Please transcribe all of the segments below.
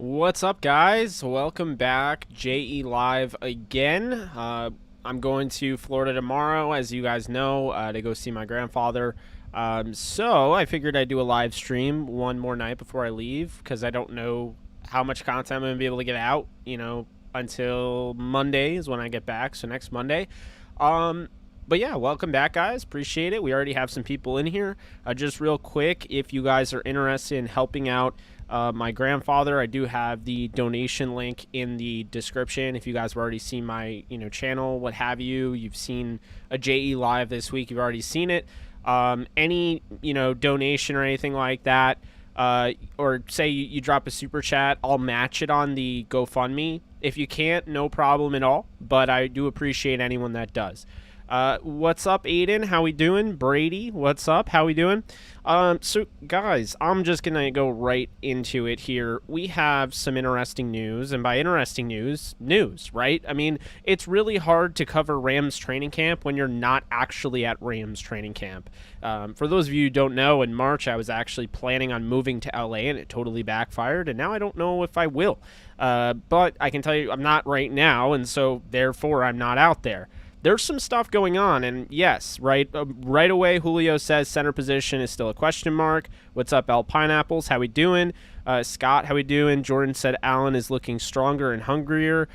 What's up, guys? Welcome back. JE Live again. I'm going to Florida tomorrow, as you guys know, to go see my grandfather. So I figured I'd do a live stream one more night before I leave, because I don't know how much content I'm going to be able to get out, until Monday is when I get back, so next Monday. But yeah, welcome back, guys. Appreciate it. We already have some people in here. Just real quick, if you guys are interested in helping out my grandfather, I do have the donation link in the description. If you guys have already seen my channel, what have you, you've seen a JE Live this week, you've already seen it. Any donation or anything like that, or say you drop a super chat, I'll match it on the GoFundMe. If you can't, no problem at all, but I do appreciate anyone that does. What's up, Aiden? How we doing? Brady, what's up? How we doing? So guys, I'm just gonna go right into it here. We have some interesting news, and by interesting news, right? I mean, it's really hard to cover Rams training camp when you're not actually at Rams training camp. For those of you who don't know, in March I was actually planning on moving to LA, and it totally backfired, and now I don't know if I will. But I can tell you I'm not right now, and so therefore I'm not out there. There's some stuff going on, and yes, right away, Julio says center position is still a question mark. What's up, L Pineapples? How we doing? Scott, how we doing? Jordan said Allen is looking stronger and hungrier.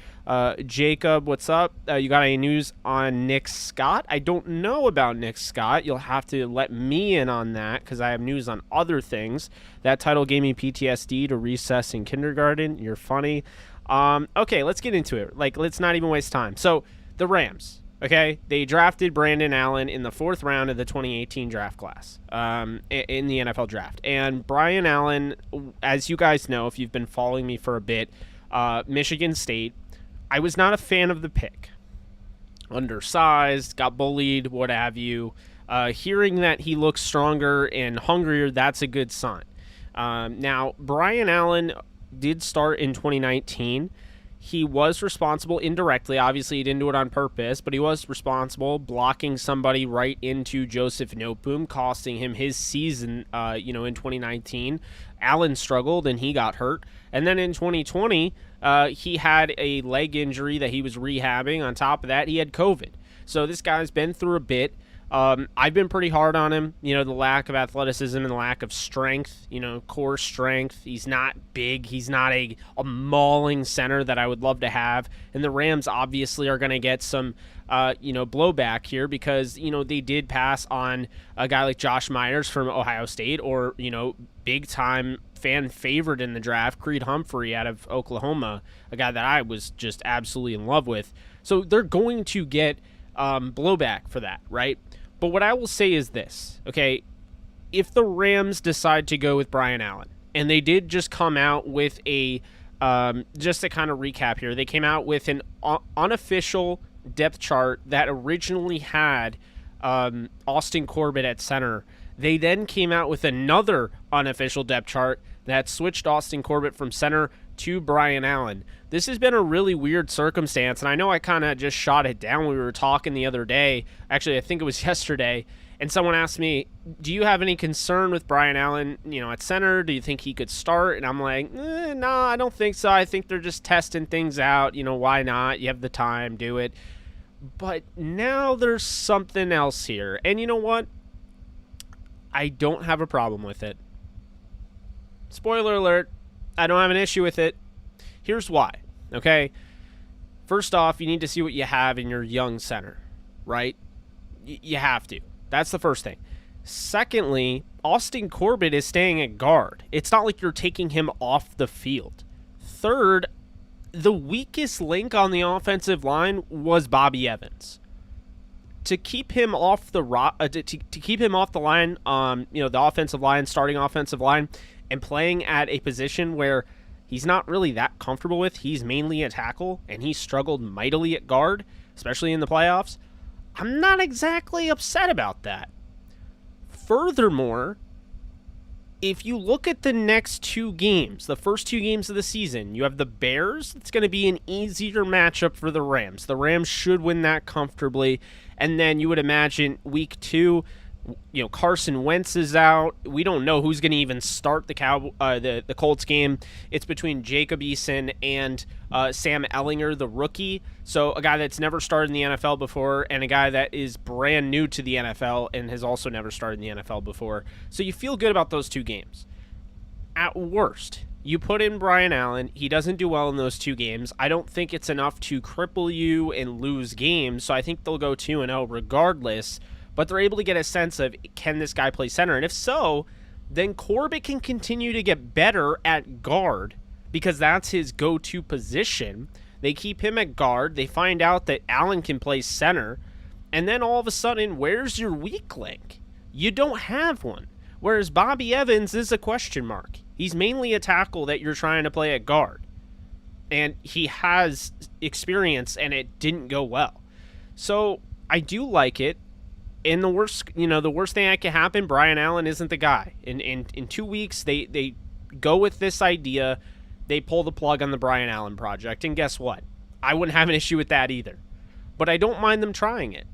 Jacob, what's up? You got any news on Nick Scott? I don't know about Nick Scott. You'll have to let me in on that, because I have news on other things. That title gave me PTSD to recess in kindergarten. You're funny. Okay, let's get into it. Let's not even waste time. So, the Rams. Okay, they drafted Brandon Allen in the 4th round of the 2018 draft class in the NFL draft. And Brian Allen, as you guys know, if you've been following me for a bit, Michigan State, I was not a fan of the pick. Undersized, got bullied, what have you. Hearing that he looks stronger and hungrier, that's a good sign. Now, Brian Allen did start in 2019. He was responsible indirectly. Obviously, he didn't do it on purpose, but he was responsible blocking somebody right into Joseph Noteboom, costing him his season, in 2019. Allen struggled, and he got hurt. And then in 2020, he had a leg injury that he was rehabbing. On top of that, he had COVID. So this guy's been through a bit. I've been pretty hard on him, the lack of athleticism and the lack of strength, core strength. He's not big. He's not a mauling center that I would love to have. And the Rams obviously are going to get some, blowback here because, they did pass on a guy like Josh Myers from Ohio State or, big time fan favorite in the draft, Creed Humphrey out of Oklahoma, a guy that I was just absolutely in love with. So they're going to get blowback for that, right? But what I will say is this, okay? If the Rams decide to go with Brian Allen, and they did just come out with a, just to kind of recap here, they came out with an unofficial depth chart that originally had Austin Corbett at center. They then came out with another unofficial depth chart that switched Austin Corbett from center to Brian Allen. This has been a really weird circumstance, and I know I kind of just shot it down. We were talking the other day. Actually, I think it was yesterday, and someone asked me, do you have any concern with Brian Allen, at center? Do you think he could start? And I'm like, no, I don't think so. I think they're just testing things out. Why not? You have the time, do it. But now there's something else here, and you know what? I don't have a problem with it. Spoiler alert, I don't have an issue with it. Here's why, okay? First off, you need to see what you have in your young center, right? You have to. That's the first thing. Secondly, Austin Corbett is staying at guard. It's not like you're taking him off the field. Third, the weakest link on the offensive line was Bobby Evans. To keep him off the keep him off the line, the offensive line, starting offensive line, and playing at a position where he's not really that comfortable with. He's mainly a tackle, and he struggled mightily at guard, especially in the playoffs. I'm not exactly upset about that. Furthermore, if you look at the next 2 games, the first 2 games of the season, you have the Bears. It's going to be an easier matchup for the Rams. The Rams should win that comfortably. And then you would imagine week 2, Carson Wentz is out. We don't know who's going to even start the Colts game. It's between Jacob Eason and Sam Ellinger, the rookie. So a guy that's never started in the NFL before, and a guy that is brand new to the NFL and has also never started in the NFL before. So you feel good about those two games. At worst, you put in Brian Allen. He doesn't do well in those two games. I don't think it's enough to cripple you and lose games. So I think they'll go 2-0 regardless. But they're able to get a sense of, can this guy play center? And if so, then Corbett can continue to get better at guard because that's his go-to position. They keep him at guard. They find out that Allen can play center. And then all of a sudden, where's your weak link? You don't have one. Whereas Bobby Evans is a question mark. He's mainly a tackle that you're trying to play at guard. And he has experience, and it didn't go well. So I do like it. And the worst thing that could happen, Brian Allen isn't the guy. In 2 weeks, they go with this idea. They pull the plug on the Brian Allen project. And guess what? I wouldn't have an issue with that either. But I don't mind them trying it.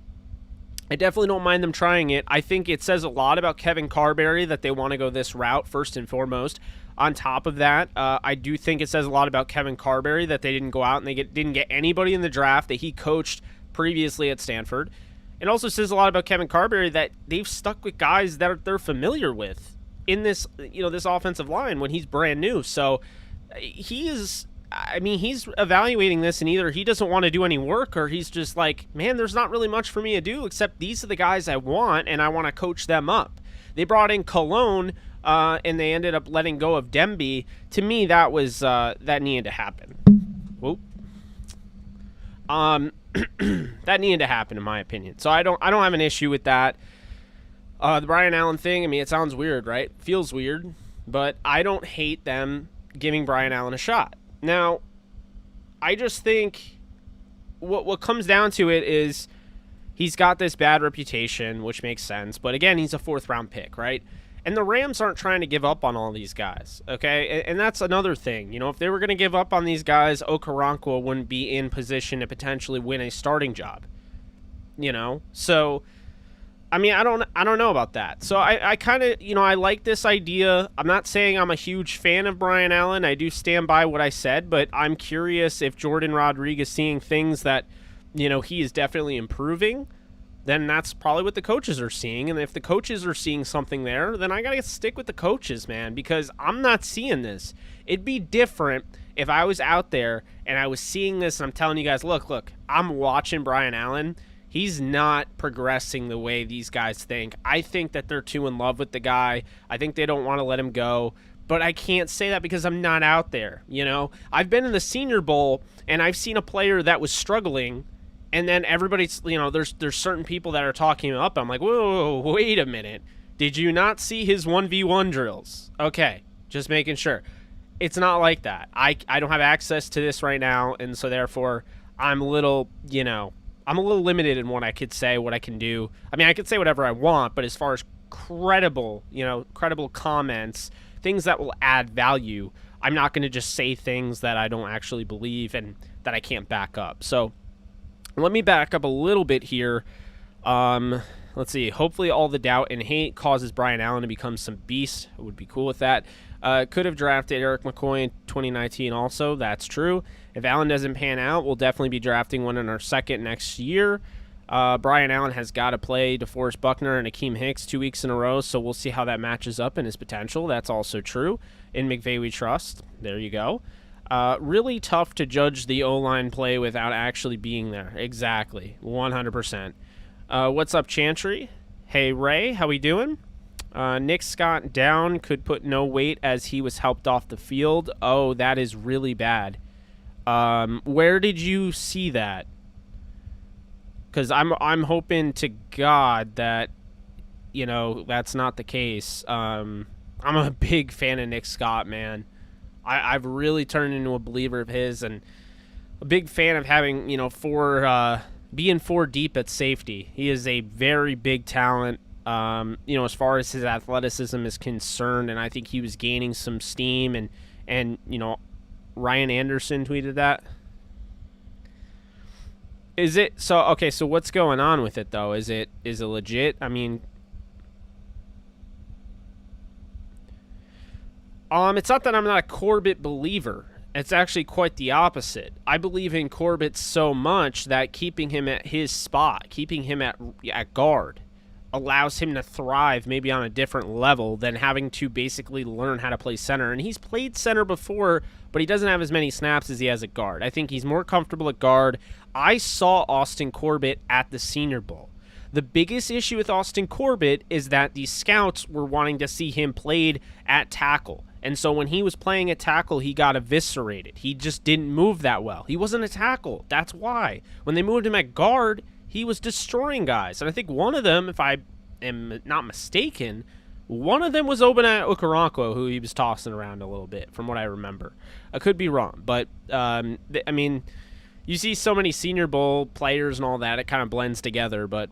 I definitely don't mind them trying it. I think it says a lot about Kevin Carberry that they want to go this route first and foremost. On top of that, I do think it says a lot about Kevin Carberry that they didn't go out and they didn't get anybody in the draft that he coached previously at Stanford. It also says a lot about Kevin Carberry that they've stuck with guys that they're familiar with in this, this offensive line when he's brand new. So he's evaluating this, and either he doesn't want to do any work or he's just like, man, there's not really much for me to do except these are the guys I want, and I want to coach them up. They brought in Cologne, and they ended up letting go of Demby. To me, that was that needed to happen. Whoop. That needed to happen, in my opinion. So I don't have an issue with that. The Brian Allen thing, it sounds weird, right? Feels weird, but I don't hate them giving Brian Allen a shot. Now, I just think what comes down to it is he's got this bad reputation, which makes sense. But again, he's a 4th-round pick, right? And the Rams aren't trying to give up on all these guys, okay? And that's another thing. If they were going to give up on these guys, Okoronkwo wouldn't be in position to potentially win a starting job. So I don't know about that. So I kind of, I like this idea. I'm not saying I'm a huge fan of Brian Allen. I do stand by what I said, but I'm curious if Jordan Rodriguez seeing things that, he is definitely improving, then that's probably what the coaches are seeing. And if the coaches are seeing something there, then I got to stick with the coaches, man, because I'm not seeing this. It'd be different if I was out there and I was seeing this and I'm telling you guys, look, I'm watching Brian Allen. He's not progressing the way these guys think. I think that they're too in love with the guy. I think they don't want to let him go. But I can't say that because I'm not out there, I've been in the Senior Bowl, and I've seen a player that was struggling, and then everybody's, there's certain people that are talking him up. I'm like, whoa, wait a minute. Did you not see his 1v1 drills? Okay, just making sure. It's not like that. I don't have access to this right now, and so therefore I'm a little, I'm a little limited in what I could say, what I can do. I could say whatever I want, but as far as credible comments, things that will add value, I'm not going to just say things that I don't actually believe and that I can't back up. So let me back up a little bit here. Let's see. Hopefully all the doubt and hate causes Brian Allen to become some beast. I would be cool with that. Could have drafted Eric McCoy in 2019 also. That's true. If Allen doesn't pan out, we'll definitely be drafting one in our second next year. Brian Allen has got to play DeForest Buckner and Akeem Hicks 2 weeks in a row, so we'll see how that matches up in his potential. That's also true. In McVay we trust. There you go. Really tough to judge the O-line play without actually being there. Exactly. 100%. What's up, Chantry? Hey, Ray. How we doing? Nick Scott down, could put no weight as he was helped off the field. Oh, that is really bad. Where did you see that? Because I'm hoping to God that, that's not the case. I'm a big fan of Nick Scott, man. I've really turned into a believer of his, and a big fan of having, being 4 deep at safety. He is a very big talent, as far as his athleticism is concerned, and I think he was gaining some steam, and Ryan Anderson tweeted that. Is it so? Okay, so what's going on with it though? Is it legit? It's not that I'm not a Corbett believer. It's actually quite the opposite. I believe in Corbett so much that keeping him at his spot, keeping him at guard, allows him to thrive maybe on a different level than having to basically learn how to play center. And he's played center before, but he doesn't have as many snaps as he has at guard. I think he's more comfortable at guard. I saw Austin Corbett at the Senior Bowl. The biggest issue with Austin Corbett is that the scouts were wanting to see him played at tackle. And so when he was playing at tackle, he got eviscerated. He just didn't move that well. He wasn't a tackle. That's why. When they moved him at guard, he was destroying guys. And I think one of them, if I am not mistaken, one of them was Obinna Okoronkwo, who he was tossing around a little bit, from what I remember. I could be wrong. But, I mean, you see so many Senior Bowl players and all that, it kind of blends together. But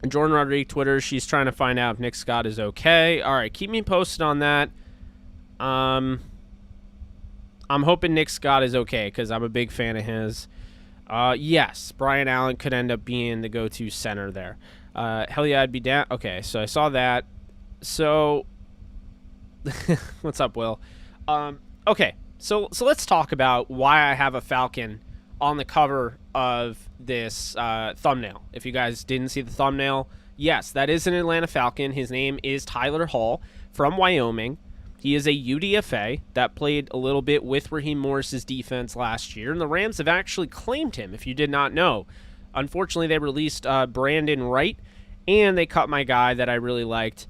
Jordan Rodriguez Twitter, she's trying to find out if Nick Scott is okay. All right, keep me posted on that. I'm hoping Nick Scott is okay because I'm a big fan of his. Yes, Brian Allen could end up being the go-to center there. Hell yeah, I'd be down. Okay, so I saw that. So, what's up, Will? Okay, so let's talk about why I have a Falcon on the cover of this thumbnail. If you guys didn't see the thumbnail, yes, that is an Atlanta Falcon. His name is Tyler Hall from Wyoming. He is a UDFA that played a little bit with Raheem Morris's defense last year, and the Rams have actually claimed him, if you did not know. Unfortunately, they released Brandon Wright, and they cut my guy that I really liked,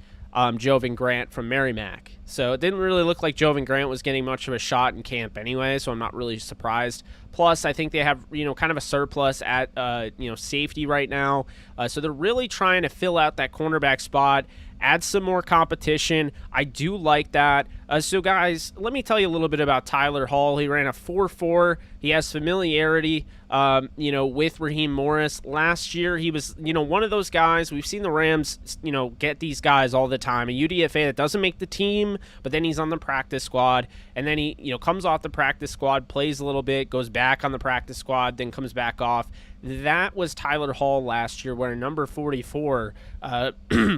Jovan Grant from Merrimack. So it didn't really look like Jovan Grant was getting much of a shot in camp anyway, so I'm not really surprised. Plus, I think they have, kind of a surplus at, safety right now. So they're really trying to fill out that cornerback spot, add some more competition. I do like that. So, guys, let me tell you a little bit about Tyler Hall. He ran a 4.4. He has familiarity, with Raheem Morris. Last year, he was, one of those guys. We've seen the Rams, get these guys all the time. A UDFA that doesn't make the team, but then he's on the practice squad. And then he, comes off the practice squad, plays a little bit, goes back on the practice squad, then comes back off. That was Tyler Hall last year, wearing number 44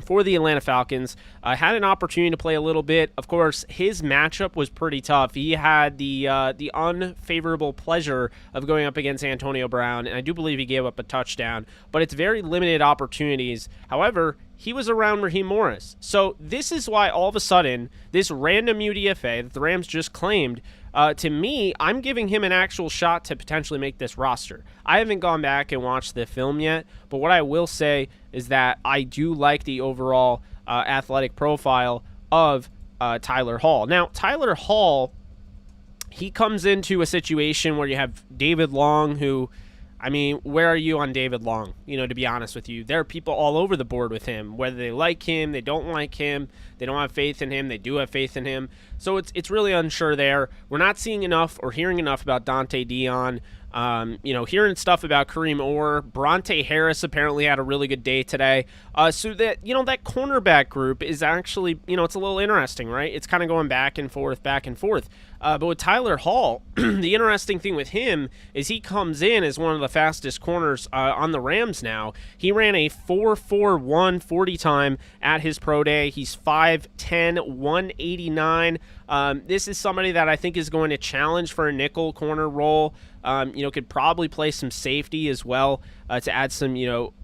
for the Atlanta Falcons. Had an opportunity to play a little bit. Of course, his matchup was pretty tough. He had the unfavorable pleasure of going up against Antonio Brown, and I do believe he gave up a touchdown, but it's very limited opportunities. However, he was around Raheem Morris. So this is why all of a sudden, this random UDFA that the Rams just claimed, to me, I'm giving him an actual shot to potentially make this roster. I haven't gone back and watched the film yet, but what I will say is that I do like the overall athletic profile of Tyler Hall. Now, Tyler Hall, he comes into a situation where you have David Long, who, where are you on David Long? To be honest with you, there are people all over the board with him, whether they like him, they don't like him, they don't have faith in him, they do have faith in him. So it's really unsure there. We're not seeing enough or hearing enough about Dante Dion. Hearing stuff about Kareem Orr. Bronte Harris apparently had a really good day today. So that, that cornerback group is actually, it's a little interesting, right? It's kind of going back and forth. But with Tyler Hall, the interesting thing with him is he comes in as one of the fastest corners on the Rams now. He ran a 4.41 40 time at his pro day. He's 5'10", 189. This is somebody that I think is going to challenge for a nickel corner role. Could probably play some safety as well to add some,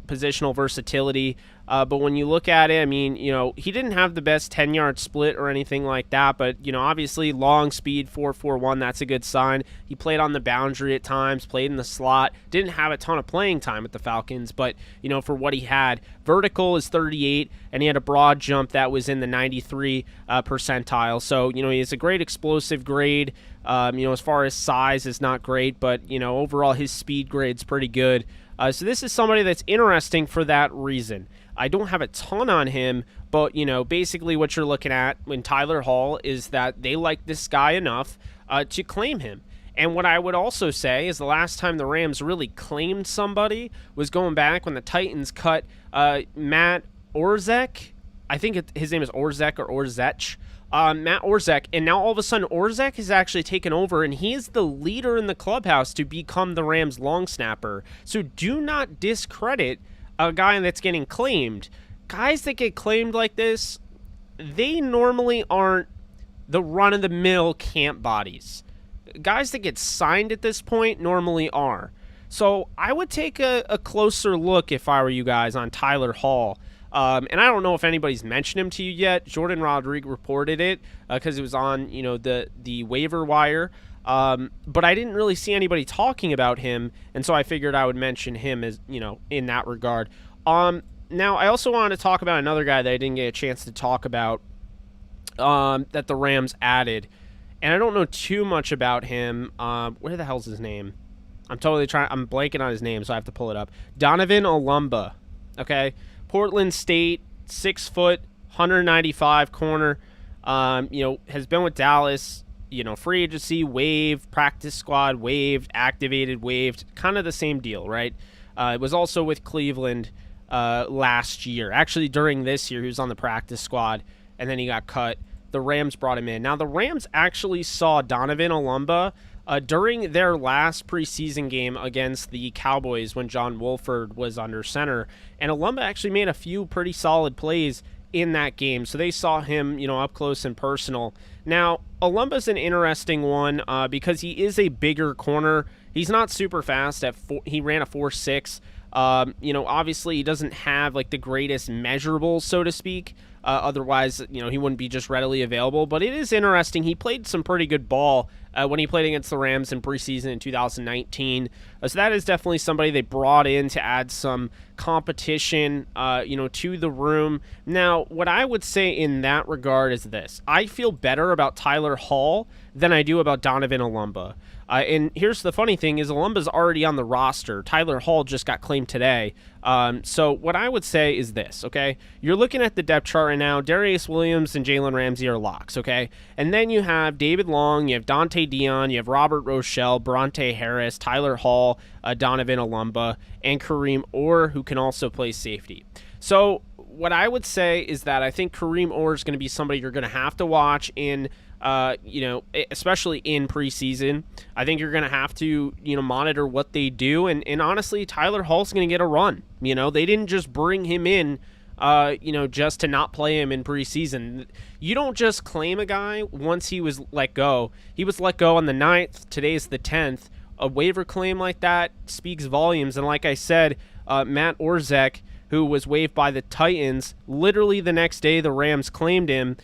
positional versatility. But when you look at it, he didn't have the best 10-yard split or anything like that. But, obviously long speed, 4.41, that's a good sign. He played on the boundary at times, played in the slot. Didn't have a ton of playing time with the Falcons, but, for what he had. Vertical is 38, and he had a broad jump that was in the 93 percentile. So, he has a great explosive grade. As far as size is not great, but, overall his speed grade's pretty good. So this is somebody that's interesting for that reason. I don't have a ton on him, but, basically what you're looking at in Tyler Hall is that they like this guy enough to claim him. And what I would also say is the last time the Rams really claimed somebody was going back when the Titans cut Matt Orzech. I think his name is Orzech or Orzech. Matt Orzech, and now all of a sudden Orzech has actually taken over, and he is the leader in the clubhouse to become the Rams' long snapper. So do not discredit a guy that's getting claimed. Guys that get claimed like this, they normally aren't the run-of-the-mill camp bodies. Guys that get signed at this point normally are. So I would take a closer look if I were you guys on Tyler Hall. And I don't know if anybody's mentioned him to you yet. Jordan Rodriguez reported it because it was on, the waiver wire. But I didn't really see anybody talking about him, and so I figured I would mention him as, in that regard. Now, I also wanted to talk about another guy that I didn't get a chance to talk about that the Rams added. And I don't know too much about him. Where the hell's his name? I'm blanking on his name, so I have to pull it up. Donovan Olumba. Okay. Portland State, 6 foot, 195 corner. Has been with Dallas. Free agency, waived, practice squad, waived, activated, waived. Kind of the same deal, right? It was also with Cleveland last year. Actually, during this year, he was on the practice squad, and then he got cut. The Rams brought him in. Now, the Rams actually saw Donovan Olumba during their last preseason game against the Cowboys when John Wolford was under center. And Olumba actually made a few pretty solid plays in that game. So they saw him, up close and personal. Now, Olumba's an interesting one because he is a bigger corner. He's not super fast. He ran a 4.6. Obviously he doesn't have like the greatest measurables, so to speak. Otherwise, he wouldn't be just readily available. But it is interesting. He played some pretty good ball when he played against the Rams in preseason in 2019. So that is definitely somebody they brought in to add some competition, to the room. Now, what I would say in that regard is this. I feel better about Tyler Hall than I do about Donovan Olumba. And here's the funny thing is Olumba's already on the roster. Tyler Hall just got claimed today. So what I would say is this, okay? You're looking at the depth chart right now. Darius Williams and Jalen Ramsey are locks, okay? And then you have David Long, you have Dante Dion, you have Robert Rochelle, Bronte Harris, Tyler Hall, Donovan Olumba, and Kareem Orr, who can also play safety. So what I would say is that I think Kareem Orr is going to be somebody you're going to have to watch in especially in preseason. I think you're going to have to, monitor what they do. And honestly, Tyler Hall's going to get a run. They didn't just bring him in, just to not play him in preseason. You don't just claim a guy once he was let go. He was let go on the 9th. Today's the 10th. A waiver claim like that speaks volumes. And like I said, Matt Orzech, who was waived by the Titans, literally the next day the Rams claimed him.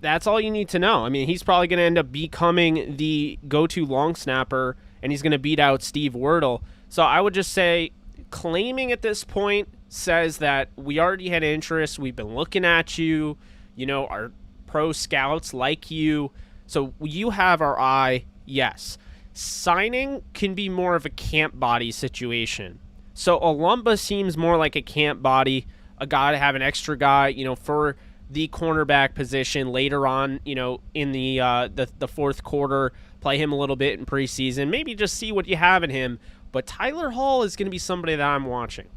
That's all you need to know. I mean, he's probably going to end up becoming the go-to long snapper, and he's going to beat out Steve Wirtle. So I would just say claiming at this point says that we already had interest. We've been looking at you. Our pro scouts like you. So you have our eye, yes. Signing can be more of a camp body situation. So Olumba seems more like a camp body, a guy to have an extra guy, for the cornerback position later on, in the fourth quarter, play him a little bit in preseason, maybe just see what you have in him. But Tyler Hall is going to be somebody that I'm watching,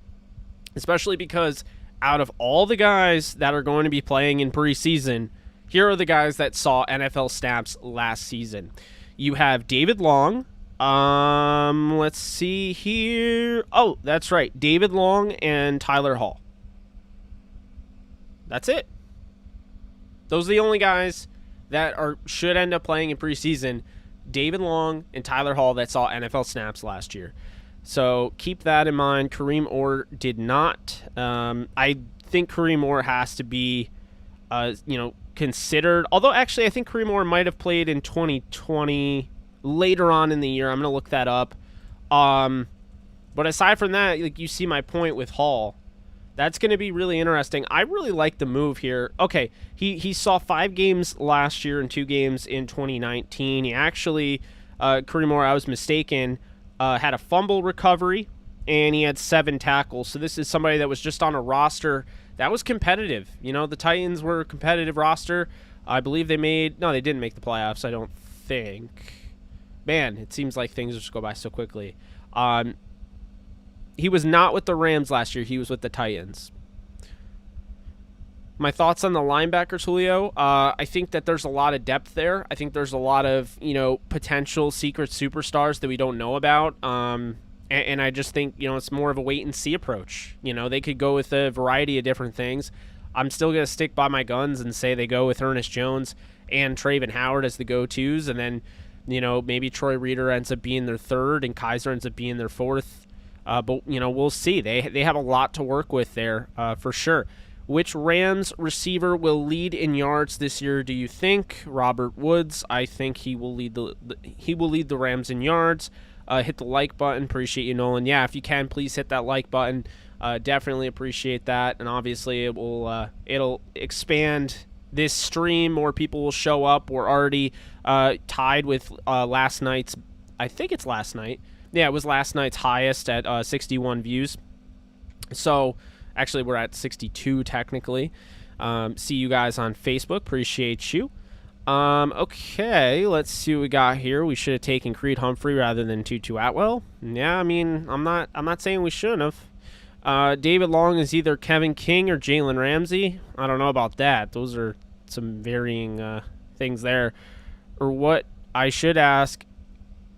especially because out of all the guys that are going to be playing in preseason, here are the guys that saw NFL snaps last season. You have David Long. Let's see here. Oh, that's right. David Long and Tyler Hall. That's it. Those are the only guys that should end up playing in preseason. David Long and Tyler Hall that saw NFL snaps last year. So keep that in mind. Kareem Orr did not. I think Kareem Orr has to be, considered. Although, actually, I think Kareem Orr might have played in 2020 later on in the year. I'm going to look that up. But aside from that, you see my point with Hall. That's going to be really interesting. I really like the move here. Okay, he saw 5 games last year and 2 games in 2019. He actually, Kareem Orr, I was mistaken, had a fumble recovery, and he had 7 tackles. So this is somebody that was just on a roster that was competitive. The Titans were a competitive roster. I believe they didn't make the playoffs, I don't think. Man, it seems like things just go by so quickly. He was not with the Rams last year. He was with the Titans. My thoughts on the linebackers, Julio. I think that there's a lot of depth there. I think there's a lot of, potential secret superstars that we don't know about. And I just think, it's more of a wait-and-see approach. They could go with a variety of different things. I'm still going to stick by my guns and say they go with Ernest Jones and Traven Howard as the go-tos, and then, maybe Troy Reeder ends up being their third and Kaiser ends up being their fourth. But, we'll see. They have a lot to work with there for sure. Which Rams receiver will lead in yards this year, do you think? Robert Woods. I think he will lead the Rams in yards. Hit the like button. Appreciate you, Nolan. Yeah, if you can, please hit that like button. Definitely appreciate that. And obviously, it'll expand this stream. More people will show up. We're already tied with last night's. I think it's last night. Yeah, it was last night's highest at 61 views. So, actually, we're at 62 technically. See you guys on Facebook. Appreciate you. Okay, let's see what we got here. We should have taken Creed Humphrey rather than Tutu Atwell. Yeah, I mean, I'm not saying we shouldn't have. David Long is either Kevin King or Jalen Ramsey. I don't know about that. Those are some varying things there. Or what I should ask,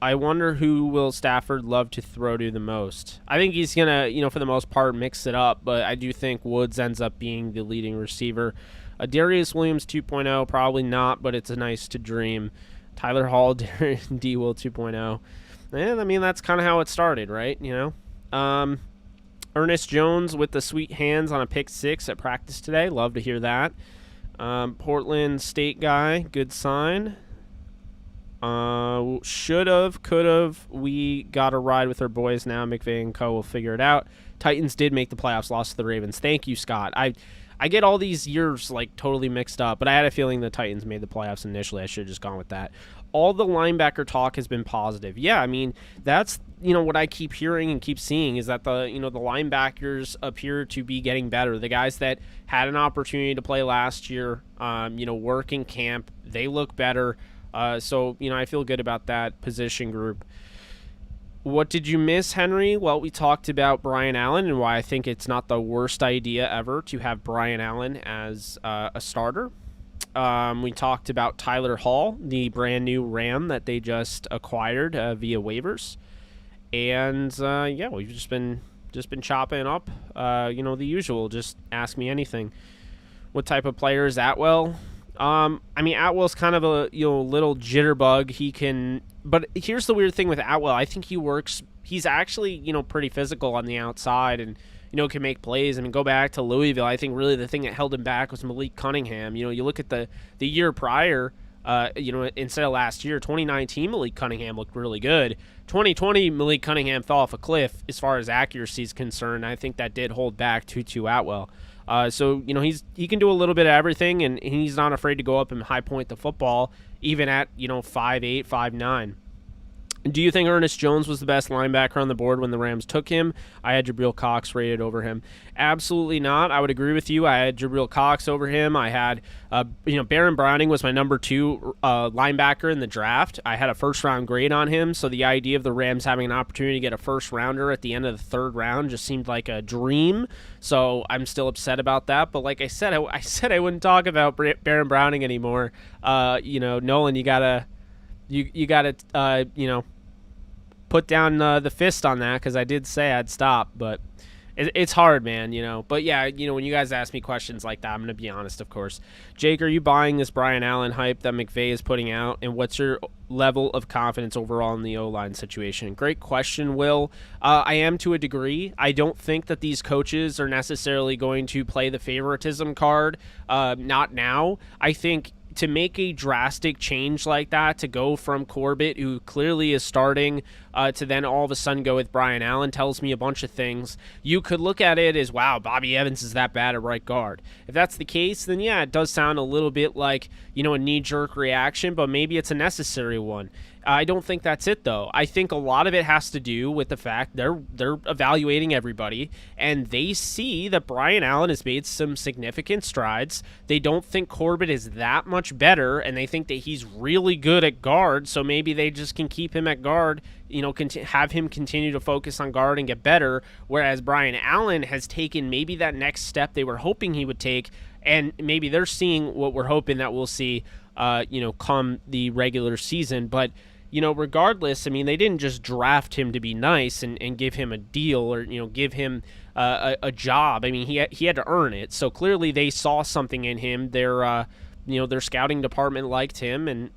I wonder who will Stafford love to throw to the most. I think he's going to, for the most part, mix it up, but I do think Woods ends up being the leading receiver. Darius Williams 2.0, probably not, but it's a nice to dream. Tyler Hall, D. Will 2.0. And, I mean, that's kind of how it started, right? Ernest Jones with the sweet hands on a pick 6 at practice today. Love to hear that. Portland State guy, good sign. Should've, could've. We got a ride with our boys now. McVay and co will figure it out. Titans did make the playoffs, lost to the Ravens. Thank you, Scott. I get all these years totally mixed up, but I had a feeling the Titans made the playoffs initially. I should have just gone with that. All the linebacker talk has been positive. Yeah, I mean, that's what I keep hearing and keep seeing is that the linebackers appear to be getting better. The guys that had an opportunity to play last year, work in camp, they look better. So I feel good about that position group. What did you miss, Henry? Well, we talked about Brian Allen and why I think it's not the worst idea ever to have Brian Allen as a starter. We talked about Tyler Hall, the brand new Ram that they just acquired via waivers. And we've just been chopping up, the usual. Just ask me anything. What type of player is Atwell? Atwell's kind of a little jitterbug. But here's the weird thing with Atwell. I think he's actually pretty physical on the outside and can make plays. Go back to Louisville. I think really the thing that held him back was Malik Cunningham. You look at the year prior. Instead of last year, 2019 Malik Cunningham looked really good. 2020 Malik Cunningham fell off a cliff as far as accuracy is concerned. I think that did hold back Tutu Atwell. So he can do a little bit of everything, and he's not afraid to go up and high point the football, even at 5'8", 5'9". Do you think Ernest Jones was the best linebacker on the board when the Rams took him? I had Jabril Cox rated over him. Absolutely not. I would agree with you. I had Jabril Cox over him. I had, Baron Browning was my number 2 linebacker in the draft. I had a first-round grade on him, so the idea of the Rams having an opportunity to get a first-rounder at the end of the third round just seemed like a dream, so I'm still upset about that. But like I said, I wouldn't talk about Baron Browning anymore. Nolan, you gotta put down the fist on that, because I did say I'd stop, but it's hard, man, But yeah, when you guys ask me questions like that, I'm going to be honest, of course. Jake, are you buying this Brian Allen hype that McVay is putting out, and what's your level of confidence overall in the O-line situation? Great question, Will. I am to a degree. I don't think that these coaches are necessarily going to play the favoritism card, not now. I think to make a drastic change like that, to go from Corbett, who clearly is starting, to then all of a sudden go with Brian Allen, tells me a bunch of things. You could look at it as, wow, Bobby Evans is that bad at right guard. If that's the case, then yeah, it does sound a little bit like, a knee-jerk reaction, but maybe it's a necessary one. I don't think that's it, though. I think a lot of it has to do with the fact they're evaluating everybody, and they see that Brian Allen has made some significant strides. They don't think Corbett is that much better, and they think that he's really good at guard, so maybe they just can keep him at guard, have him continue to focus on guard and get better, whereas Brian Allen has taken maybe that next step they were hoping he would take, and maybe they're seeing what we're hoping that we'll see, come the regular season. But regardless, they didn't just draft him to be nice and give him a deal or, give him a job. I mean, he had to earn it. So clearly they saw something in him. Their scouting department liked him, and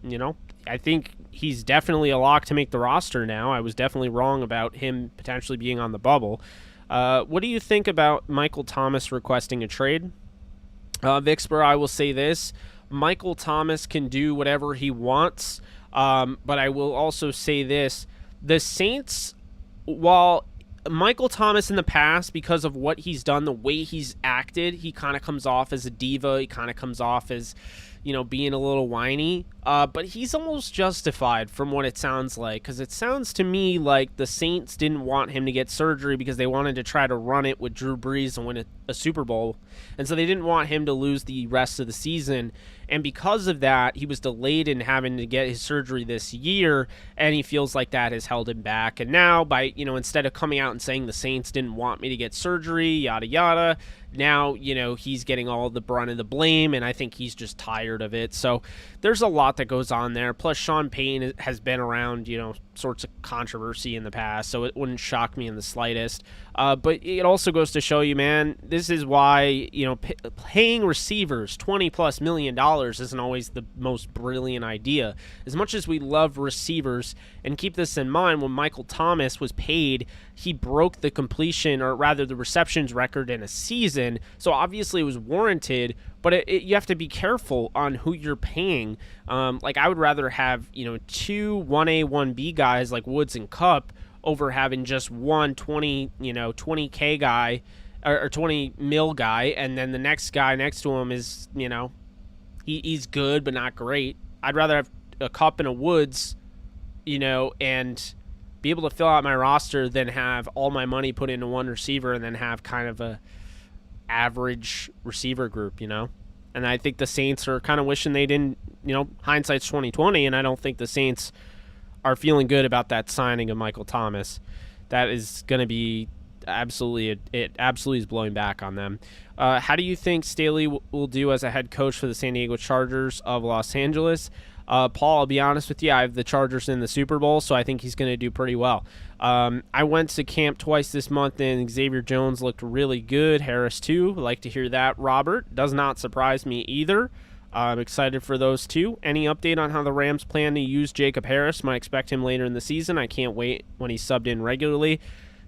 I think he's definitely a lock to make the roster now. I was definitely wrong about him potentially being on the bubble. What do you think about Michael Thomas requesting a trade? Vicksburg, I will say this. Michael Thomas can do whatever he wants, but I will also say this. The Saints, while Michael Thomas in the past, because of what he's done, the way he's acted, he kind of comes off as a diva. He kind of comes off as, being a little whiny. But he's almost justified from what it sounds like, because it sounds to me like the Saints didn't want him to get surgery because they wanted to try to run it with Drew Brees and win a Super Bowl. And so they didn't want him to lose the rest of the season. And because of that, he was delayed in having to get his surgery this year, and he feels like that has held him back. And now, by instead of coming out and saying the Saints didn't want me to get surgery, yada yada, now he's getting all the brunt of the blame, and I think he's just tired of it. So there's a lot that goes on there. Plus, Sean Payne has been around sorts of controversy in the past, so it wouldn't shock me in the slightest. But it also goes to show you, man, this is why paying receivers $20+ million isn't always the most brilliant idea. As much as we love receivers, and keep this in mind, when Michael Thomas was paid, he broke the completion, or rather the receptions record in a season, so obviously it was warranted, but you have to be careful on who you're paying. Like, I would rather have 2 1A 1B guys like Woods and Kupp over having just one 20K guy or 20 mil guy, and then the next guy next to him is he's good but not great. I'd rather have a Kupp and a Woods, and be able to fill out my roster than have all my money put into one receiver and then have kind of a average receiver group, And I think the Saints are kind of wishing they didn't, hindsight's 2020, and I don't think the Saints are feeling good about that signing of Michael Thomas. That is going to be absolutely is blowing back on them. How do you think Staley will do as a head coach for the San Diego Chargers of Los Angeles? Paul, I'll be honest with you, I have the Chargers in the Super Bowl, so I think he's going to do pretty well. I went to camp twice this month, and Xavier Jones looked really good. Harris, too. Like to hear that, Robert. Does not surprise me either. I'm excited for those two. Any update on how the Rams plan to use Jacob Harris? Might expect him later in the season. I can't wait when he's subbed in regularly.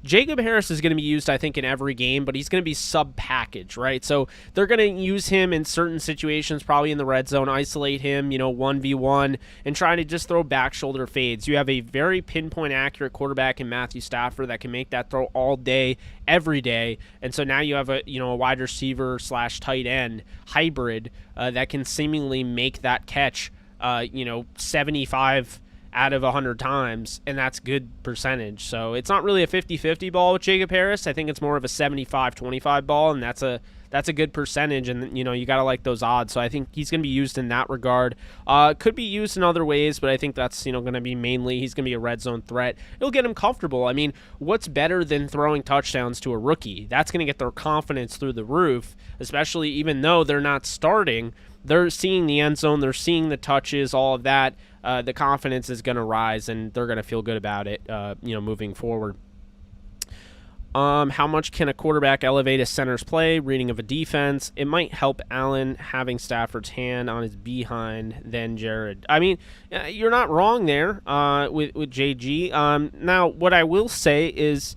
Jacob Harris is going to be used, I think, in every game, but he's going to be sub-package, right? So they're going to use him in certain situations, probably in the red zone, isolate him, 1v1, and try to just throw back shoulder fades. You have a very pinpoint accurate quarterback in Matthew Stafford that can make that throw all day, every day. And so now you have a wide receiver / tight end hybrid that can seemingly make that catch, 75 out of 100 times, and that's good percentage. So it's not really a 50-50 ball with Jacob Harris. I think it's more of a 75-25 ball, and that's a good percentage, and you got to like those odds. So I think he's going to be used in that regard. Could be used in other ways, but I think that's going to be mainly he's going to be a red zone threat. It'll get him comfortable. I mean, what's better than throwing touchdowns to a rookie? That's going to get their confidence through the roof, especially even though they're not starting. They're seeing the end zone, they're seeing the touches, all of that. The confidence is going to rise, and they're going to feel good about it, moving forward. How much can a quarterback elevate a center's play? Reading of a defense. It might help Allen having Stafford's hand on his behind than Jared. I mean, you're not wrong there with JG. Now, what I will say is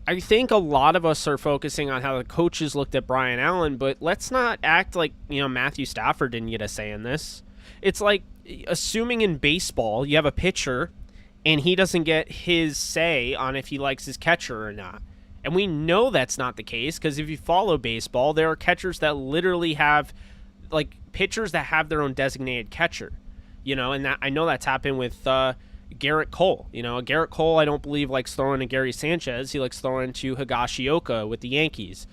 I think a lot of us are focusing on how the coaches looked at Brian Allen, but let's not act like, Matthew Stafford didn't get a say in this. It's like assuming in baseball you have a pitcher and he doesn't get his say on if he likes his catcher or not. And we know that's not the case because if you follow baseball, there are catchers that literally have, like, pitchers that have their own designated catcher, and that I know that's happened with Garrett Cole. Garrett Cole, I don't believe, likes throwing to Gary Sanchez. He likes throwing to Higashioka with the Yankees.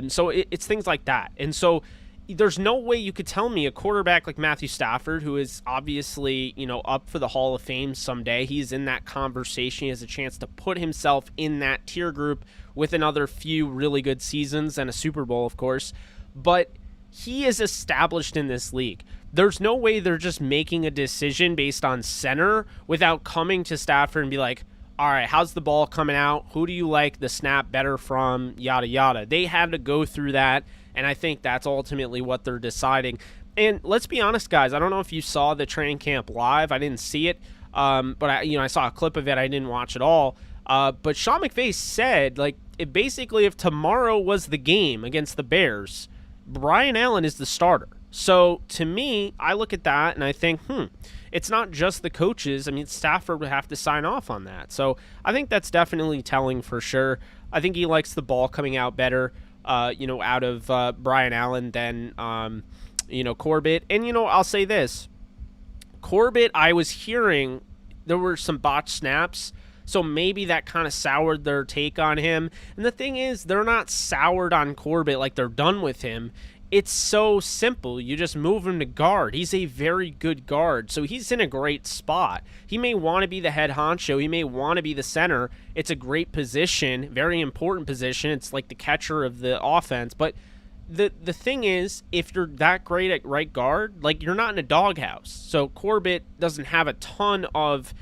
So it's things like that. And so there's no way you could tell me a quarterback like Matthew Stafford, who is obviously, up for the Hall of Fame someday. He's in that conversation. He has a chance to put himself in that tier group with another few really good seasons and a Super Bowl, of course. But he is established in this league. There's no way they're just making a decision based on center without coming to Stafford and be like, all right, how's the ball coming out? Who do you like the snap better from? Yada, yada. They had to go through that, and I think that's ultimately what they're deciding. And let's be honest, guys. I don't know if you saw the training camp live. I didn't see it, but I saw a clip of it. I didn't watch it all. But Sean McVay said, like, basically if tomorrow was the game against the Bears, Brian Allen is the starter. So to me, I look at that and I think, it's not just the coaches. I mean, Stafford would have to sign off on that. So I think that's definitely telling for sure. I think he likes the ball coming out better, out of Brian Allen than Corbett. And, I'll say this. Corbett, I was hearing there were some botched snaps, so maybe that kind of soured their take on him. And the thing is, they're not soured on Corbett like they're done with him. It's so simple. You just move him to guard. He's a very good guard, so he's in a great spot. He may want to be the head honcho. He may want to be the center. It's a great position, very important position. It's like the catcher of the offense, but the thing is, if you're that great at right guard, like, you're not in a doghouse. So Corbett doesn't have a ton of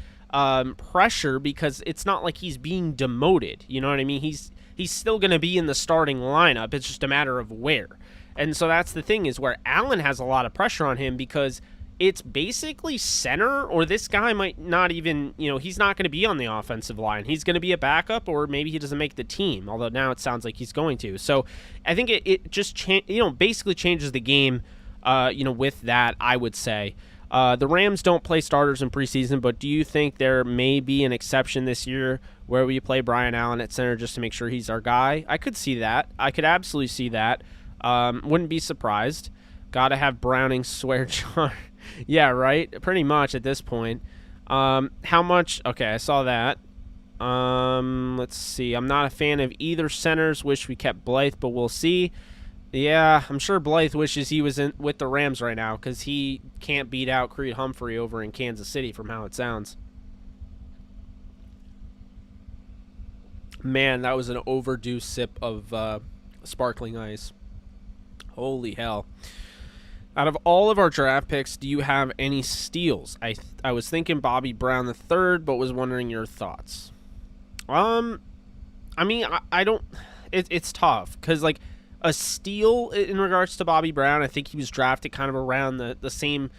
pressure because it's not like he's being demoted. You know what I mean? He's still going to be in the starting lineup. It's just a matter of where. And so that's the thing, is where Allen has a lot of pressure on him because it's basically center, or this guy might not even, he's not going to be on the offensive line. He's going to be a backup, or maybe he doesn't make the team, although now it sounds like he's going to. So I think it just basically changes the game, with that, I would say. The Rams don't play starters in preseason, but do you think there may be an exception this year where we play Brian Allen at center just to make sure he's our guy? I could see that. I could absolutely see that. Wouldn't be surprised. Gotta have Browning swear jar. Yeah, right? Pretty much at this point. How much? Okay, I saw that. Let's see. I'm not a fan of either centers. Wish we kept Blythe, but we'll see. Yeah, I'm sure Blythe wishes he was in with the Rams right now because he can't beat out Creed Humphrey over in Kansas City from how it sounds. Man, that was an overdue sip of sparkling ice. Holy hell. Out of all of our draft picks, do you have any steals? I was thinking Bobby Brown the third, but was wondering your thoughts. I mean, I don't... It's tough, because, like, a steal in regards to Bobby Brown, I think he was drafted kind of around the same,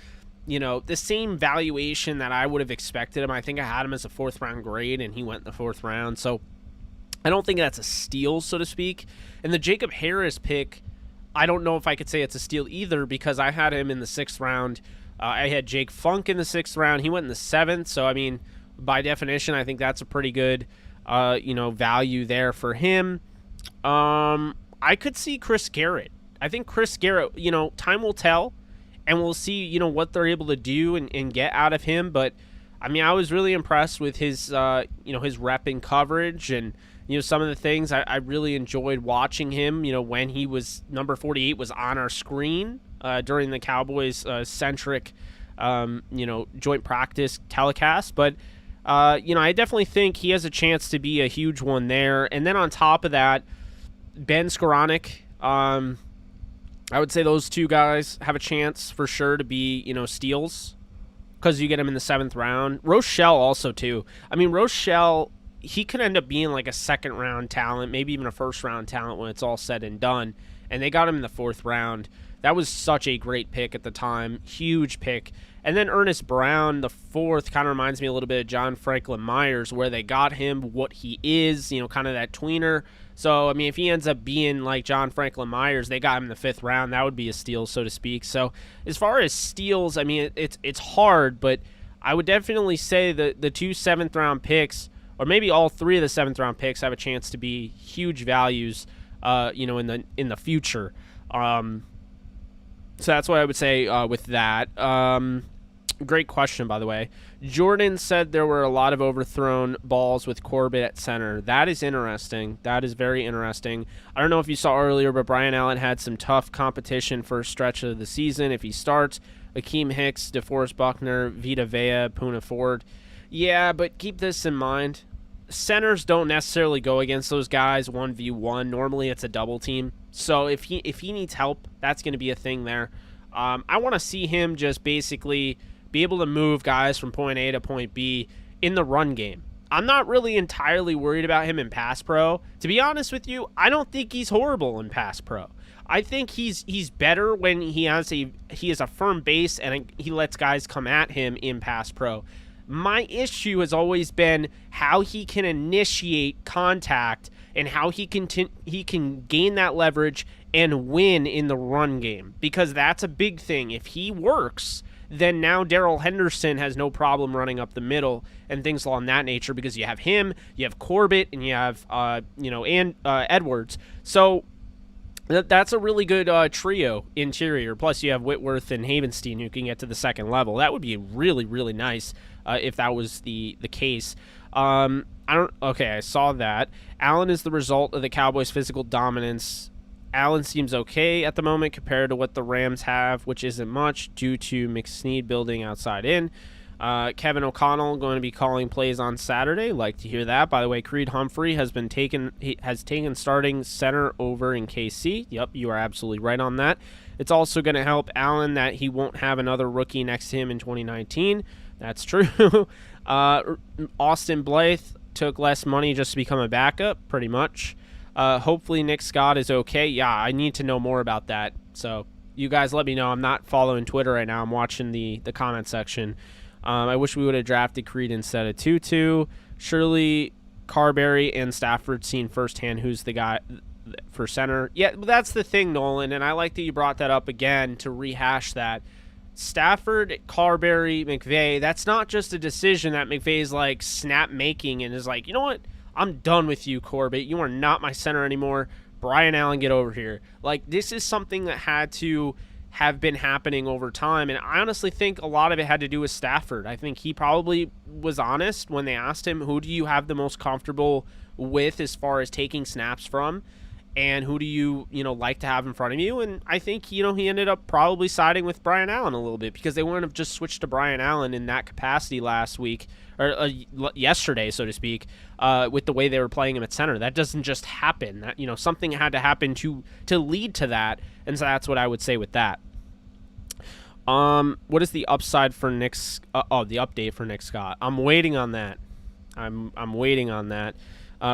the same valuation that I would have expected him. I think I had him as a fourth-round grade, and he went in the fourth round, so I don't think that's a steal, so to speak. And the Jacob Harris pick... I don't know if I could say it's a steal either because I had him in the 6th round. I had Jake Funk in the 6th round. He went in the 7th. So, I mean, by definition, I think that's a pretty good, value there for him. I could see Chris Garrett. I think Chris Garrett, time will tell, and we'll see, what they're able to do and get out of him. But, I mean, I was really impressed with his, his rep and coverage and, some of the things I really enjoyed watching him, when he was number 48 was on our screen during the Cowboys centric, joint practice telecast. But, I definitely think he has a chance to be a huge one there. And then on top of that, Ben Skoranek, I would say those two guys have a chance for sure to be, steals because you get him in the 7th round. Rochelle also, too. I mean, Rochelle... he could end up being like a 2nd round talent, maybe even a 1st round talent when it's all said and done. And they got him in the 4th round. That was such a great pick at the time. Huge pick. And then Ernest Brown, the 4th, kind of reminds me a little bit of John Franklin Myers, where they got him, what he is, kind of that tweener. So, I mean, if he ends up being like John Franklin Myers, they got him in the 5th round. That would be a steal, so to speak. So, as far as steals, I mean, it's hard, but I would definitely say the 2 7th round picks, or maybe all 3 of the 7th round picks, have a chance to be huge values, in the future. So that's what I would say with that. Great question, by the way. Jordan said there were a lot of overthrown balls with Corbett at center. That is interesting. That is very interesting. I don't know if you saw earlier, but Brian Allen had some tough competition for a stretch of the season. If he starts, Akeem Hicks, DeForest Buckner, Vita Vea, Poona Ford. Yeah, but keep this in mind. Centers don't necessarily go against those guys 1v1. Normally it's a double team. So if he needs help, that's going to be a thing there. I want to see him just basically be able to move guys from point A to point B in the run game. I'm not really entirely worried about him in pass pro. To be honest with you, I don't think he's horrible in pass pro. I think he's better when he has a firm base and he lets guys come at him in pass pro. My issue has always been how he can initiate contact and how he can gain that leverage and win in the run game, because that's a big thing. If he works, then now Darrell Henderson has no problem running up the middle and things along that nature, because you have him, you have Corbett, and you have Edwards. So that's a really good trio interior. Plus you have Whitworth and Havenstein who can get to the second level. That would be really, really nice if that was the case. I saw that. Allen is the result of the Cowboys' physical dominance. Allen seems okay at the moment compared to what the Rams have, which isn't much due to McSnead building outside in. Kevin O'Connell going to be calling plays on Saturday. Like to hear that. By the way, Creed Humphrey has taken starting center over in KC. Yep, you are absolutely right on that. It's also going to help Allen that he won't have another rookie next to him in 2019. That's true. Austin Blythe took less money just to become a backup, pretty much. Hopefully Nick Scott is okay. Yeah, I need to know more about that. So you guys let me know. I'm not following Twitter right now. I'm watching the comment section. I wish we would have drafted Creed instead of Tutu. Surely Carberry and Stafford seen firsthand who's the guy for center. Yeah, that's the thing, Nolan, and I like that you brought that up again to rehash that. Stafford, Carberry, McVay, that's not just a decision that McVay's like snap making and is like, you know what? I'm done with you, Corbett. You are not my center anymore. Brian Allen, get over here. Like, this is something that had to have been happening over time, and I honestly think a lot of it had to do with Stafford. I think he probably was honest when they asked him, who do you have the most comfortable with as far as taking snaps from, and who do you like to have in front of you? And I think he ended up probably siding with Brian Allen a little bit, because they wouldn't have just switched to Brian Allen in that capacity last week, or yesterday, so to speak, with the way they were playing him at center. That doesn't just happen. That something had to happen to lead to that, and so that's what I would say with that. What is the upside for Nick? The update for Nick Scott. I'm waiting on that. I'm waiting on that.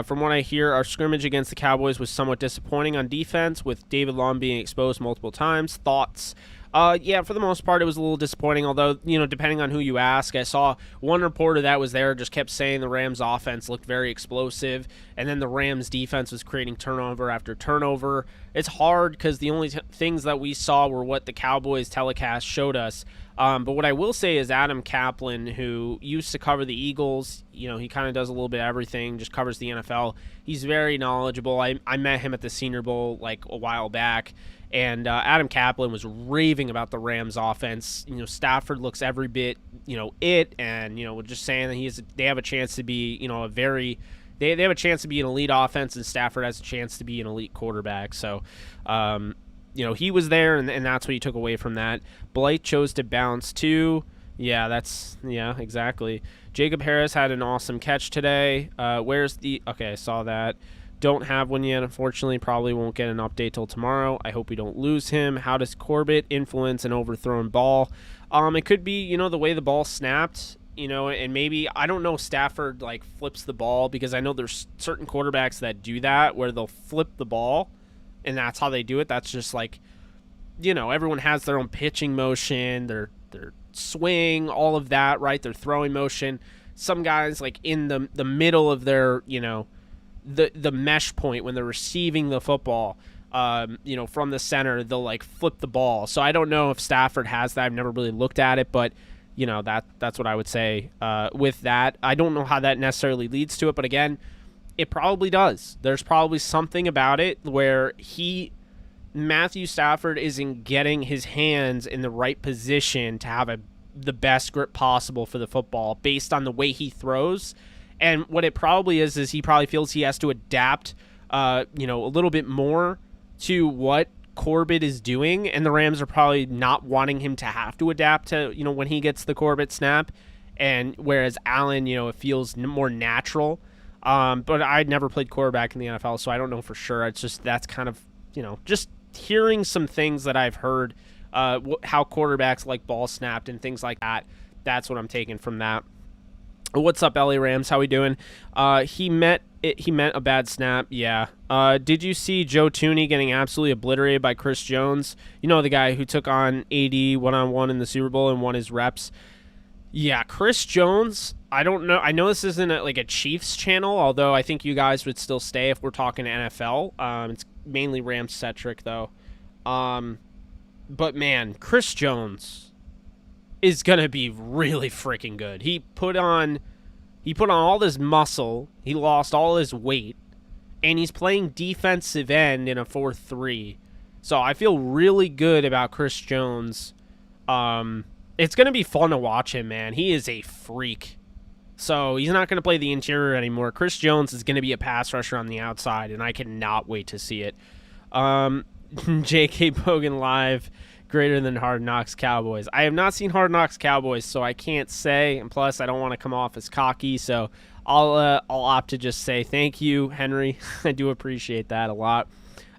From what I hear, our scrimmage against the Cowboys was somewhat disappointing on defense, with David Long being exposed multiple times. Thoughts? Yeah, for the most part, it was a little disappointing, although, depending on who you ask. I saw one reporter that was there just kept saying the Rams' offense looked very explosive, and then the Rams' defense was creating turnover after turnover. It's hard because the only things that we saw were what the Cowboys telecast showed us. But what I will say is Adam Kaplan, who used to cover the Eagles, he kind of does a little bit of everything, just covers the NFL. He's very knowledgeable. I met him at the Senior Bowl like a while back, and Adam Kaplan was raving about the Rams offense. Stafford looks every bit, and just saying that they have a chance to be, they have a chance to be an elite offense, and Stafford has a chance to be an elite quarterback. So, he was there, and that's what he took away from that. Blight chose to bounce too. Yeah, exactly. Jacob Harris had an awesome catch today. Okay, I saw that. Don't have one yet, unfortunately. Probably won't get an update till tomorrow. I hope we don't lose him. How does Corbett influence an overthrown ball? It could be, the way the ball snapped, and maybe, I don't know, Stafford, flips the ball, because I know there's certain quarterbacks that do that, where they'll flip the ball, and that's how they do it. That's just everyone has their own pitching motion, their swing, all of that, right? Their throwing motion. Some guys, in the middle of their, the mesh point when they're receiving the football, from the center, they'll flip the ball. So I don't know if Stafford has that. I've never really looked at it, but that's what I would say with that. I don't know how that necessarily leads to it, but again, it probably does. There's probably something about it where Matthew Stafford isn't getting his hands in the right position to have the best grip possible for the football based on the way he throws. And what it probably is he probably feels he has to adapt, a little bit more to what Corbett is doing. And the Rams are probably not wanting him to have to adapt to, when he gets the Corbett snap. And whereas Allen, it feels more natural. But I'd never played quarterback in the NFL, so I don't know for sure. It's just, that's kind of, just hearing some things that I've heard, how quarterbacks like ball snapped and things like that. That's what I'm taking from that. What's up, LA Rams? How we doing? He meant a bad snap. Yeah. Did you see Joe Tooney getting absolutely obliterated by Chris Jones? You know, the guy who took on AD one-on-one in the Super Bowl and won his reps. Yeah, Chris Jones. I don't know. I know this isn't like a Chiefs channel, although I think you guys would still stay if we're talking NFL. It's mainly Rams-centric though. But man, Chris Jones is gonna be really freaking good. He put on all this muscle. He lost all his weight, and he's playing defensive end in a 4-3. So I feel really good about Chris Jones. It's gonna be fun to watch him, man. He is a freak. So he's not gonna play the interior anymore. Chris Jones is gonna be a pass rusher on the outside, and I cannot wait to see it. J.K. Bogan live. Greater than Hard Knocks Cowboys. I have not seen Hard Knocks Cowboys, so I can't say. And plus, I don't want to come off as cocky, so I'll opt to just say thank you, Henry. I do appreciate that a lot.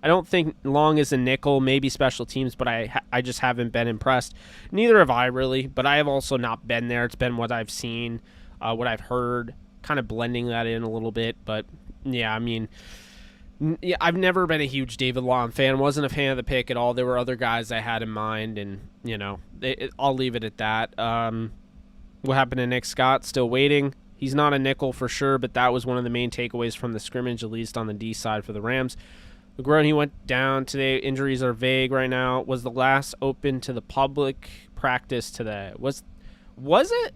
I don't think Long is a nickel, maybe special teams, but I just haven't been impressed. Neither have I really, but I have also not been there. It's been what I've seen, what I've heard, kind of blending that in a little bit. But yeah, I mean, yeah, I've never been a huge David Long fan. Wasn't a fan of the pick at all. There were other guys I had in mind, and, you know, I'll leave it at that. What happened to Nick Scott? Still waiting. He's not a nickel for sure, but that was one of the main takeaways from the scrimmage, at least on the D side for the Rams. McGrone, went down today. Injuries are vague right now. Was the last open to the public practice today? Was it?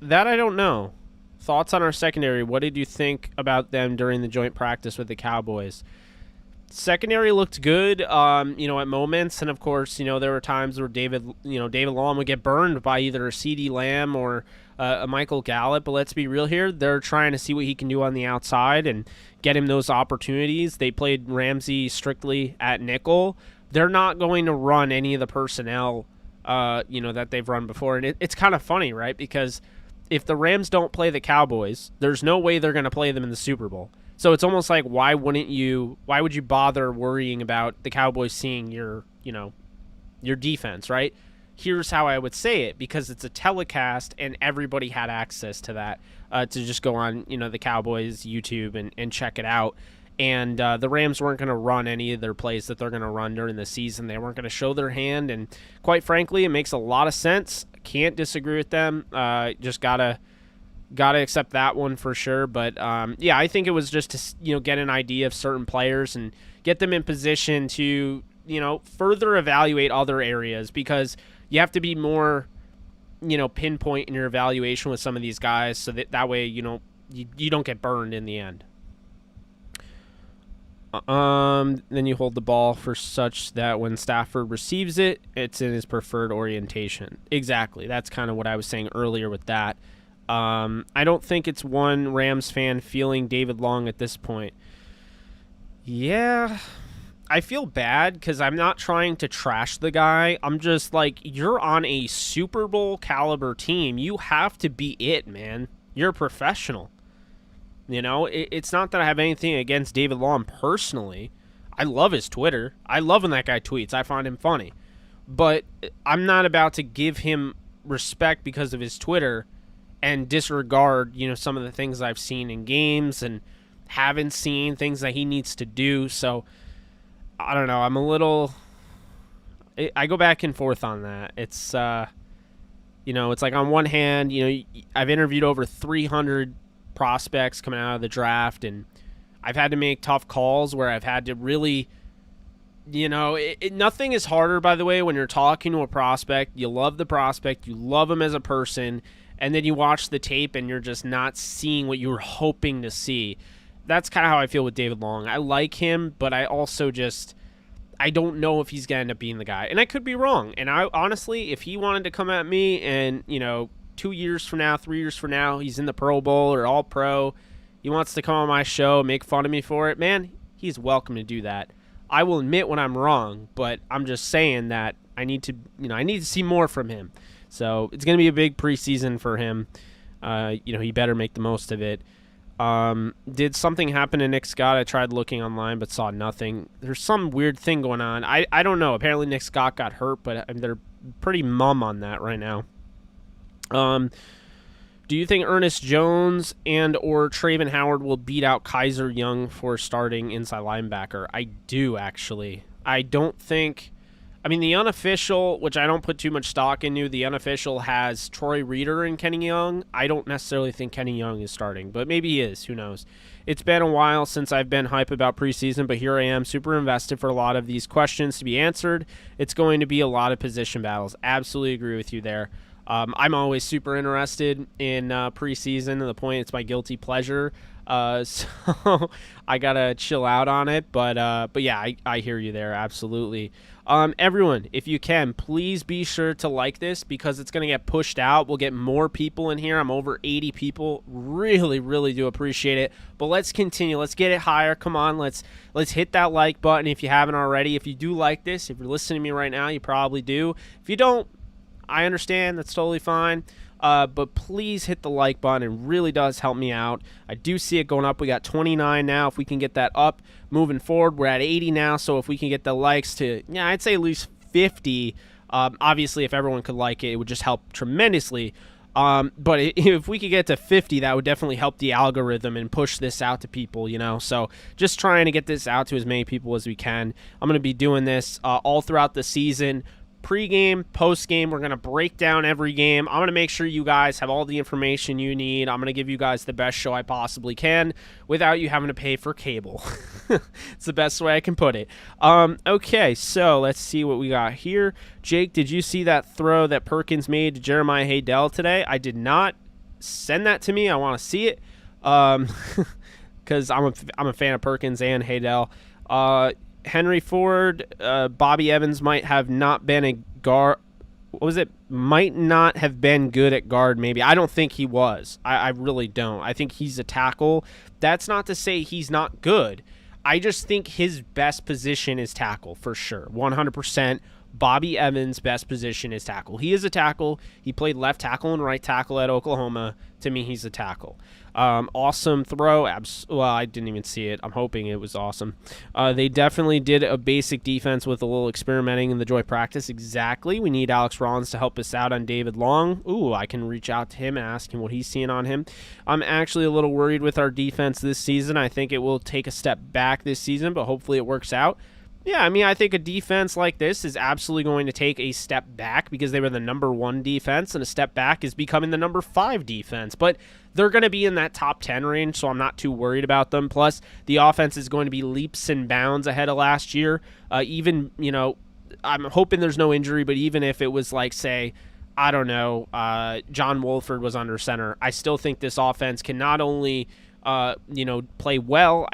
That I don't know. Thoughts on our secondary. What did you think about them during the joint practice with the Cowboys? Secondary looked good, at moments. And, of course, there were times where David Long would get burned by either a CeeDee Lamb or a Michael Gallup. But let's be real here. They're trying to see what he can do on the outside and get him those opportunities. They played Ramsey strictly at nickel. They're not going to run any of the personnel, that they've run before. And it's kind of funny, right? Because if the Rams don't play the Cowboys, there's no way they're going to play them in the Super Bowl. So it's almost like, why would you bother worrying about the Cowboys seeing your defense, right? Here's how I would say it, because it's a telecast and everybody had access to that, to just go on, the Cowboys YouTube and check it out. And the Rams weren't going to run any of their plays that they're going to run during the season. They weren't going to show their hand. And quite frankly, it makes a lot of sense. Can't disagree with them. Just gotta accept that one for sure. But yeah, I think it was just to get an idea of certain players and get them in position to further evaluate other areas, because you have to be more pinpoint in your evaluation with some of these guys, so that way you don't get burned in the end. Then you hold the ball for such that when Stafford receives it, it's in his preferred orientation. Exactly. That's kind of what I was saying earlier with that. I don't think it's one Rams fan feeling David Long at this point. Yeah, I feel bad because I'm not trying to trash the guy. I'm just like, you're on a Super Bowl caliber team. You have to be it, man. You're a professional. It's not that I have anything against David Long personally. I love his Twitter. I love when that guy tweets. I find him funny. But I'm not about to give him respect because of his Twitter and disregard, some of the things I've seen in games and haven't seen, things that he needs to do. So, I don't know. I'm a little... I go back and forth on that. It's, it's like on one hand, I've interviewed over 300 prospects coming out of the draft, and I've had to make tough calls where I've had to really, nothing is harder, by the way, when you're talking to a prospect. You love the prospect, you love him as a person, and then you watch the tape and you're just not seeing what you were hoping to see. That's kind of how I feel with David Long. I like him, but I also I don't know if he's going to end up being the guy. And I could be wrong. And I honestly, if he wanted to come at me and, 2 years from now, 3 years from now, he's in the Pro Bowl or All Pro, he wants to come on my show, make fun of me for it, man, he's welcome to do that. I will admit when I'm wrong, but I'm just saying that I need to see more from him. So it's going to be a big preseason for him. He better make the most of it. Did something happen to Nick Scott? I tried looking online but saw nothing. There's some weird thing going on. I don't know. Apparently Nick Scott got hurt, but they're pretty mum on that right now. Do you think Ernest Jones and or Traven Howard will beat out Kaiser Young for starting inside linebacker? I do, actually. I don't think... I mean, the unofficial, which I don't put too much stock into, the unofficial has Troy Reeder and Kenny Young. I don't necessarily think Kenny Young is starting, but maybe he is. Who knows? It's been a while since I've been hype about preseason, but here I am, super invested for a lot of these questions to be answered. It's going to be a lot of position battles. Absolutely agree with you there. I'm always super interested in preseason to the point it's my guilty pleasure. So I gotta chill out on it, but yeah, I hear you there, absolutely. Everyone, if you can, please be sure to like this because it's gonna get pushed out. We'll get more people in here. I'm over 80 people. Really do appreciate it. But let's continue. Let's get it higher. Come on, let's hit that like button if you haven't already. If you do like this, if you're listening to me right now, you probably do. If you don't, I understand. That's totally fine. But please hit the like button. It really does help me out. I do see it going up. We got 29 now. If we can get that up moving forward, we're at 80 now. So if we can get the likes to, yeah, I'd say at least 50. Obviously, if everyone could like it, it would just help tremendously. But if we could get to 50, that would definitely help the algorithm and push this out to people, you know. So just trying to get this out to as many people as we can. I'm going to be doing this all throughout the season. Pre-game, post-game, we're going to break down every game. I'm going to make sure you guys have all the information you need. I'm going to give you guys the best show I possibly can without you having to pay for cable. It's the best way I can put it. Okay, so let's see what we got here. Jake, did you see that throw that Perkins made to Jeremiah Haydell today? I did not. Send that to me. I want to see it because I'm a fan of Perkins and Haydell. Henry Ford, Bobby Evans might have not been a guard. What was it? Might not have been good at guard, maybe. I don't think he was. I really don't. I think he's a tackle. That's not to say he's not good. I just think his best position is tackle, for sure. 100%. Bobby Evans' best position is tackle. He is a tackle. He played left tackle and right tackle at Oklahoma. To me, he's a tackle. Awesome throw. Well, I didn't even see it. I'm hoping it was awesome. They definitely did a basic defense with a little experimenting in the joy practice. Exactly. We need Alex Rollins to help us out on David Long. Ooh, I can reach out to him and ask him what he's seeing on him. I'm actually a little worried with our defense this season. I think it will take a step back this season, but hopefully it works out. Yeah, I mean, I think a defense like this is absolutely going to take a step back because they were the #1 defense, and a step back is becoming the #5 defense. But they're going to be in that top 10 range, so I'm not too worried about them. Plus, the offense is going to be leaps and bounds ahead of last year. Even, you know, I'm hoping there's no injury, but even if it was like, say, I don't know, John Wolford was under center, I still think this offense can not only, you know, play well.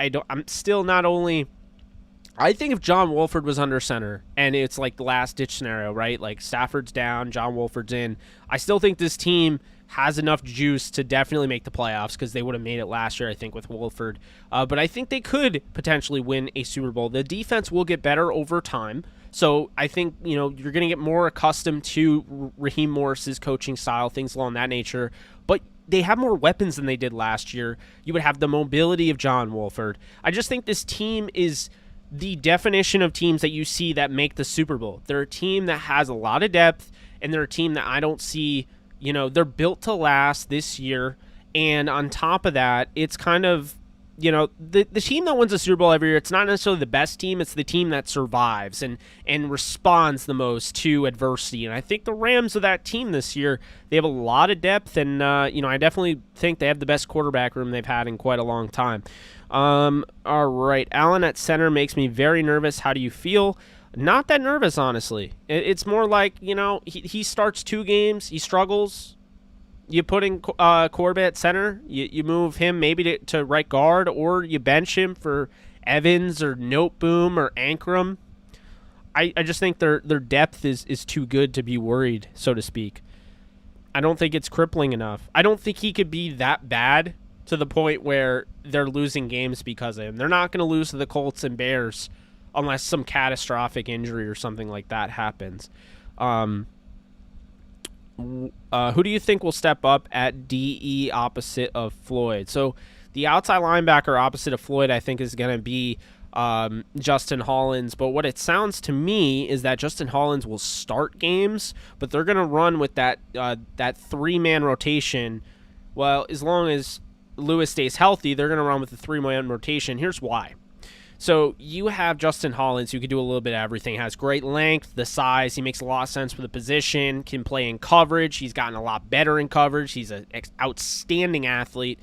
I think if John Wolford was under center and it's like the last-ditch scenario, right? Like Stafford's down, John Wolford's in. I still think this team has enough juice to definitely make the playoffs because they would have made it last year, I think, with Wolford. But I think they could potentially win a Super Bowl. The defense will get better over time. So I think, you know, you're going to get more accustomed to Raheem Morris's coaching style, things along that nature. But they have more weapons than they did last year. You would have the mobility of John Wolford. I just think this team is the definition of teams that you see that make the Super Bowl. They're a team that has a lot of depth, and they're a team that I don't see, you know, they're built to last this year. And on top of that, it's kind of, you know, the team that wins the Super Bowl every year, it's not necessarily the best team, it's the team that survives and responds the most to adversity. And I think the Rams are that team this year. They have a lot of depth, and, you know, I definitely think they have the best quarterback room they've had in quite a long time. All right. Allen at center makes me very nervous. How do you feel? Not that nervous, honestly. It's more like, you know, he starts 2 games, he struggles. You put in Corbett at center, you move him maybe to right guard, or you bench him for Evans or Noteboom or Ankrum. I just think their depth is too good to be worried, so to speak. I don't think it's crippling enough. I don't think he could be that bad to the point where they're losing games because of him. They're not going to lose to the Colts and Bears unless some catastrophic injury or something like that happens. Who do you think will step up at DE opposite of Floyd? So the outside linebacker opposite of Floyd, I think, is going to be Justin Hollins. But what it sounds to me is that Justin Hollins will start games, but they're going to run with that 3-man rotation Well, as long as Lewis stays healthy, they're going to run with the 3-man rotation. Here's why. So you have Justin Hollins, who can do a little bit of everything, has great length, the size. He makes a lot of sense for the position, can play in coverage. He's gotten a lot better in coverage. He's an outstanding athlete.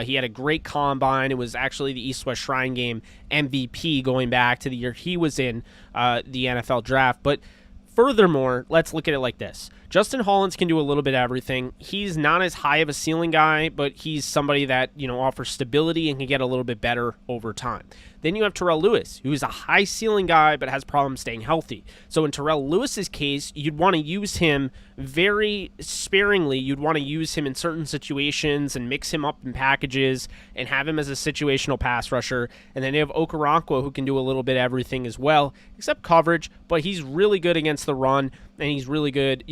He had a great combine. It was actually the East-West Shrine Game MVP going back to the year he was in the NFL draft. But furthermore, let's look at it like this. Justin Hollins can do a little bit of everything. He's not as high of a ceiling guy, but he's somebody that, offers stability and can get a little bit better over time. Then you have Terrell Lewis, who's a high ceiling guy but has problems staying healthy. So in Terrell Lewis's case, you'd want to use him very sparingly. You'd want to use him in certain situations and mix him up in packages and have him as a situational pass rusher. And then you have Okoronkwo, who can do a little bit of everything as well, except coverage, but he's really good against the run, and he's really good,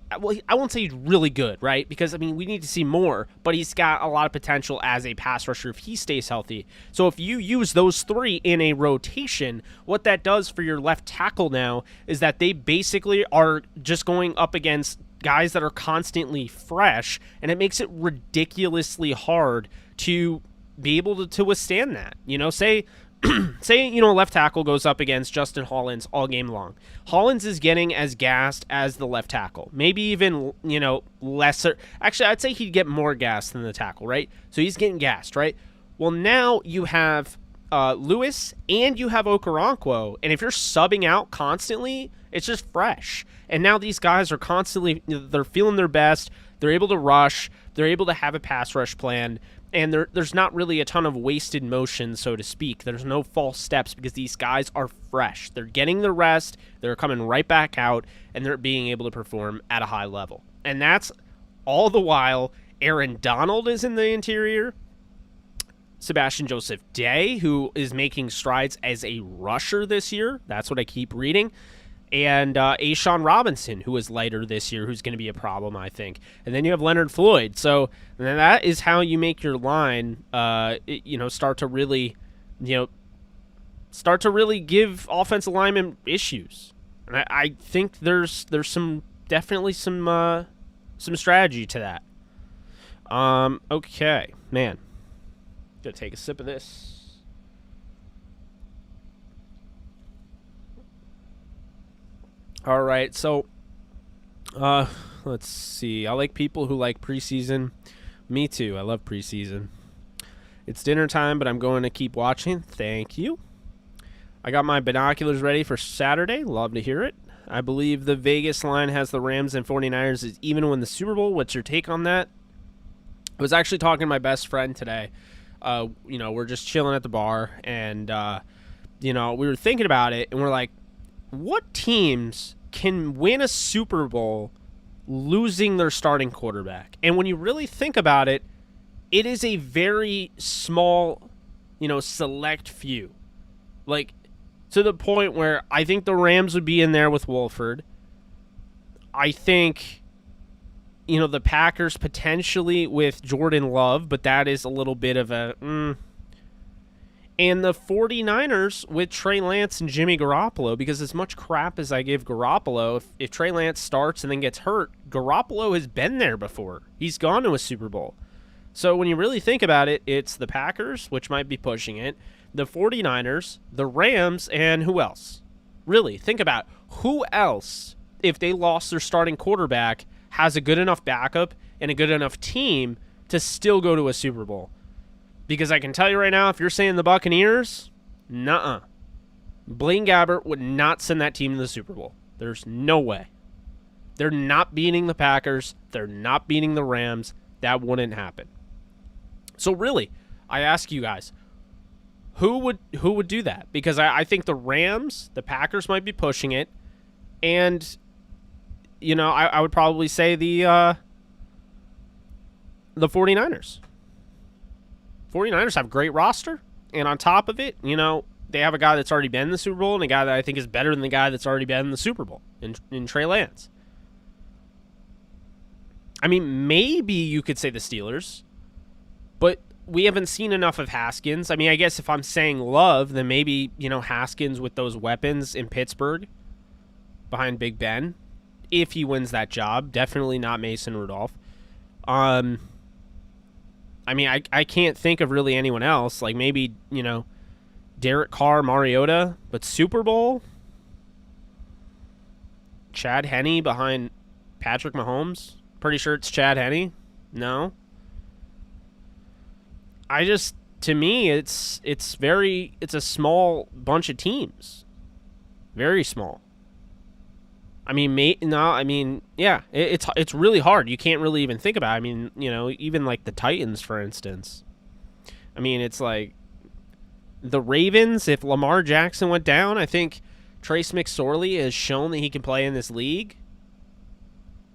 I won't say he's really good, right? Because, we need to see more, but he's got a lot of potential as a pass rusher if he stays healthy. So if you use those three in a rotation, what that does for your left tackle now is that they basically are just going up against guys that are constantly fresh, and it makes it ridiculously hard to be able to withstand that. Say, a left tackle goes up against Justin Hollins all game long. Hollins is getting as gassed as the left tackle. Maybe even, lesser. Actually, I'd say he'd get more gas than the tackle, right? So he's getting gassed, right? Well, now you have Lewis and you have Okoronkwo. And if you're subbing out constantly, it's just fresh. And now these guys are constantly, they're feeling their best. They're able to rush. They're able to have a pass rush plan. And there's not really a ton of wasted motion, so to speak. There's no false steps because these guys are fresh. They're getting the rest, they're coming right back out, and they're being able to perform at a high level. And that's all the while Aaron Donald is in the interior. Sebastian Joseph Day, who is making strides as a rusher this year. That's what I keep reading. And Ashawn Robinson, who is lighter this year, who's going to be a problem, I think. And then you have Leonard Floyd. So that is how you make your line, start to really give offensive linemen issues. And I think there's definitely some strategy to that. Okay, man, gonna take a sip of this. All right, so let's see. I like people who like preseason. Me too. I love preseason. It's dinner time, but I'm going to keep watching. Thank you. I got my binoculars ready for Saturday. Love to hear it. I believe the Vegas line has the Rams and 49ers is even to win the Super Bowl. What's your take on that? I was actually talking to my best friend today. We're just chilling at the bar, and we were thinking about it, and we're like, what teams can win a Super Bowl losing their starting quarterback? And when you really think about it, it is a very small, select few. Like, to the point where I think the Rams would be in there with Wolford. I think, the Packers potentially with Jordan Love, but that is a little bit of a... And the 49ers with Trey Lance and Jimmy Garoppolo, because as much crap as I give Garoppolo, if Trey Lance starts and then gets hurt, Garoppolo has been there before. He's gone to a Super Bowl. So when you really think about it, it's the Packers, which might be pushing it, the 49ers, the Rams, and who else? Really, think about who else, if they lost their starting quarterback, has a good enough backup and a good enough team to still go to a Super Bowl. Because I can tell you right now, if you're saying the Buccaneers, nuh-uh. Blaine Gabbert would not send that team to the Super Bowl. There's no way. They're not beating the Packers. They're not beating the Rams. That wouldn't happen. So really, I ask you guys, who would do that? Because I think the Rams, the Packers might be pushing it. And, I would probably say the 49ers. 49ers have a great roster, and on top of it, they have a guy that's already been in the Super Bowl and a guy that I think is better than the guy that's already been in the Super Bowl in Trey Lance. Maybe you could say the Steelers, but we haven't seen enough of Haskins. I guess if I'm saying Love, then maybe, Haskins with those weapons in Pittsburgh behind Big Ben, if he wins that job. Definitely not Mason Rudolph. I mean, I can't think of really anyone else. Like maybe, Derek Carr, Mariota, but Super Bowl? Chad Henne behind Patrick Mahomes? Pretty sure it's Chad Henne. No? To me, it's a small bunch of teams. Very small. I mean, yeah, it's really hard. You can't really even think about it. I mean, even like the Titans, for instance. I mean, it's like the Ravens, if Lamar Jackson went down, I think Trace McSorley has shown that he can play in this league.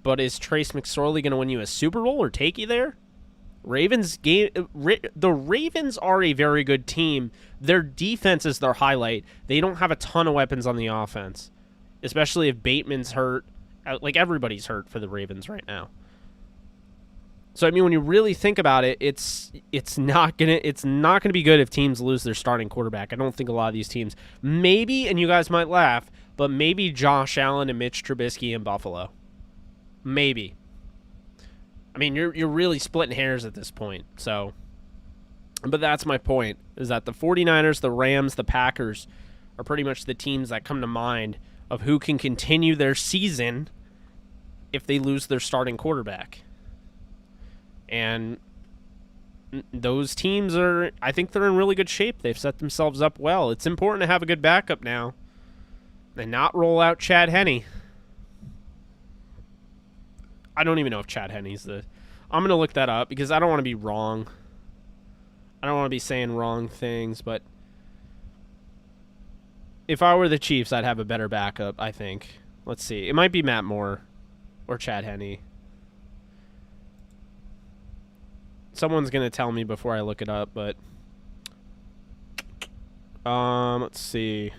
But is Trace McSorley going to win you a Super Bowl or take you there? The Ravens are a very good team. Their defense is their highlight. They don't have a ton of weapons on the offense, especially if Bateman's hurt. Like everybody's hurt for the Ravens right now. So I mean, when you really think about it, it's not gonna be good if teams lose their starting quarterback. I don't think a lot of these teams. Maybe, and you guys might laugh, but maybe Josh Allen and Mitch Trubisky in Buffalo. Maybe. I mean, you're really splitting hairs at this point. So, but that's my point, is that the 49ers, the Rams, the Packers are pretty much the teams that come to mind of who can continue their season if they lose their starting quarterback. And those teams I think they're in really good shape. They've set themselves up well. It's important to have a good backup now and not roll out Chad Henne. I don't even know if Chad Henne's I'm going to look that up because I don't want to be wrong. I don't want to be saying wrong things, but if I were the Chiefs, I'd have a better backup, I think. Let's see. It might be Matt Moore or Chad Henne. Someone's going to tell me before I look it up, but let's see.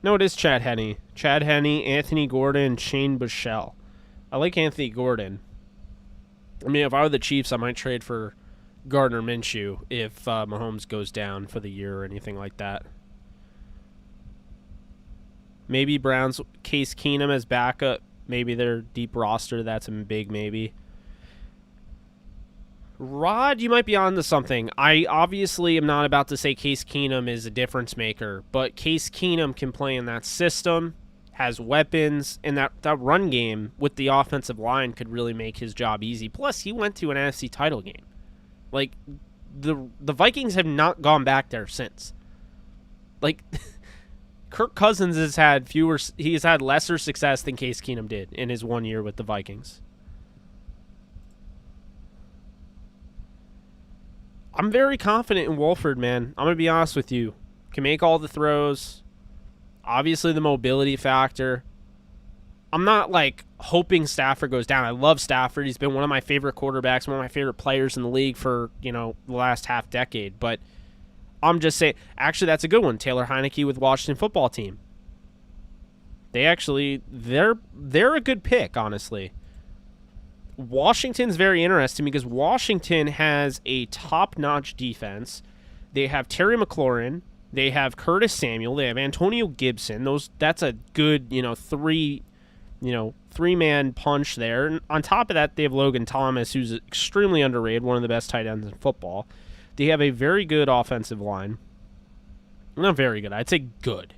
No, it is Chad Henne. Chad Henne, Anthony Gordon, Shane Buechele. I like Anthony Gordon. I mean, if I were the Chiefs, I might trade for Gardner Minshew if Mahomes goes down for the year or anything like that. Maybe Browns, Case Keenum as backup. Maybe their deep roster, that's a big maybe. Rod, you might be onto something. I obviously am not about to say Case Keenum is a difference maker, but Case Keenum can play in that system, has weapons, and that run game with the offensive line could really make his job easy. Plus, he went to an NFC title game. Like, the Vikings have not gone back there since. Like, Kirk Cousins has had lesser success than Case Keenum did in his 1 year with the Vikings. I'm very confident in Wolford, man. I'm going to be honest with you. Can make all the throws. Obviously, the mobility factor. I'm not, like, hoping Stafford goes down. I love Stafford. He's been one of my favorite quarterbacks, one of my favorite players in the league for, the last half decade. But I'm just saying, actually, that's a good one. Taylor Heineke with Washington football team. They're a good pick, honestly. Washington's very interesting because Washington has a top-notch defense. They have Terry McLaurin. They have Curtis Samuel. They have Antonio Gibson. That's a good, three-man punch there. And on top of that, they have Logan Thomas, who's extremely underrated, one of the best tight ends in football. They have a very good offensive line. Not very good. I'd say good.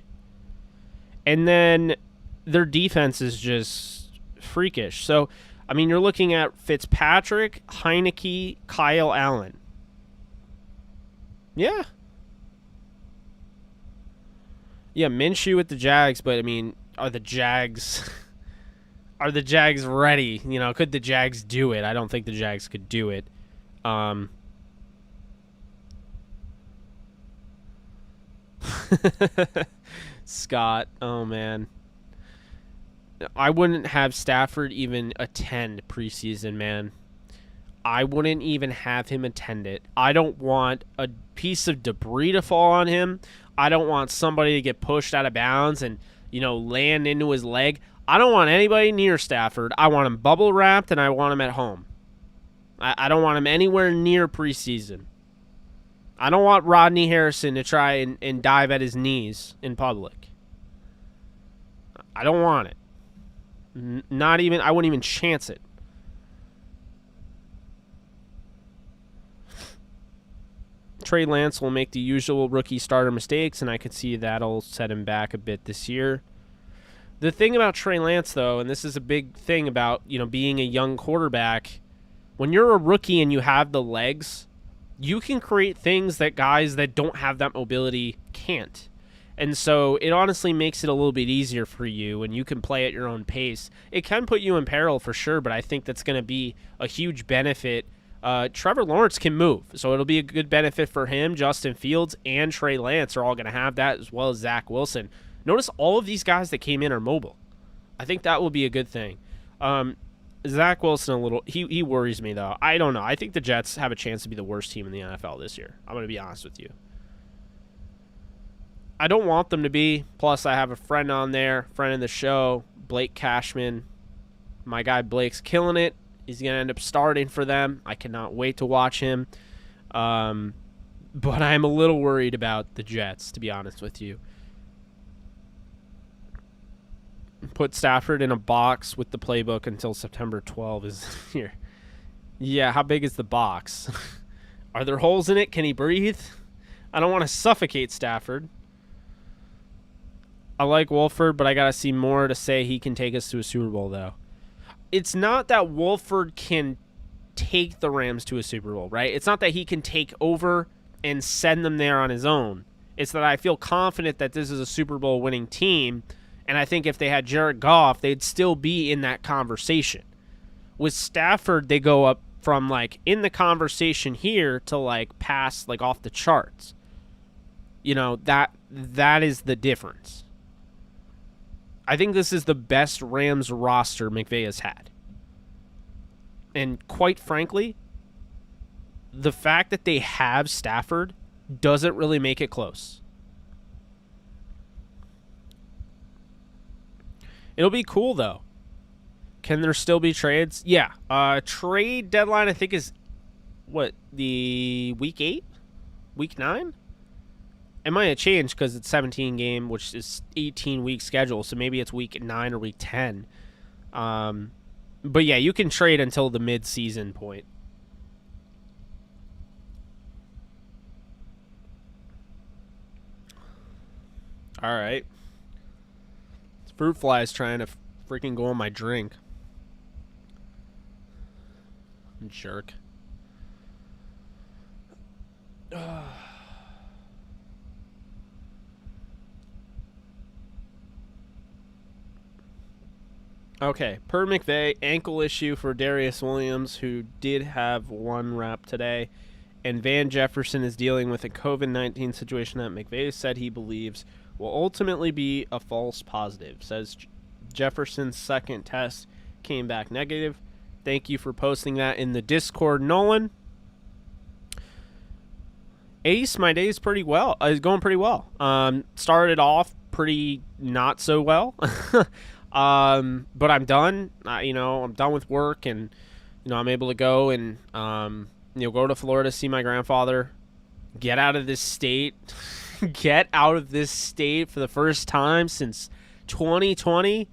And then their defense is just freakish. So, I mean, you're looking at Fitzpatrick, Heineke, Kyle Allen. Yeah. Yeah, Minshew with the Jags, but I mean, are the Jags ready? Could the Jags do it? I don't think the Jags could do it. Scott, oh man. I wouldn't have Stafford even attend preseason, man. I wouldn't even have him attend it. I don't want a piece of debris to fall on him. I don't want somebody to get pushed out of bounds and, land into his leg. I don't want anybody near Stafford. I want him bubble wrapped and I want him at home. I don't want him anywhere near preseason. I don't want Rodney Harrison to try and dive at his knees in public. I don't want it. I wouldn't even chance it. Trey Lance will make the usual rookie starter mistakes, and I could see that'll set him back a bit this year. The thing about Trey Lance, though, and this is a big thing about, being a young quarterback, when you're a rookie and you have the legs, you can create things that guys that don't have that mobility can't. And so it honestly makes it a little bit easier for you, and you can play at your own pace. It can put you in peril for sure, but I think that's going to be a huge benefit. Trevor Lawrence can move, so it'll be a good benefit for him. Justin Fields and Trey Lance are all going to have that, as well as Zach Wilson. Notice all of these guys that came in are mobile. I think that will be a good thing. Zach Wilson, he worries me, though. I don't know. I think the Jets have a chance to be the worst team in the NFL this year. I'm going to be honest with you. I don't want them to be. Plus, I have a friend on there, friend of the show, Blake Cashman. My guy Blake's killing it. He's going to end up starting for them. I cannot wait to watch him. But I'm a little worried about the Jets, to be honest with you. Put Stafford in a box with the playbook until September 12 is here. Yeah, how big is the box? Are there holes in it? Can he breathe? I don't want to suffocate Stafford. I like Wolford, but I got to see more to say he can take us to a Super Bowl, though. It's not that Wolford can take the Rams to a Super Bowl, right? It's not that he can take over and send them there on his own. It's that I feel confident that this is a Super Bowl winning team, and I think if they had Jared Goff, they'd still be in that conversation. With Stafford, they go up from, in the conversation here to, past, off the charts. That is the difference. I think this is the best Rams roster McVay has had. And quite frankly, the fact that they have Stafford doesn't really make it close. It'll be cool, though. Can there still be trades? Yeah. Trade deadline, I think, is, the week 8? Week 9? It might have changed because it's 17 game, which is 18-week schedule, so maybe it's week 9 or week 10. But, yeah, you can trade until the mid-season point. All right. Fruit fly is trying to freaking go on my drink. Jerk. Okay, per McVay, ankle issue for Darius Williams, who did have one rep today, and Van Jefferson is dealing with a COVID-19 situation that McVay said he believes will ultimately be a false positive. Says Jefferson's second test came back negative. Thank you for posting that in the Discord, Nolan. Ace, my day is pretty well. Is going pretty well. Started off pretty not so well. But I'm done. I'm done with work, and I'm able to go and go to Florida, see my grandfather, get out of this state, get out of this state for the first time since 2020,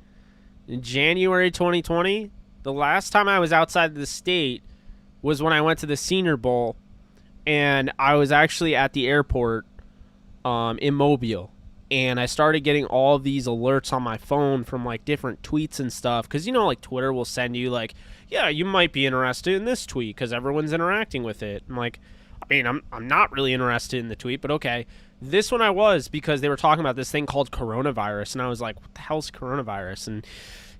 in January 2020. The last time I was outside the state was when I went to the Senior Bowl, and I was actually at the airport in Mobile. And I started getting all of these alerts on my phone from different tweets and stuff. Because, Twitter will send you yeah, you might be interested in this tweet because everyone's interacting with it. I'm not really interested in the tweet, but okay. This one I was, because they were talking about this thing called coronavirus. And I was like, what the hell's coronavirus? And,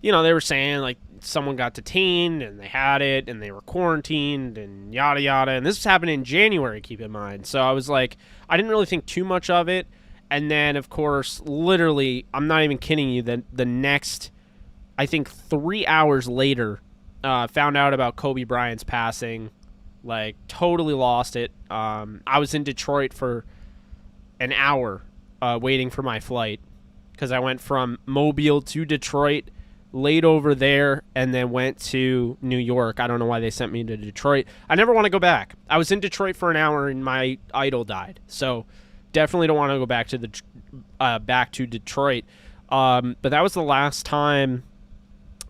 they were saying someone got detained and they had it and they were quarantined and yada yada. And this happened in January, keep in mind. So I was I didn't really think too much of it. And then, of course, literally, I'm not even kidding you, the next, I think 3 hours later, found out about Kobe Bryant's passing, totally lost it. I was in Detroit for an hour waiting for my flight because I went from Mobile to Detroit, laid over there, and then went to New York. I don't know why they sent me to Detroit. I never want to go back. I was in Detroit for an hour, and my idol died. So definitely don't want to go back to Detroit. But that was the last time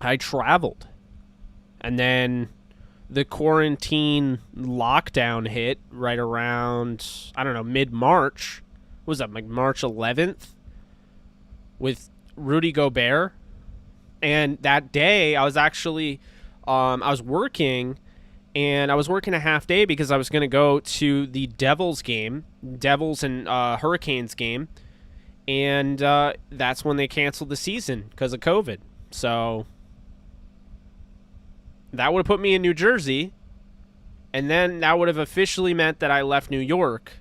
I traveled. And then the quarantine lockdown hit right around, I don't know, mid-March. What was that, like March 11th? With Rudy Gobert. And that day, I was actually, I was working, and I was working a half day because I was going to go to the Devils game, Devils and Hurricanes game, and that's when they canceled the season because of COVID. So that would have put me in New Jersey, and then that would have officially meant that I left New York.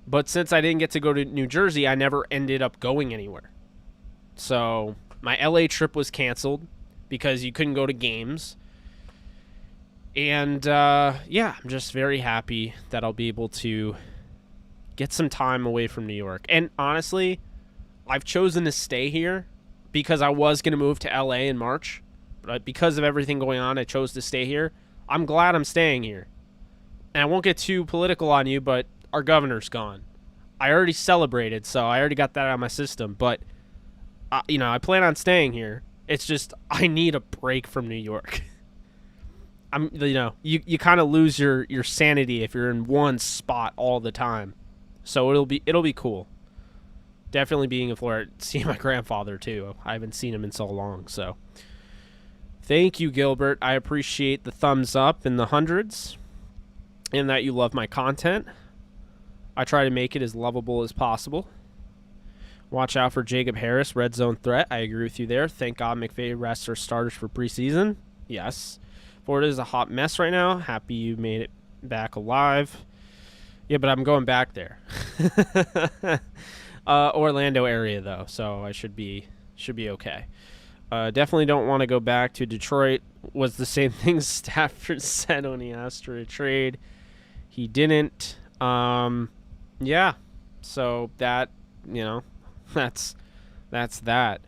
But since I didn't get to go to New Jersey, I never ended up going anywhere. So my LA trip was canceled because you couldn't go to games. And, yeah, I'm just very happy that I'll be able to get some time away from New York. And honestly, I've chosen to stay here because I was going to move to LA in March. But because of everything going on, I chose to stay here. I'm glad I'm staying here. And I won't get too political on you, but our governor's gone. I already celebrated, so I already got that out of my system. But I plan on staying here. It's just I need a break from New York. You kind of lose your sanity if you're in one spot all the time. So it'll be cool. Definitely being in Florida, seeing my grandfather too. I haven't seen him in so long. So thank you, Gilbert. I appreciate the thumbs up in the hundreds, and that you love my content. I try to make it as lovable as possible. Watch out for Jacob Harris, red zone threat. I agree with you there. Thank God McVay rests our starters for preseason. Yes. Florida is a hot mess right now. Happy you made it back alive. Yeah, but I'm going back there. Orlando area, though, so I should be okay. Definitely don't want to go back to Detroit. Was the same thing Stafford said when he asked for a trade. He didn't. Yeah. So that, that's that.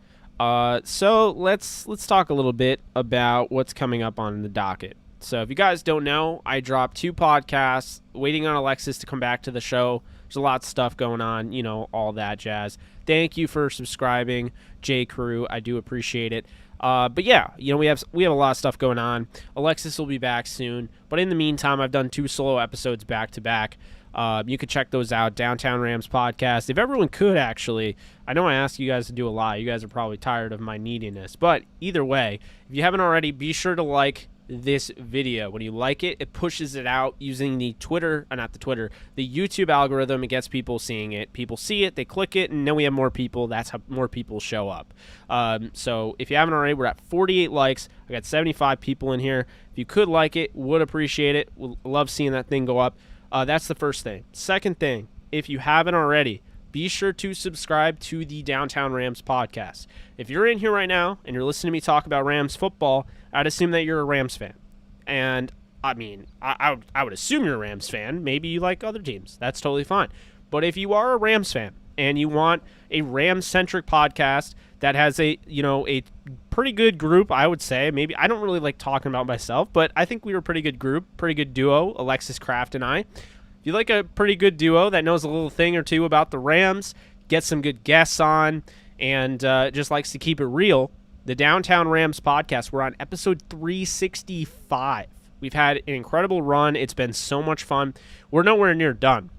So let's talk a little bit about what's coming up on the docket. So if you guys don't know, I dropped 2 podcasts, waiting on Alexis to come back to the show. There's a lot of stuff going on, all that jazz. Thank you for subscribing, J Crew. I do appreciate it. But yeah, we have a lot of stuff going on. Alexis will be back soon. But in the meantime, I've done 2 solo episodes back to back. You could check those out, Downtown Rams podcast. If everyone could, actually, I know I ask you guys to do a lot. You guys are probably tired of my neediness. But either way, if you haven't already, be sure to like this video. When you like it, it pushes it out using the YouTube algorithm. It gets people seeing it. People see it, they click it, and then we have more people. That's how more people show up. So if you haven't already, we're at 48 likes. I got 75 people in here. If you could like it, would appreciate it. We'll love seeing that thing go up. That's the first thing. Second thing, if you haven't already, be sure to subscribe to the Downtown Rams podcast. If you're in here right now and you're listening to me talk about Rams football, I'd assume that you're a Rams fan. And, I mean, I would assume you're a Rams fan. Maybe you like other teams. That's totally fine. But if you are a Rams fan and you want a Rams-centric podcast that has a pretty good group, I would say. Maybe I don't really like talking about myself, but I think we were a pretty good group, pretty good duo, Alexis Kraft and I. If you like a pretty good duo that knows a little thing or two about the Rams, get some good guests on, and just likes to keep it real, the Downtown Rams podcast, we're on episode 365. We've had an incredible run. It's been so much fun. We're nowhere near done.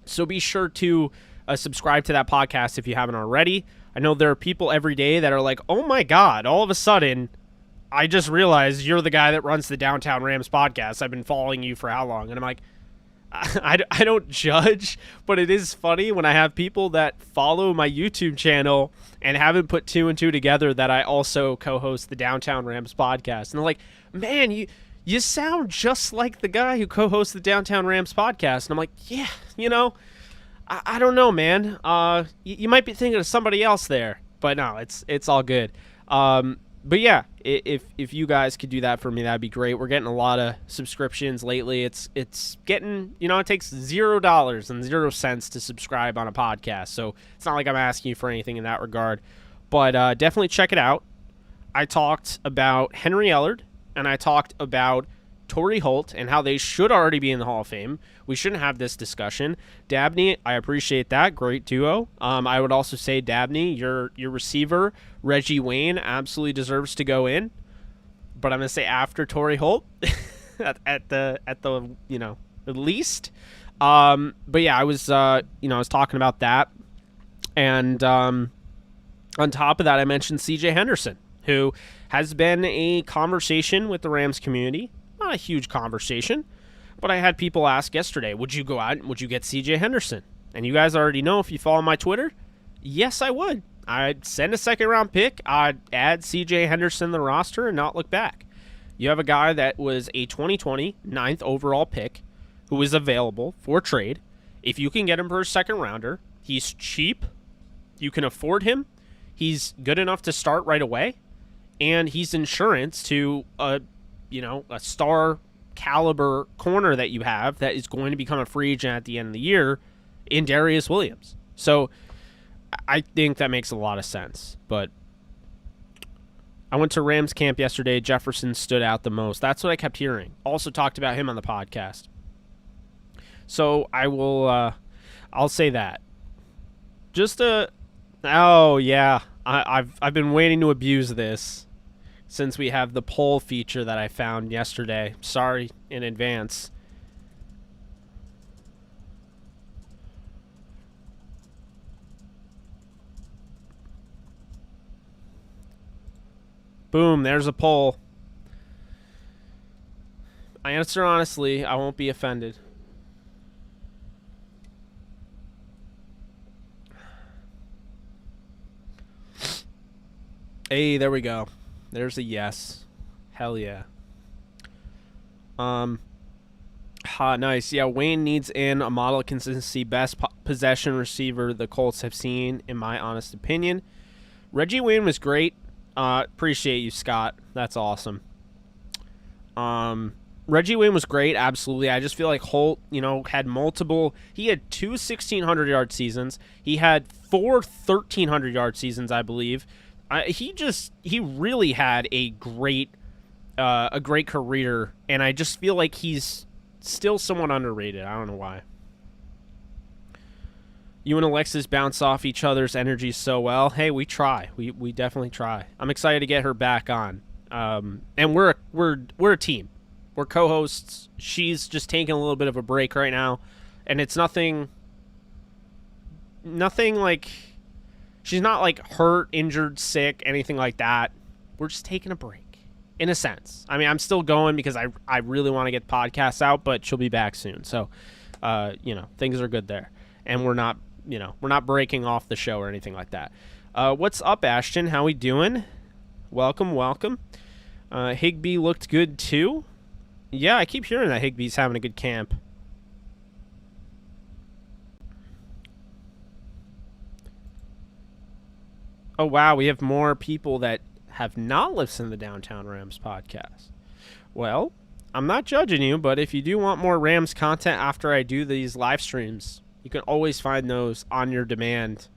So be sure to subscribe to that podcast if you haven't already. I know there are people every day that are like, oh my God, all of a sudden, I just realized you're the guy that runs the Downtown Rams podcast. I've been following you for how long? And I'm like, I don't judge, but it is funny when I have people that follow my YouTube channel and haven't put 2 and 2 together that I also co-host the Downtown Rams podcast. And they're like, man, you sound just like the guy who co-hosts the Downtown Rams podcast. And I'm like, yeah, I don't know, man. You might be thinking of somebody else there, but no, it's all good. But yeah, if you guys could do that for me, that'd be great. We're getting a lot of subscriptions lately. It's getting, it takes $0 and 0 cents to subscribe on a podcast. So it's not like I'm asking you for anything in that regard. But definitely check it out. I talked about Henry Ellard, and I talked about Torrey Holt and how they should already be in the Hall of Fame. We shouldn't have this discussion. Dabney, I appreciate that. Great duo. I would also say, Dabney, your receiver, Reggie Wayne, absolutely deserves to go in. But I'm going to say after Torrey Holt. at the at least. But yeah, I was I was talking about that, and on top of that, I mentioned C.J. Henderson, who has been a conversation with the Rams community. Not a huge conversation, but I had people ask yesterday, would you go out and would you get C.J. Henderson? And you guys already know, if you follow my Twitter, yes, I would. I'd send a second-round pick. I'd add C.J. Henderson to the roster and not look back. You have a guy that was a 2020 9th overall pick who is available for trade. If you can get him for a second-rounder, he's cheap. You can afford him. He's good enough to start right away. And he's insurance to a star caliber corner that you have that is going to become a free agent at the end of the year in Darius Williams. So I think that makes a lot of sense. But I went to Rams camp yesterday. Jefferson stood out the most. That's what I kept hearing. Also talked about him on the podcast. So I will I'll say that. Oh yeah. I've been waiting to abuse this since we have the poll feature that I found yesterday. Sorry in advance. Boom, there's a poll. I answer honestly, I won't be offended. Hey, there we go. There's a yes. Hell yeah. Nice. Yeah, Wayne needs in a model of consistency. Best possession receiver the Colts have seen, in my honest opinion. Reggie Wayne was great. Appreciate you, Scott. That's awesome. Reggie Wayne was great, absolutely. I just feel like Holt, had multiple. He had 2 1,600-yard seasons. He had 4 1,300-yard seasons, I believe. He really had a great career, and I just feel like he's still somewhat underrated. I don't know why. You and Alexis bounce off each other's energy so well. Hey, we try. We definitely try. I'm excited to get her back on. And we're a team. We're co-hosts. She's just taking a little bit of a break right now, and it's nothing like she's not like hurt, injured, sick, anything like that. We're just taking a break, in a sense. I mean, I'm still going because I really want to get podcasts out, but she'll be back soon. So, things are good there, and we're not breaking off the show or anything like that. What's up, Ashton? How we doing? Welcome. Higbee looked good too. Yeah, I keep hearing that Higbee's having a good camp. Oh, wow, we have more people that have not listened to the Downtown Rams podcast. Well, I'm not judging you, but if you do want more Rams content after I do these live streams, you can always find those on your demand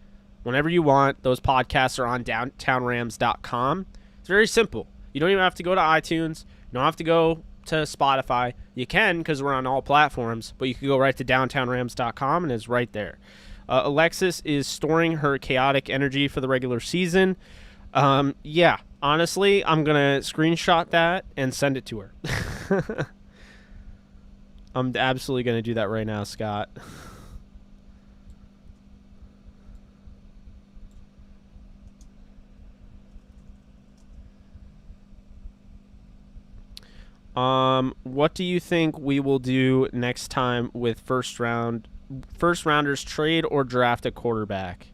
whenever you want. Those podcasts are on downtownrams.com. It's very simple. You don't even have to go to iTunes. You don't have to go to Spotify. You can, because we're on all platforms, but you can go right to downtownrams.com and it's right there. Alexis is storing her chaotic energy for the regular season. Yeah, honestly, I'm going to screenshot that and send it to her. I'm absolutely going to do that right now, Scott. What do you think we will do next time with first rounders, trade or draft a quarterback?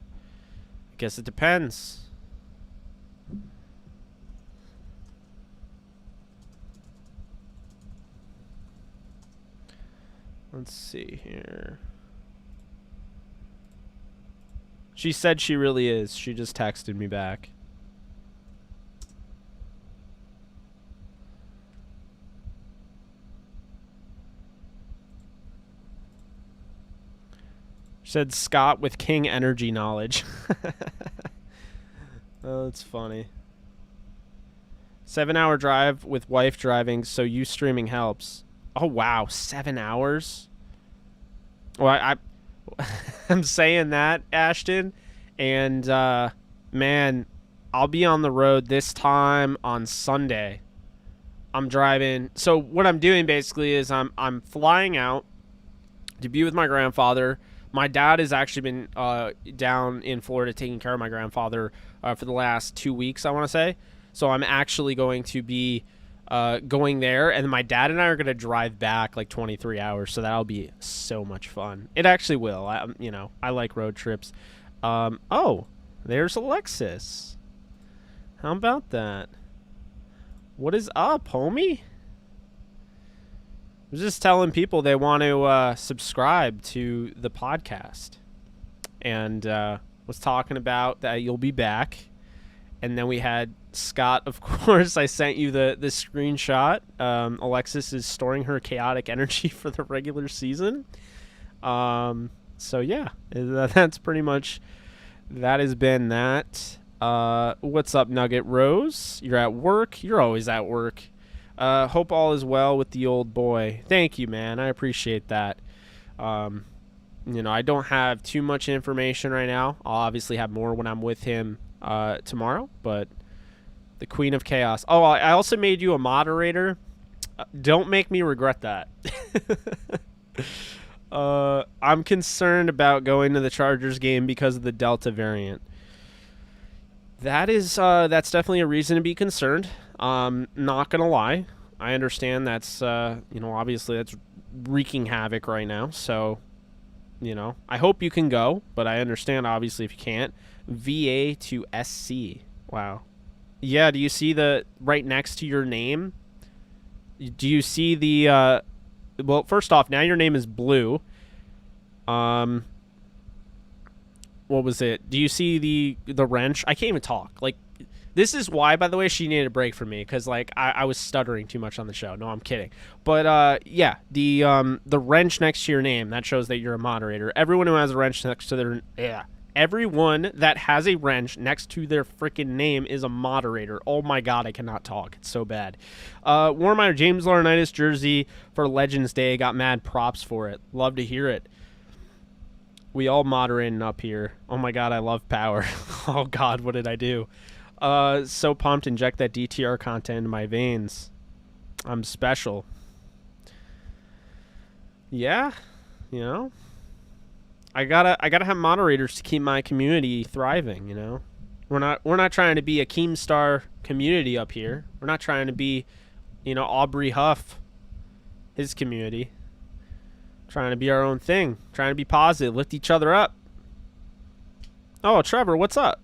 I guess it depends. Let's see here. She said she really is. She just texted me back. Said Scott with King energy knowledge. Oh, that's funny. 7-hour drive with wife driving, so you streaming helps. Oh, wow. 7 hours? Well, I'm saying that, Ashton. And, man, I'll be on the road this time on Sunday. I'm driving. So what I'm doing basically is I'm flying out to be with my grandfather. My dad has actually been down in Florida taking care of my grandfather for the last 2 weeks, I want to say. So I'm actually going to be going there, and my dad and I are going to drive back like 23 hours. So that'll be so much fun. It actually will. I like road trips. Oh, there's Alexis. How about that? What is up, homie? I was just telling people they want to subscribe to the podcast, and was talking about that you'll be back. And then we had Scott, of course. I sent you the screenshot. Alexis is storing her chaotic energy for the regular season. So yeah, that's pretty much, that has been that. What's up, Nugget Rose? You're at work? You're always at work. Hope all is well with the old boy. Thank you, man. I appreciate that. I don't have too much information right now. I'll obviously have more when I'm with him tomorrow, but the Queen of Chaos. Oh, I also made you a moderator. Don't make me regret that. I'm concerned about going to the Chargers game because of the Delta variant. That's definitely a reason to be concerned. Not gonna lie, I understand that's obviously that's wreaking havoc right now. So, I hope you can go, but I understand obviously if you can't. VA to SC. Wow. Yeah. Do you see the right next to your name? Do you see the? Well, first off, now your name is Blue. What was it? Do you see the wrench? I can't even talk. Like, this is why, by the way, she needed a break from me, because like I was stuttering too much on the show. No, I'm kidding. But yeah, the wrench next to your name, that shows that you're a moderator. Everyone who has a wrench next to their everyone that has a wrench next to their freaking name is a moderator. Oh my god, I cannot talk. It's so bad. Wore my James Laurinaitis jersey for Legends Day. Got mad props for it. Love to hear it. We all moderating up here. Oh my god, I love power. Oh god, what did I do? So pumped. Inject that DTR content into my veins. I'm special. Yeah, I gotta have moderators to keep my community thriving. We're not trying to be a Keemstar community up here. We're not trying to be, Aubrey Huff, his community. Trying to be our own thing. Trying to be positive. Lift each other up. Oh, Trevor, what's up?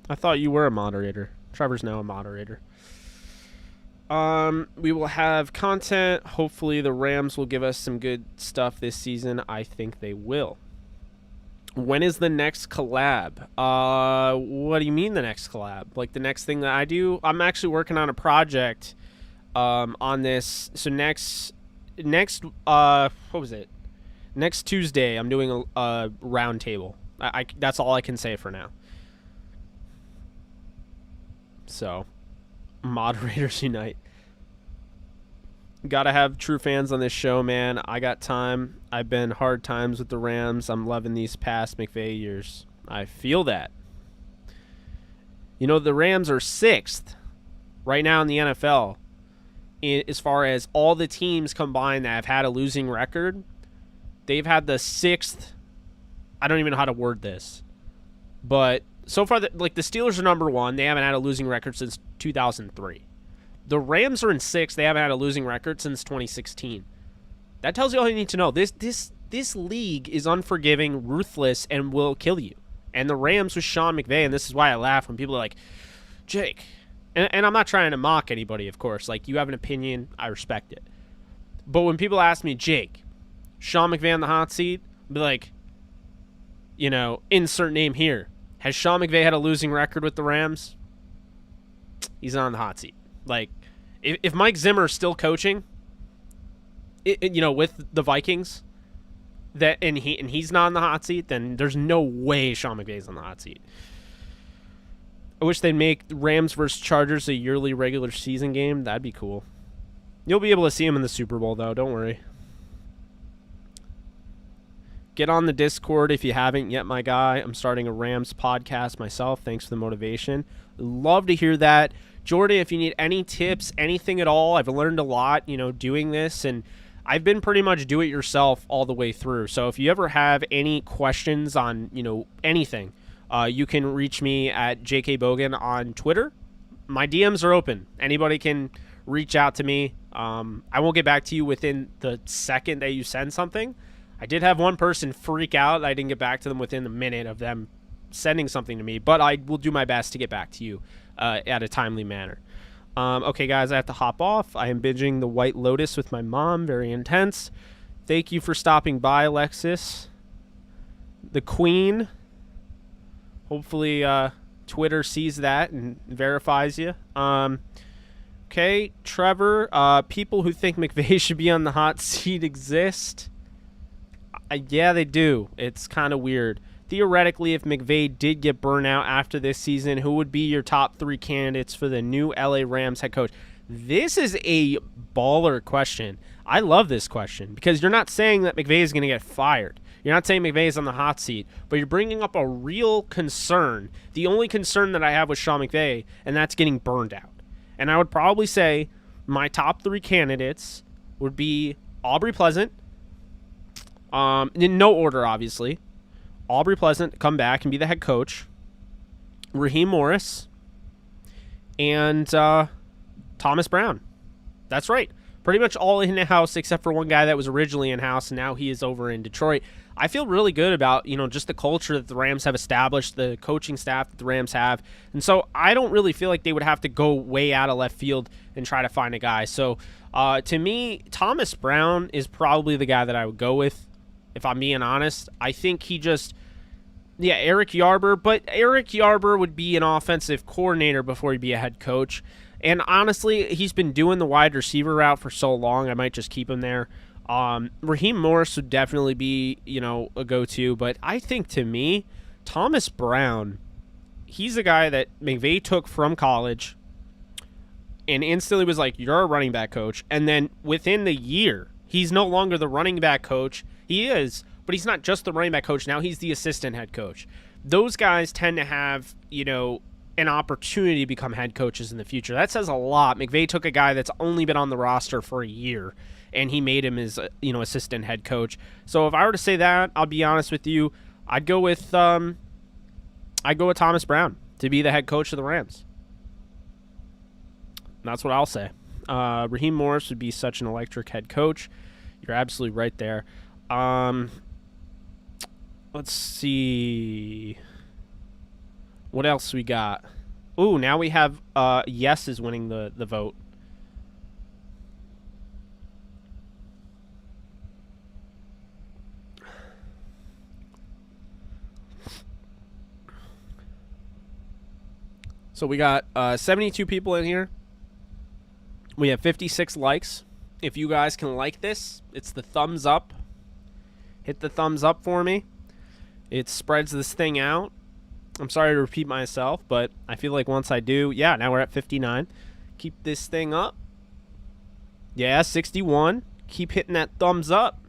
I thought you were a moderator. Trevor's now a moderator. We will have content. Hopefully the Rams will give us some good stuff this season. I think they will. When is the next collab? What do you mean the next collab? Like the next thing that I do? I'm actually working on a project on this. So next what was it? Next Tuesday I'm doing a round table. That's all I can say for now. So, moderators unite. Gotta have true fans on this show, man. I got time. I've been hard times with the Rams. I'm loving these past McVay years. I feel that. The Rams are 6th right now in the NFL. As far as all the teams combined that have had a losing record, they've had the 6th. I don't even know how to word this. But so far, the Steelers are number 1. They haven't had a losing record since 2003. The Rams are in 6th. They haven't had a losing record since 2016. That tells you all you need to know. This league is unforgiving, ruthless, and will kill you. And the Rams with Sean McVay, and this is why I laugh when people are like, Jake, and I'm not trying to mock anybody, of course. Like, you have an opinion, I respect it. But when people ask me, Jake, Sean McVay on the hot seat, I'll be like, insert name here. Has Sean McVay had a losing record with the Rams? He's on the hot seat. Like, if Mike Zimmer is still coaching, with the Vikings, and he's not on the hot seat, then there's no way Sean McVay's on the hot seat. I wish they'd make Rams versus Chargers a yearly regular season game. That'd be cool. You'll be able to see him in the Super Bowl, though. Don't worry. Get on the Discord if you haven't yet, my guy. I'm starting a Rams podcast myself. Thanks for the motivation. Love to hear that. Jordan, if you need any tips, anything at all, I've learned a lot, you know, doing this, and I've been pretty much do it yourself all the way through. So if you ever have any questions on, you know, anything, you can reach me at jkbogan on Twitter. My DMs are open. Anybody can reach out to me. I won't get back to you within the second that you send something. I did have one person freak out. I didn't get back to them within a minute of them sending something to me, but I will do my best to get back to you at a timely manner. Okay, guys, I have to hop off. I am binging The White Lotus with my mom. Very intense. Thank you for stopping by, Alexis. The Queen. Hopefully, Twitter sees that and verifies you. Okay, Trevor. People who think McVay should be on the hot seat exist. Yeah, they do. It's kind of weird. Theoretically, if McVay did get burnt out after this season, who would be your top 3 candidates for the new LA Rams head coach? This is a baller question. I love this question because you're not saying that McVay is going to get fired. You're not saying McVay is on the hot seat, but you're bringing up a real concern. The only concern that I have with Sean McVay, and that's getting burned out. And I would probably say my top 3 candidates would be Aubrey Pleasant, in no order, obviously. Aubrey Pleasant come back and be the head coach, Raheem Morris, and Thomas Brown. That's right. Pretty much all in-house except for one guy that was originally in-house, and now he is over in Detroit. I feel really good about, you know, just the culture that the Rams have established, the coaching staff that the Rams have. And so I don't really feel like they would have to go way out of left field and try to find a guy. So to me, Thomas Brown is probably the guy that I would go with, if I'm being honest. I think he just... Yeah, Eric Yarber, but Eric Yarber would be an offensive coordinator before he'd be a head coach. And honestly, he's been doing the wide receiver route for so long, I might just keep him there. Raheem Morris would definitely be, you know, a go-to, but I think to me, Thomas Brown, he's a guy that McVay took from college and instantly was like, you're a running back coach. And then within the year, he's no longer the running back coach. He is, but he's not just the running back coach. Now he's the assistant head coach. Those guys tend to have, you know, an opportunity to become head coaches in the future. That says a lot. McVay took a guy that's only been on the roster for a year, and he made him his, you know, assistant head coach. So if I were to say that, I'll be honest with you, I'd go with Thomas Brown to be the head coach of the Rams. That's what I'll say. Raheem Morris would be such an electric head coach. You're absolutely right there. Let's see. What else we got? Ooh, now we have yes is winning the vote. So we got 72 people in here. We have 56 likes. If you guys can like this, it's the thumbs up. Hit the thumbs up for me. It spreads this thing out. I'm sorry to repeat myself, but I feel like once I do, yeah, now we're at 59. Keep this thing up. Yeah, 61. Keep hitting that thumbs up.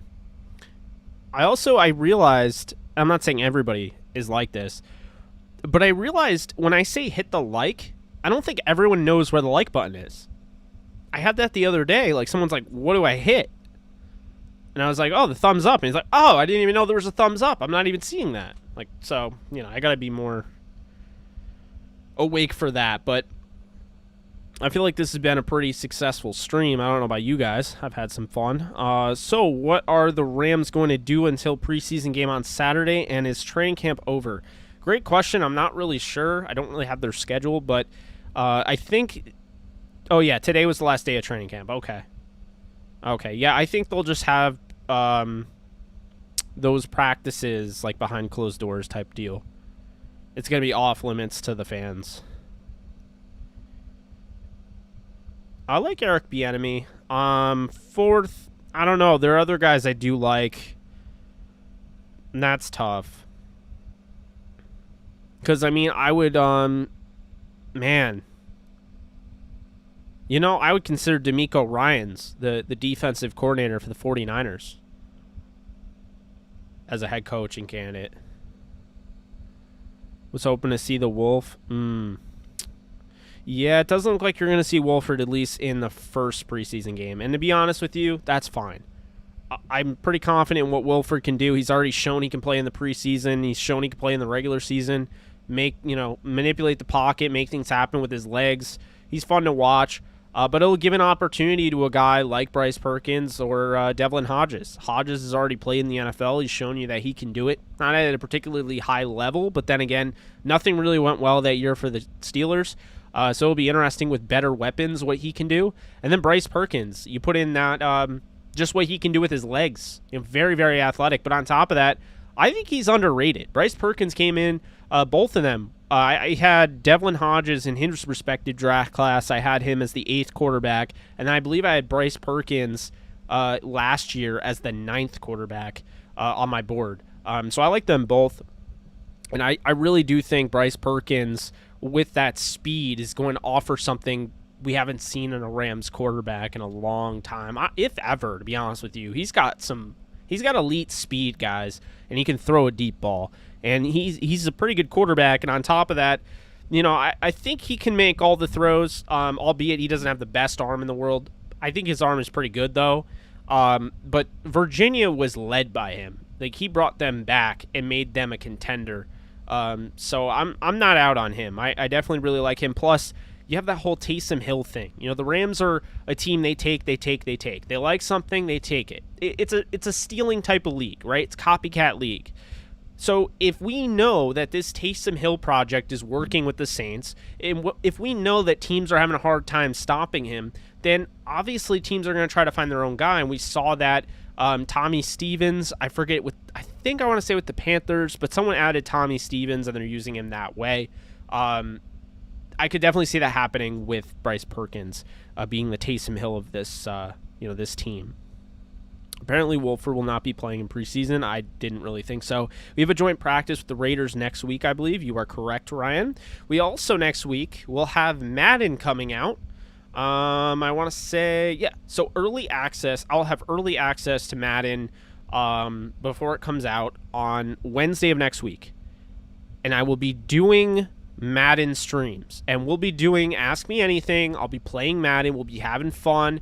I realized, I'm not saying everybody is like this, but I realized when I say hit the like, I don't think everyone knows where the like button is. I had that the other day. Like, someone's like, what do I hit? And I was like, oh, the thumbs up. And he's like, oh, I didn't even know there was a thumbs up. I'm not even seeing that. Like, so, you know, I got to be more awake for that. But I feel like this has been a pretty successful stream. I don't know about you guys. I've had some fun. So what are the Rams going to do until preseason game on Saturday? And is training camp over? Great question. I'm not really sure. I don't really have their schedule. But I think... Oh, yeah, today was the last day of training camp. Okay. Okay, yeah, I think they'll just have those practices, like, behind closed doors type deal. It's going to be off limits to the fans. I like Eric Bieniemy. Fourth, I don't know. There are other guys I do like. And that's tough. Because, I mean, I would, man... You know, I would consider DeMeco Ryans the defensive coordinator for the 49ers as a head coaching candidate. Was hoping to see the Wolf. Yeah, it doesn't look like you're going to see Wolford at least in the first preseason game. And to be honest with you, that's fine. I'm pretty confident in what Wolford can do. He's already shown he can play in the preseason. He's shown he can play in the regular season. Manipulate the pocket, make things happen with his legs. He's fun to watch. But it'll give an opportunity to a guy like Bryce Perkins or Devlin Hodges. Hodges has already played in the NFL. He's shown you that he can do it. Not at a particularly high level, but then again, nothing really went well that year for the Steelers. So it'll be interesting with better weapons what he can do. And then Bryce Perkins, you put in that just what he can do with his legs. Very, very athletic. But on top of that, I think he's underrated. Bryce Perkins came in, both of them. I had Devlin Hodges in his respective draft class. I had him as the 8th quarterback, and I believe I had Bryce Perkins last year as the 9th quarterback on my board. So I like them both, and I really do think Bryce Perkins, with that speed, is going to offer something we haven't seen in a Rams quarterback in a long time, if ever, to be honest with you. He's got elite speed, guys, and he can throw a deep ball. And he's a pretty good quarterback. And on top of that, I think he can make all the throws, albeit he doesn't have the best arm in the world. I think his arm is pretty good, though. But Virginia was led by him. Like, he brought them back and made them a contender. So I'm not out on him. I definitely really like him. Plus, you have that whole Taysom Hill thing. The Rams are a team they take. They like something, they take it. It's a stealing type of league, right? It's copycat league. So if we know that this Taysom Hill project is working with the Saints, and if we know that teams are having a hard time stopping him, then obviously teams are going to try to find their own guy. And we saw that Tommy Stevens, I think I want to say with the Panthers, but someone added Tommy Stevens and they're using him that way. I could definitely see that happening with Bryce Perkins being the Taysom Hill of this, this team. Apparently, Wolford will not be playing in preseason. I didn't really think so. We have a joint practice with the Raiders next week, I believe. You are correct, Ryan. We also, next week, will have Madden coming out. I want to say, yeah. So early access. I'll have early access to Madden before it comes out on Wednesday of next week. And I will be doing Madden streams. And we'll be doing Ask Me Anything. I'll be playing Madden. We'll be having fun.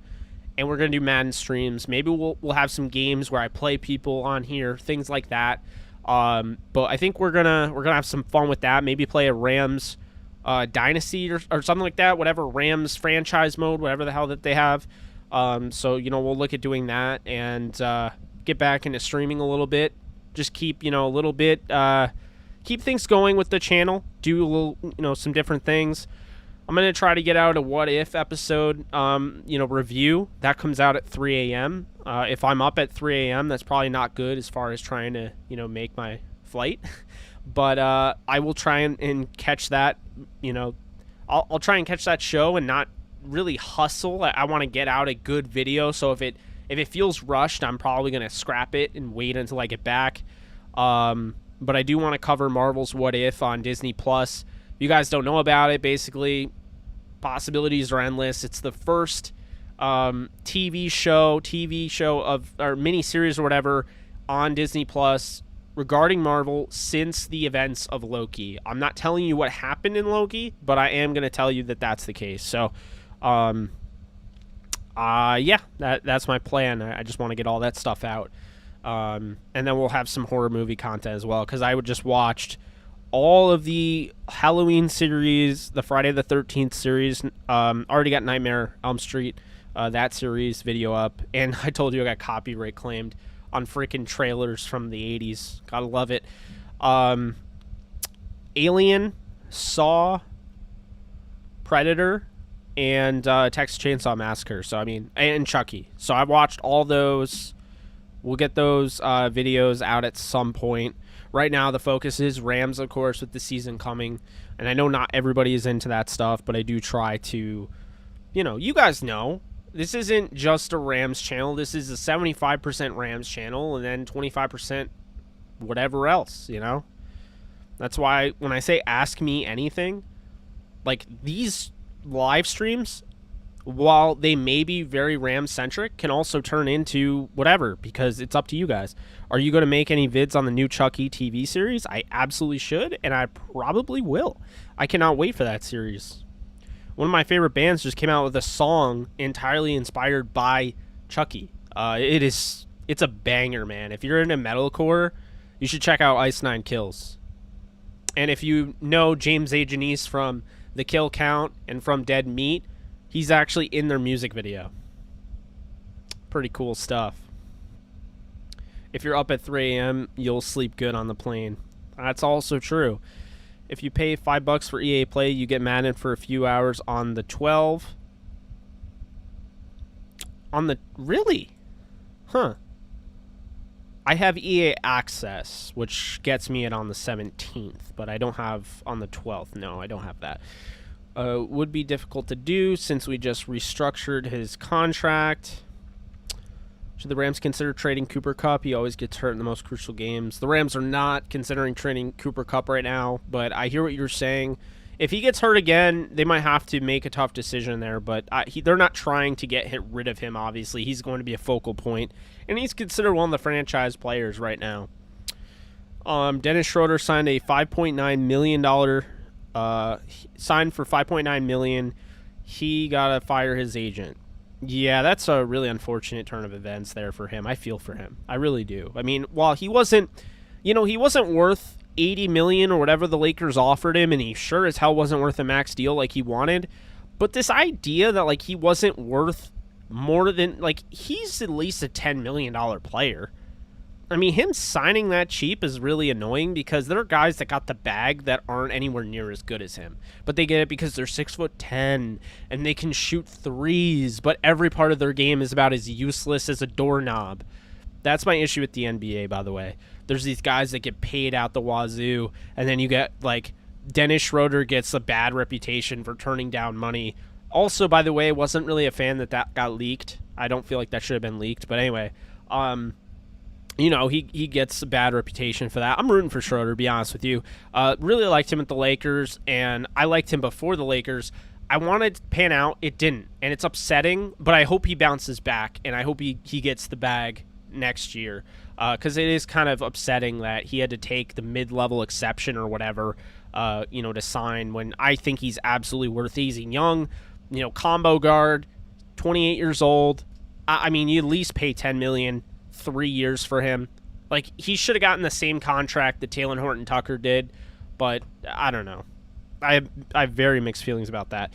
And we're going to do Madden streams. Maybe we'll have some games where I play people on here, things like that. But I think we're gonna have some fun with that. Maybe play a Rams Dynasty or something like that. Whatever, Rams franchise mode, whatever the hell that they have. So we'll look at doing that and get back into streaming a little bit. Just keep a little bit keep things going with the channel. Do a little some different things. I'm going to try to get out a What If episode, review. That comes out at 3 a.m. If I'm up at 3 a.m., that's probably not good as far as trying to, make my flight. But I will try and catch that, I'll try and catch that show and not really hustle. I want to get out a good video. So if it feels rushed, I'm probably going to scrap it and wait until I get back. But I do want to cover Marvel's What If on Disney+. If you guys don't know about it, basically, possibilities are endless. It's the first TV show or mini-series or whatever on Disney Plus regarding Marvel since the events of Loki. I'm not telling you what happened in Loki, but I am going to tell you that that's the case. So, that's my plan. I just want to get all that stuff out. And then we'll have some horror movie content as well, because I would just watched all of the Halloween series, the Friday the 13th series. Already got Nightmare Elm Street, that series video up. And I told you I got copyright claimed on freaking trailers from the 80s. Gotta love it. Alien, Saw, Predator, and Texas Chainsaw Massacre. So, and Chucky. So I've watched all those. We'll get those videos out at some point. Right now, the focus is Rams, of course, with the season coming. And I know not everybody is into that stuff, but I do try to, you guys know, this isn't just a Rams channel. This is a 75% Rams channel and then 25% whatever else, That's why when I say ask me anything, like these live streams, while they may be very Rams-centric, can also turn into whatever, because it's up to you guys. Are you going to make any vids on the new Chucky TV series? I absolutely should, and I probably will. I cannot wait for that series. one of my favorite bands just came out with a song entirely inspired by Chucky. It's a banger, man. If you're into metalcore, you should check out Ice Nine Kills. And if you know James A. Janice from The Kill Count and from Dead Meat, he's actually in their music video. Pretty cool stuff. If you're up at 3 a.m., you'll sleep good on the plane. That's also true. If you pay $5 for EA Play, you get Madden for a few hours on the 12. Really? Huh. I have EA Access, which gets me it on the 17th, but I don't have on the 12th. No, I don't have that. Would be difficult to do since we just restructured his contract. Should the Rams consider trading Cooper Kupp? He always gets hurt in the most crucial games. The Rams are not considering trading Cooper Kupp right now, but I hear what you're saying. If he gets hurt again, they might have to make a tough decision there, but they're not trying to get rid of him, obviously. He's going to be a focal point, and he's considered one of the franchise players right now. Dennis Schroeder signed a $5.9 million, signed for $5.9 million. He got to fire his agent. Yeah, that's a really unfortunate turn of events there for him. I feel for him. I really do. I mean, while he wasn't worth $80 million or whatever the Lakers offered him, and he sure as hell wasn't worth a max deal like he wanted, but this idea that, like, he wasn't worth more than, like, he's at least a $10 million player. I mean, him signing that cheap is really annoying because there are guys that got the bag that aren't anywhere near as good as him. But they get it because they're 6'10" and they can shoot threes, but every part of their game is about as useless as a doorknob. That's my issue with the NBA, by the way. There's these guys that get paid out the wazoo, and then you get, like, Dennis Schroeder gets a bad reputation for turning down money. Also, by the way, wasn't really a fan that got leaked. I don't feel like that should have been leaked, but anyway, he gets a bad reputation for that. I'm rooting for Schroeder, to be honest with you. Really liked him at the Lakers, and I liked him before the Lakers. I wanted to pan out. It didn't, and it's upsetting, but I hope he bounces back, and I hope he gets the bag next year, because it is kind of upsetting that he had to take the mid-level exception or whatever, to sign when I think he's absolutely worth it. He's young, combo guard, 28 years old. I mean, you at least pay $10 million. 3 years for him. Like, he should have gotten the same contract that Taylor Horton Tucker did, but I don't know. I have very mixed feelings about that.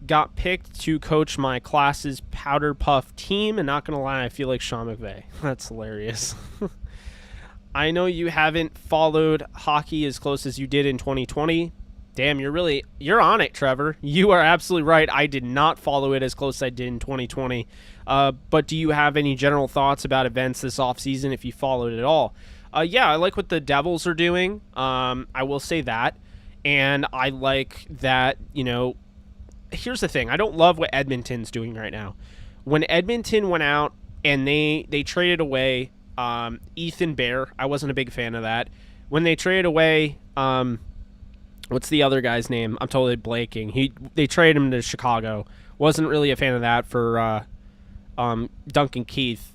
Got picked to coach my class's powder puff team, and not gonna lie, I feel like Sean McVay. That's hilarious. I know you haven't followed hockey as close as you did in 2020. Damn, you're on it, Trevor. You are absolutely right. I did not follow it as close as I did in 2020. But do you have any general thoughts about events this offseason if you followed it at all? Yeah, I like what the Devils are doing. I will say that. And I like that, here's the thing. I don't love what Edmonton's doing right now. When Edmonton went out and they traded away Ethan Bear, I wasn't a big fan of that. When they traded away... what's the other guy's name? I'm totally blanking. They traded him to Chicago. Wasn't really a fan of that for Duncan Keith.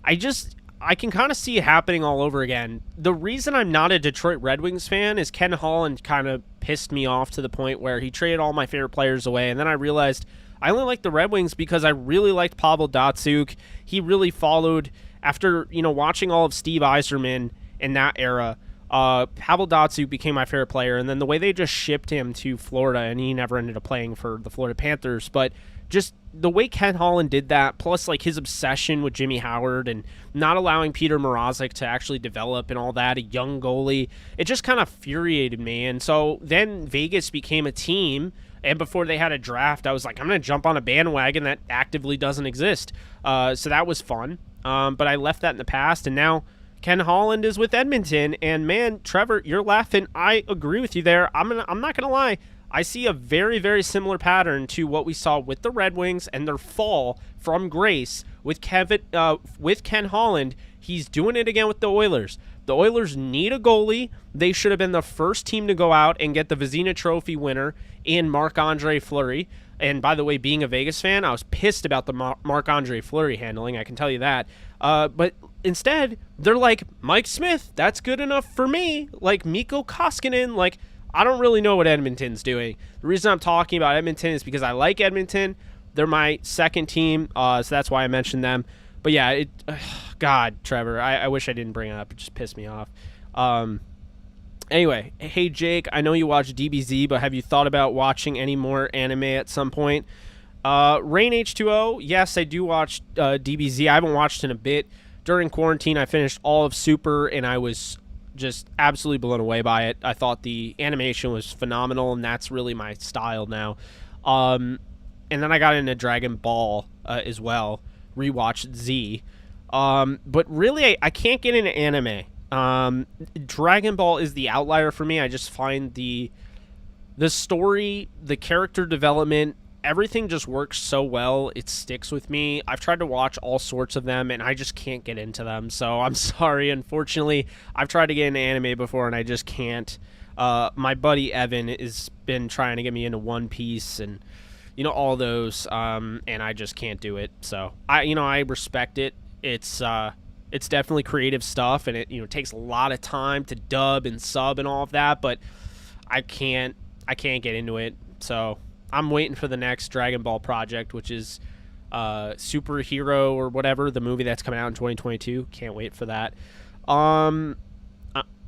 I can kind of see it happening all over again. The reason I'm not a Detroit Red Wings fan is Ken Holland kind of pissed me off to the point where he traded all my favorite players away, and then I realized I only like the Red Wings because I really liked Pavel Datsyuk. He really followed after watching all of Steve Yzerman in that era. Pavel Datsyuk became my favorite player, and then the way they just shipped him to Florida, and he never ended up playing for the Florida Panthers, but just the way Ken Holland did that, plus like his obsession with Jimmy Howard and not allowing Peter Mrazek to actually develop and all that, a young goalie, it just kind of infuriated me. And so then Vegas became a team, and before they had a draft, I was like, I'm going to jump on a bandwagon that actively doesn't exist. So that was fun, but I left that in the past, and now Ken Holland is with Edmonton, and man, Trevor, you're laughing. I agree with you there. I'm not gonna lie. I see a very, very similar pattern to what we saw with the Red Wings and their fall from grace with Ken Holland. He's doing it again with the Oilers. The Oilers need a goalie. They should have been the first team to go out and get the Vezina Trophy winner in Marc-Andre Fleury. And by the way, being a Vegas fan, I was pissed about the Marc-Andre Fleury handling. I can tell you that. But instead, they're like, Mike Smith, that's good enough for me. Like Mikko Koskinen, like, I don't really know what Edmonton's doing. The reason I'm talking about Edmonton is because I like Edmonton. They're my second team, so that's why I mentioned them. But yeah, God, Trevor, I wish I didn't bring it up. It just pissed me off. Anyway, hey Jake, I know you watch DBZ, but have you thought about watching any more anime at some point? Rain H2O, yes, I do watch DBZ. I haven't watched in a bit. During quarantine, I finished all of Super, and I was just absolutely blown away by it. I thought the animation was phenomenal, and that's really my style now. And then I got into Dragon Ball as well, rewatched Z. But really, I can't get into anime. Dragon Ball is the outlier for me. I just find the story, the character development, everything just works so well. It sticks with me. I've tried to watch all sorts of them, and I just can't get into them. So I'm sorry. Unfortunately, I've tried to get into anime before, and I just can't. My buddy Evan has been trying to get me into One Piece and, you know, all those, and I just can't do it. So I respect it. It's definitely creative stuff, and it takes a lot of time to dub and sub and all of that, but I can't get into it. So I'm waiting for the next Dragon Ball project, which is Superhero or whatever, the movie that's coming out in 2022. Can't wait for that.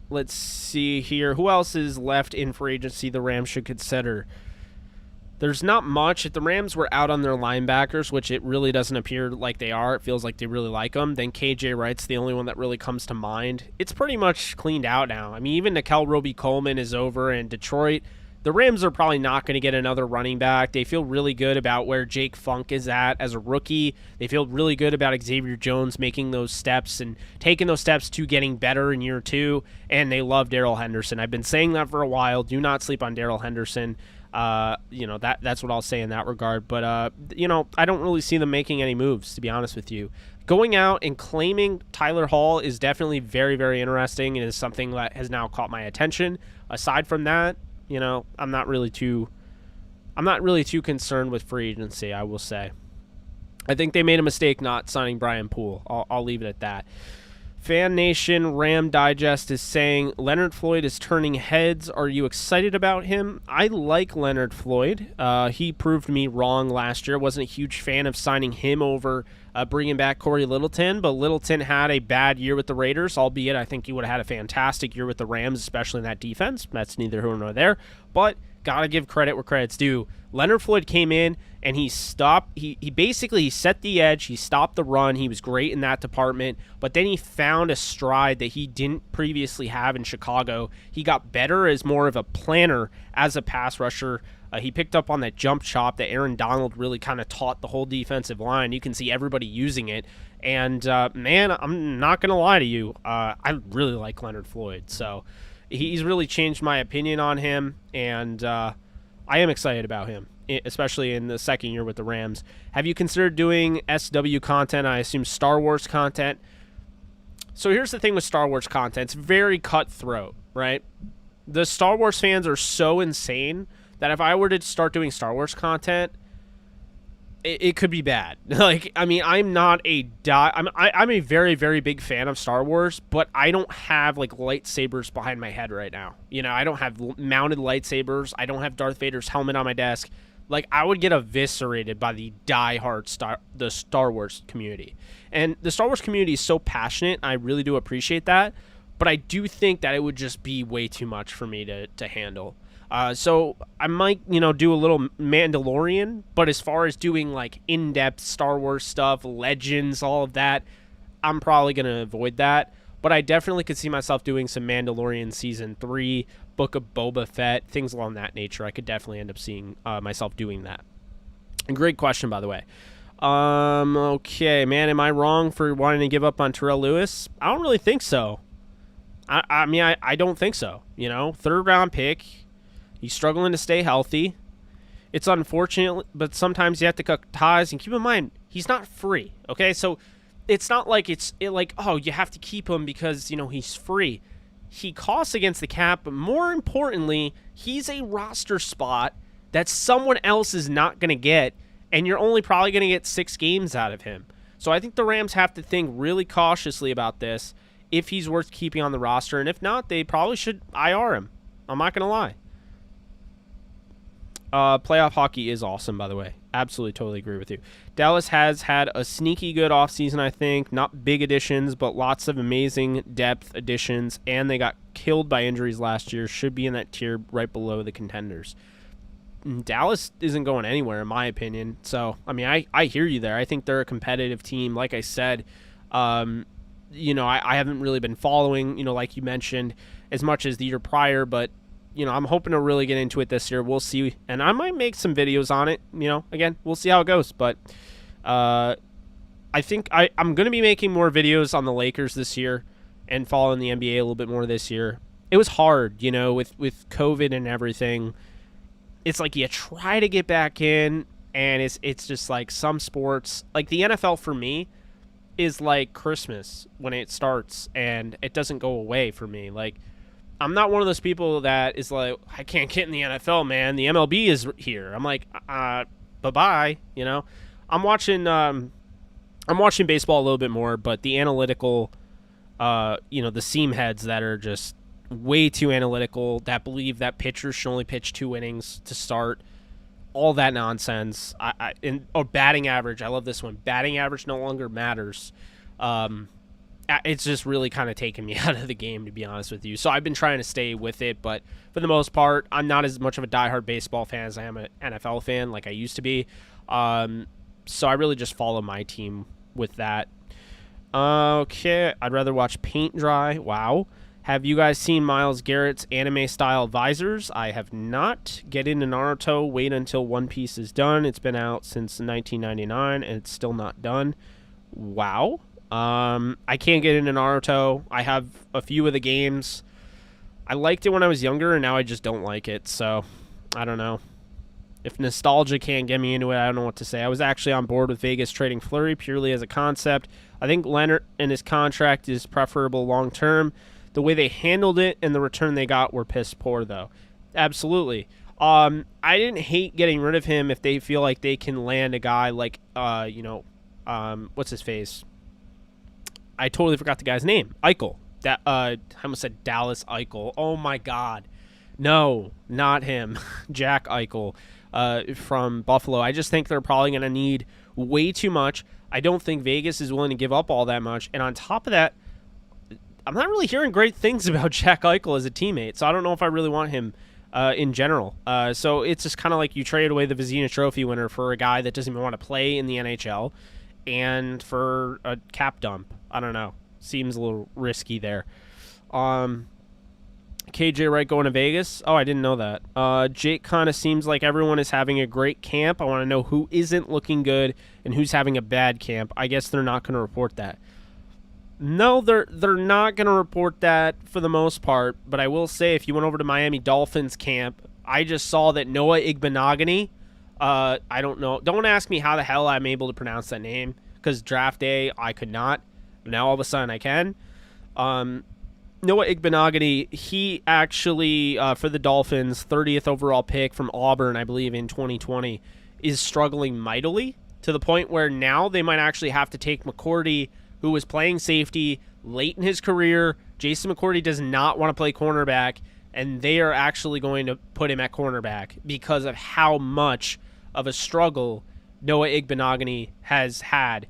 Let's see here. Who else is left in free agency the Rams should consider? There's not much. If the Rams were out on their linebackers, which it really doesn't appear like they are, it feels like they really like them, then KJ Wright's the only one that really comes to mind. It's pretty much cleaned out now. I mean, even Nickel Roby-Coleman is over in Detroit. The Rams are probably not going to get another running back. They feel really good about where Jake Funk is at as a rookie. They feel really good about Xavier Jones making those steps and taking those steps to getting better in year 2, and they love Darrell Henderson. I've been saying that for a while. Do not sleep on Darrell Henderson. That's what I'll say in that regard. But, I don't really see them making any moves, to be honest with you. Going out and claiming Tyler Hall is definitely very, very interesting and is something that has now caught my attention. Aside from that, I'm not really too concerned with free agency, I will say. I think they made a mistake not signing Brian Poole. I'll leave it at that. Fan Nation Ram Digest is saying Leonard Floyd is turning heads. Are you excited about him? I like Leonard Floyd. He proved me wrong last year. Wasn't a huge fan of signing him over bringing back Corey Littleton, but Littleton had a bad year with the Raiders, albeit I think he would have had a fantastic year with the Rams, especially in that defense. That's neither here nor there, but gotta give credit where credit's due. Leonard Floyd came in and he stopped. He basically set the edge. He stopped the run. He was great in that department, but then he found a stride that he didn't previously have in Chicago. He got better as more of a planner as a pass rusher. He picked up on that jump chop that Aaron Donald really kind of taught the whole defensive line. You can see everybody using it. And, man, I'm not going to lie to you. I really like Leonard Floyd. So he's really changed my opinion on him. And I am excited about him, especially in the second year with the Rams. Have you considered doing SW content? I assume Star Wars content. So here's the thing with Star Wars content. It's very cutthroat, right? The Star Wars fans are so insane that if I were to start doing Star Wars content, it could be bad. I'm not I'm a very, very big fan of Star Wars, but I don't have lightsabers behind my head right now. I don't have mounted lightsabers. I don't have Darth Vader's helmet on my desk. I would get eviscerated by the diehard Star Wars community. And the Star Wars community is so passionate. I really do appreciate that. But I do think that it would just be way too much for me to handle. So I might, do a little Mandalorian, but as far as doing in-depth Star Wars stuff, Legends, all of that, I'm probably going to avoid that. But I definitely could see myself doing some Mandalorian Season 3, Book of Boba Fett, things along that nature. I could definitely end up seeing myself doing that. And great question, by the way. Okay, man, am I wrong for wanting to give up on Terrell Lewis? I don't really think so. I don't think so. Third-round pick. He's struggling to stay healthy. It's unfortunate, but sometimes you have to cut ties. And keep in mind, he's not free, okay? So it's not like you have to keep him because, he's free. He costs against the cap, but more importantly, he's a roster spot that someone else is not going to get, and you're only probably going to get 6 games out of him. So I think the Rams have to think really cautiously about this if he's worth keeping on the roster, and if not, they probably should IR him. I'm not going to lie. Playoff hockey is awesome, by the way. Absolutely, totally agree with you. Dallas has had a sneaky good offseason, I think. Not big additions, but lots of amazing depth additions, and they got killed by injuries last year. Should be in that tier right below the contenders. Dallas isn't going anywhere, in my opinion. So, I mean, I hear you there. I think they're a competitive team. Like I said, you know, I haven't really been following, you know, like you mentioned, as much as the year prior, but you know, I'm hoping to really get into it this year. We'll see, and I might make some videos on it. You know, again, we'll see how it goes. But I think I'm going to be making more videos on the Lakers this year and following the NBA a little bit more this year. It was hard, you know, with COVID and everything. It's like you try to get back in, and it's just like some sports, like the NFL for me, is like Christmas when it starts, and it doesn't go away for me. Like, I'm not one of those people that is like, I can't get in the NFL, man. The MLB is here. I'm like, bye-bye, you know. I'm watching baseball a little bit more, but the analytical, you know, the seam heads that are just way too analytical, that believe that pitchers should only pitch 2 innings to start, all that nonsense. Batting average. I love this one. Batting average no longer matters. It's just really kind of taken me out of the game, to be honest with you. So I've been trying to stay with it, but for the most part, I'm not as much of a diehard baseball fan as I am an NFL fan like I used to be. So I really just follow my team with that. Okay, I'd rather watch paint dry. Wow. Have you guys seen Myles Garrett's anime-style visors? I have not. Get into Naruto. Wait until One Piece is done. It's been out since 1999, and it's still not done. Wow. I can't get into Naruto. I have a few of the games. I liked it when I was younger, and now I just don't like it. So, I don't know. If nostalgia can't get me into it, I don't know what to say. I was actually on board with Vegas trading Fleury purely as a concept. I think Leonard and his contract is preferable long-term. The way they handled it and the return they got were piss poor, though. Absolutely. I didn't hate getting rid of him if they feel like they can land a guy like, what's his face? I totally forgot the guy's name. Eichel. I almost said Dallas Eichel. Oh, my God. No, not him. Jack Eichel from Buffalo. I just think they're probably going to need way too much. I don't think Vegas is willing to give up all that much. And on top of that, I'm not really hearing great things about Jack Eichel as a teammate, so I don't know if I really want him in general. So it's just kind of like you trade away the Vezina Trophy winner for a guy that doesn't even want to play in the NHL and for a cap dump. I don't know. Seems a little risky there. KJ Wright going to Vegas? Oh, I didn't know that. Jake kind of seems like everyone is having a great camp. I want to know who isn't looking good and who's having a bad camp. I guess they're not going to report that. No, they're not going to report that for the most part, but I will say if you went over to Miami Dolphins camp, I just saw that Noah Igbenogany, I don't know. Don't ask me how the hell I'm able to pronounce that name, because draft day I could not. Now all of a sudden I can. Noah Igbenogany, he actually, for the Dolphins, 30th overall pick from Auburn, I believe, in 2020, is struggling mightily to the point where now they might actually have to take McCourty, who was playing safety late in his career. Jason McCourty does not want to play cornerback, and they are actually going to put him at cornerback because of how much of a struggle Noah Igbenogany has had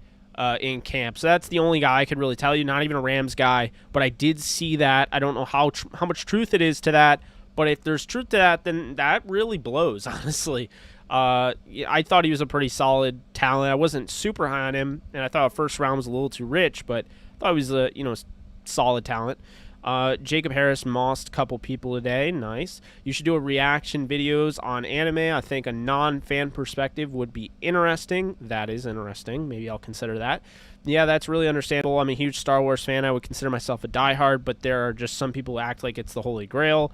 in camp. So that's the only guy I could really tell you, not even a Rams guy, but I did see that. I don't know how much truth it is to that, but if there's truth to that, then that really blows, honestly. I thought he was a pretty solid talent. I wasn't super high on him, and I thought first round was a little too rich, but I thought he was a solid talent. Jacob Harris mossed a couple people today. Nice. You should do a reaction videos on anime. I think a non-fan perspective would be interesting. That is interesting. Maybe I'll consider that. Yeah, that's really understandable. I'm a huge Star Wars fan. I would consider myself a diehard, but there are just some people who act like it's the Holy Grail.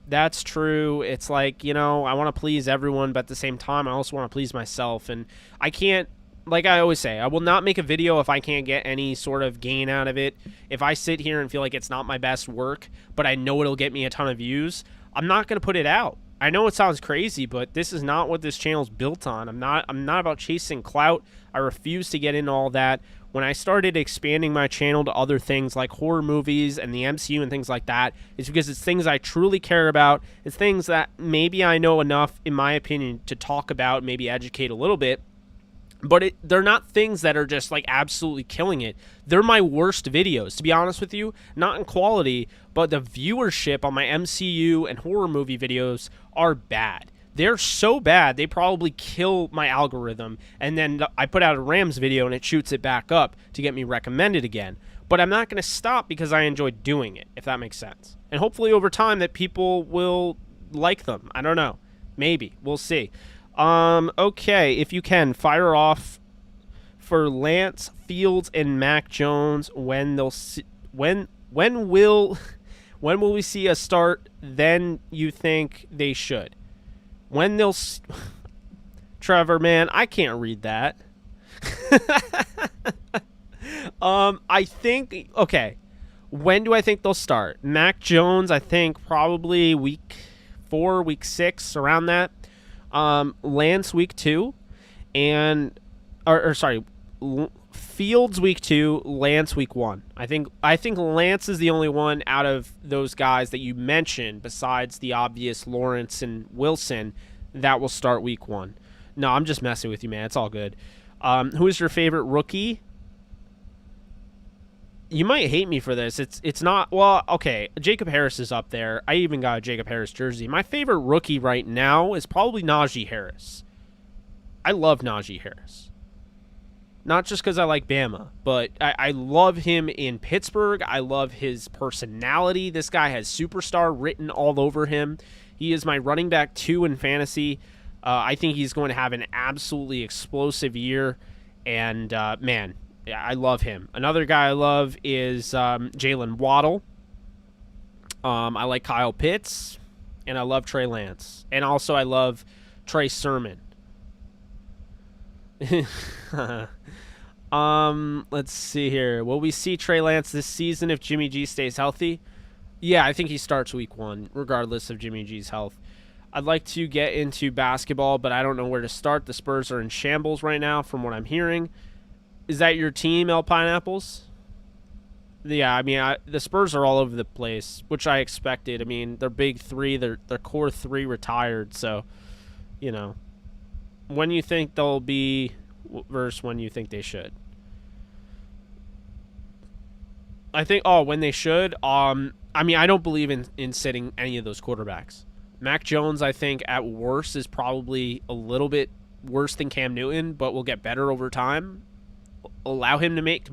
That's true. It's like, I want to please everyone, but at the same time, I also want to please myself. And I can't, like I always say, I will not make a video if I can't get any sort of gain out of it. If I sit here and feel like it's not my best work, but I know it'll get me a ton of views, I'm not going to put it out. I know it sounds crazy, but this is not what this channel's built on. I'm not about chasing clout. I refuse to get into all that. When I started expanding my channel to other things like horror movies and the MCU and things like that, it's because it's things I truly care about. It's things that maybe I know enough, in my opinion, to talk about, maybe educate a little bit. But they're not things that are just like absolutely killing it. They're my worst videos, to be honest with you. Not in quality, but the viewership on my MCU and horror movie videos are bad. They're so bad, they probably kill my algorithm. And then I put out a Rams video and it shoots it back up to get me recommended again. But I'm not going to stop because I enjoy doing it, if that makes sense. And hopefully over time that people will like them. I don't know. Maybe. We'll see. Okay, if you can, fire off for Lance, Fields, and Mac Jones when they'll when will we see a start? Then you think they should. When they'll Trevor, man, I can't read that. I think, okay, when do I think they'll start? Mac Jones, I think probably week 4, week 6, around that. Lance week 2, and sorry, Fields week 2, Lance week 1. I think Lance is the only one out of those guys that you mentioned, besides the obvious Lawrence and Wilson, that will start week 1. No, I'm just messing with you, man. It's all good. Who is your favorite rookie? You might hate me for this. It's not, well, okay, Jacob Harris is up there. I even got a Jacob Harris jersey. My favorite rookie right now is probably Najee Harris. I love Najee Harris. Not just because I like Bama, but I love him in Pittsburgh. I love his personality. This guy has superstar written all over him. He is my running back 2 in fantasy. I think he's going to have an absolutely explosive year. And, man, yeah, I love him. Another guy I love is Jalen Waddle. I like Kyle Pitts, and I love Trey Lance. And also I love Trey Sermon. Let's see here. Will we see Trey Lance this season if Jimmy G stays healthy? Yeah, I think he starts week 1, regardless of Jimmy G's health. I'd like to get into basketball, but I don't know where to start. The Spurs are in shambles right now, from what I'm hearing. Is that your team, El Pineapples? Yeah, I mean, the Spurs are all over the place, which I expected. I mean, their big 3, their core 3 retired, so, you know. When you think they'll be versus when you think they should. I think, when they should, I mean, I don't believe in sitting any of those quarterbacks. Mac Jones, I think, at worst, is probably a little bit worse than Cam Newton, but will get better over time. Allow him to make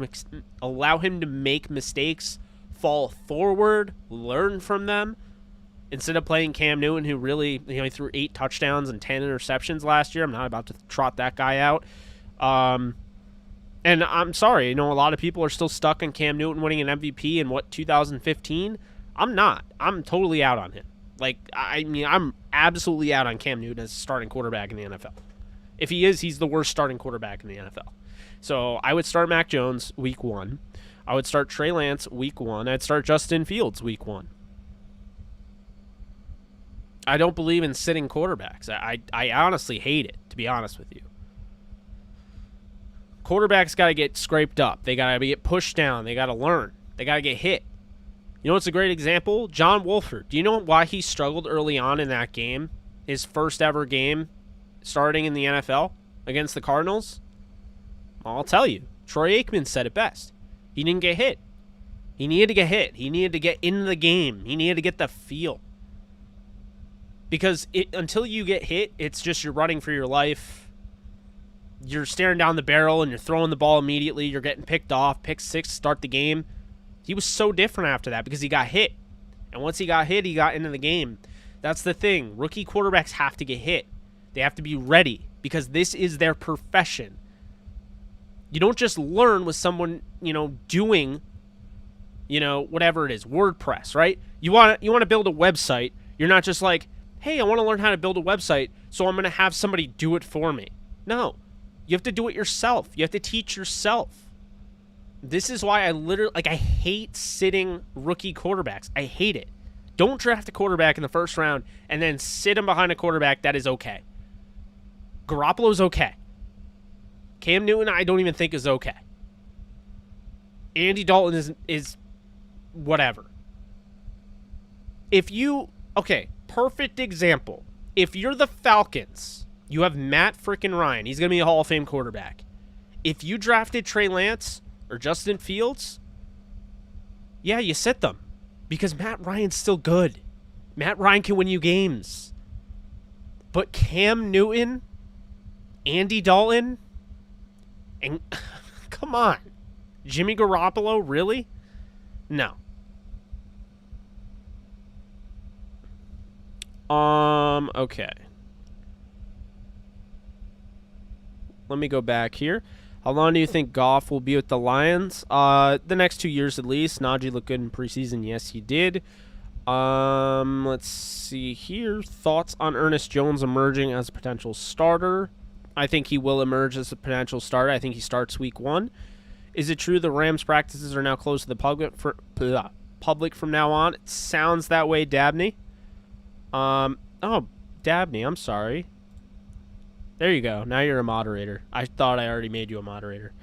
mistakes, fall forward, learn from them, instead of playing Cam Newton, who really, he threw 8 touchdowns and 10 interceptions last year. I'm not about to trot that guy out. And I'm sorry, a lot of people are still stuck on Cam Newton winning an MVP in 2015. I'm not. I'm totally out on him. Like, I mean, I'm absolutely out on Cam Newton as a starting quarterback in the NFL. If he is, he's the worst starting quarterback in the NFL. So I would start Mac Jones week 1. I would start Trey Lance week 1. I'd start Justin Fields week 1. I don't believe in sitting quarterbacks. I honestly hate it, to be honest with you. Quarterbacks got to get scraped up. They got to get pushed down. They got to learn. They got to get hit. You know what's a great example? John Wolford. Do you know why he struggled early on in that game? His first ever game starting in the NFL against the Cardinals? I'll tell you. Troy Aikman said it best. He didn't get hit. He needed to get hit. He needed to get in the game. He needed to get the feel. Because until you get hit, it's just you're running for your life. You're staring down the barrel and you're throwing the ball immediately. You're getting picked off. Pick 6, start the game. He was so different after that because he got hit. And once he got hit, he got into the game. That's the thing. Rookie quarterbacks have to get hit. They have to be ready because this is their profession. You don't just learn with someone, doing, whatever it is, WordPress, right? You want to build a website. You're not just like, hey, I want to learn how to build a website, so I'm going to have somebody do it for me. No. You have to do it yourself. You have to teach yourself. This is why I hate sitting rookie quarterbacks. I hate it. Don't draft a quarterback in the first round and then sit him behind a quarterback that is okay. Garoppolo's okay. Cam Newton, I don't even think is okay. Andy Dalton is whatever. Perfect example. If you're the Falcons, you have Matt freaking Ryan. He's going to be a Hall of Fame quarterback. If you drafted Trey Lance or Justin Fields, yeah, you sit them. Because Matt Ryan's still good. Matt Ryan can win you games. But Cam Newton, Andy Dalton, and come on. Jimmy Garoppolo, really? No. Okay. Let me go back here. How long do you think Goff will be with the Lions? The next 2 years at least. Najee looked good in preseason. Yes, he did. Let's see here. Thoughts on Ernest Jones emerging as a potential starter? I think he will emerge as a potential starter. I think he starts week 1. Is it true the Rams practices are now closed to the public from now on? It sounds that way, Dabney. Oh, Dabney, I'm sorry. There you go. Now you're a moderator. I thought I already made you a moderator.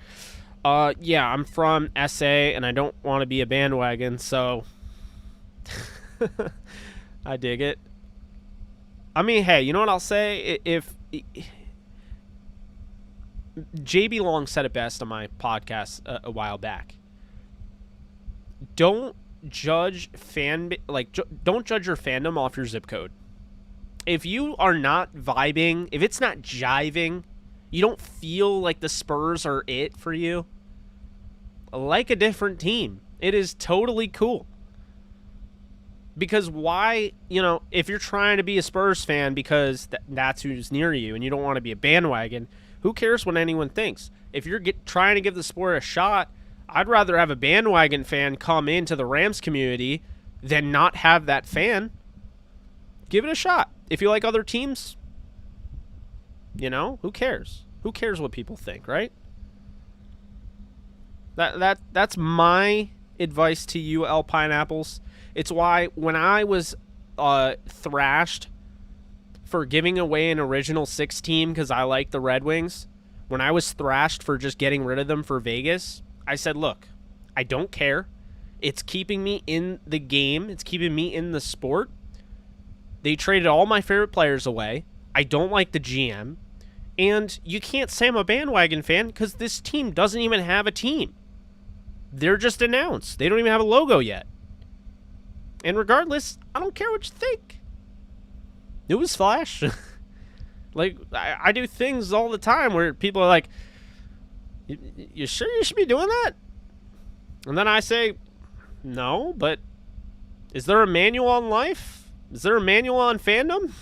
Yeah, I'm from SA, and I don't want to be a bandwagon, so I dig it. I mean, hey, you know what I'll say? If JB Long said it best on my podcast a while back. Don't judge don't judge your fandom off your zip code. If you are not vibing, if it's not jiving, you don't feel like the Spurs are it for you, like a different team. It is totally cool. Because why, if you're trying to be a Spurs fan because that's who's near you and you don't want to be a bandwagon, who cares what anyone thinks? If you're trying to give the sport a shot, I'd rather have a bandwagon fan come into the Rams community than not have that fan. Give it a shot. If you like other teams, who cares? Who cares what people think, right? That's my advice to you, L Pineapples. It's why when I was thrashed for giving away an original 6 team because I like the Red Wings, when I was thrashed for just getting rid of them for Vegas, I said, look, I don't care. It's keeping me in the game. It's keeping me in the sport. They traded all my favorite players away. I don't like the GM. And you can't say I'm a bandwagon fan because this team doesn't even have a team. They're just announced. They don't even have a logo yet. And regardless, I don't care what you think. Newsflash. I do things all the time where people are like, you sure you should be doing that? And then I say, no, but is there a manual on life? Is there a manual on fandom?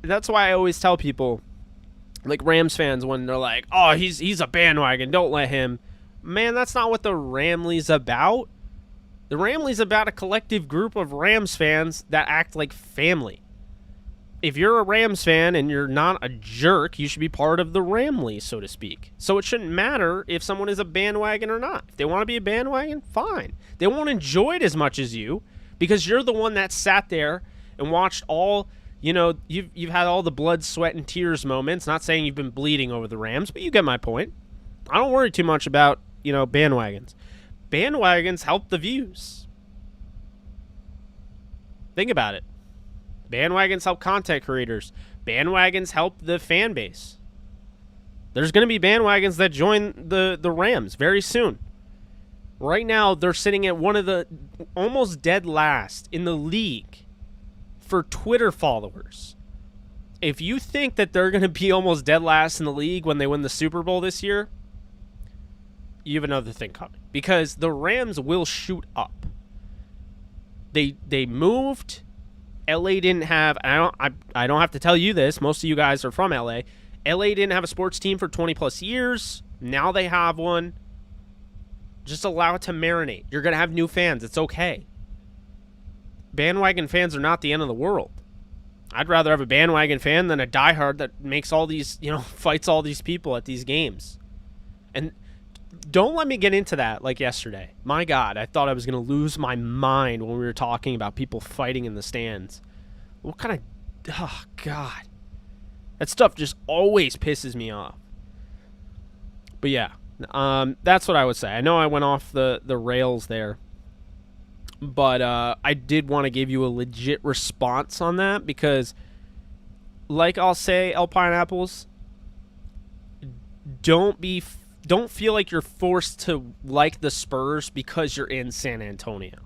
That's why I always tell people, like Rams fans, when they're like, oh, he's a bandwagon, don't let him. Man, that's not what the Ramley's about. The Ramley's about a collective group of Rams fans that act like family. If you're a Rams fan and you're not a jerk, you should be part of the Ramley, so to speak. So it shouldn't matter if someone is a bandwagon or not. If they want to be a bandwagon, fine. They won't enjoy it as much as you because you're the one that sat there and watched all, you've had all the blood, sweat, and tears moments. Not saying you've been bleeding over the Rams, but you get my point. I don't worry too much about, bandwagons. Bandwagons help the views. Think about it. Bandwagons help content creators. Bandwagons help the fan base. There's going to be bandwagons that join the Rams very soon. Right now, they're sitting at one of the almost dead last in the league for Twitter followers. If you think that they're going to be almost dead last in the league when they win the Super Bowl this year, you have another thing coming. Because the Rams will shoot up. They moved. LA didn't have, I don't have to tell you this, most of you guys are from LA. LA didn't have a sports team for 20 plus years. Now they have one. Just allow it to marinate. You're going to have new fans. It's okay. Bandwagon fans are not the end of the world. I'd rather have a bandwagon fan than a diehard that makes all these, fights all these people at these games. And don't let me get into that like yesterday. My God, I thought I was going to lose my mind when we were talking about people fighting in the stands. What kind of... Oh, God. That stuff just always pisses me off. But yeah, that's what I would say. I know I went off the rails there. But I did want to give you a legit response on that because, like I'll say, El Pineapples, don't feel like you're forced to like the Spurs because you're in San Antonio.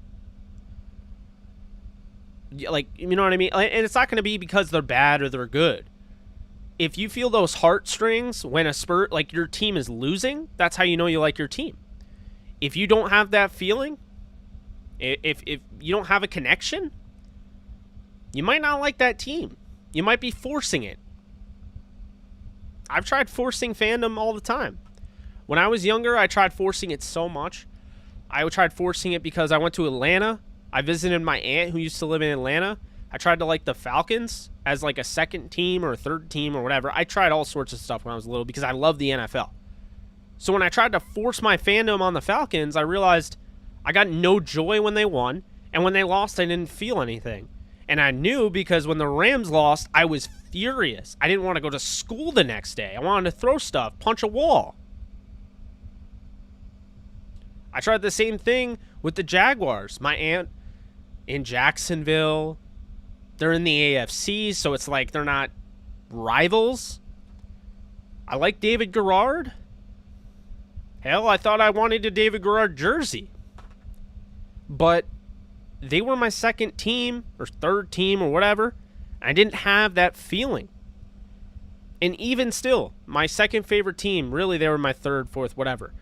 Like, you know what I mean? And it's not going to be because they're bad or they're good. If you feel those heartstrings when a Spurs, like your team is losing, that's how you know you like your team. If you don't have that feeling, if you don't have a connection, you might not like that team. You might be forcing it. I've tried forcing fandom all the time. When I was younger, I tried forcing it so much. I tried forcing it because I went to Atlanta. I visited my aunt who used to live in Atlanta. I tried to like the Falcons as like a second team or a third team or whatever. I tried all sorts of stuff when I was little because I love the NFL. So when I tried to force my fandom on the Falcons, I realized I got no joy when they won, and when they lost, I didn't feel anything. And I knew because when the Rams lost, I was furious. I didn't want to go to school the next day. I wanted to throw stuff, punch a wall. I tried the same thing with the Jaguars. My aunt in Jacksonville, they're in the AFC, so it's like they're not rivals. I like David Garrard. Hell, I thought I wanted a David Garrard jersey. But they were my second team or third team or whatever. I didn't have that feeling. And even still, my second favorite team, really they were my third, fourth, whatever.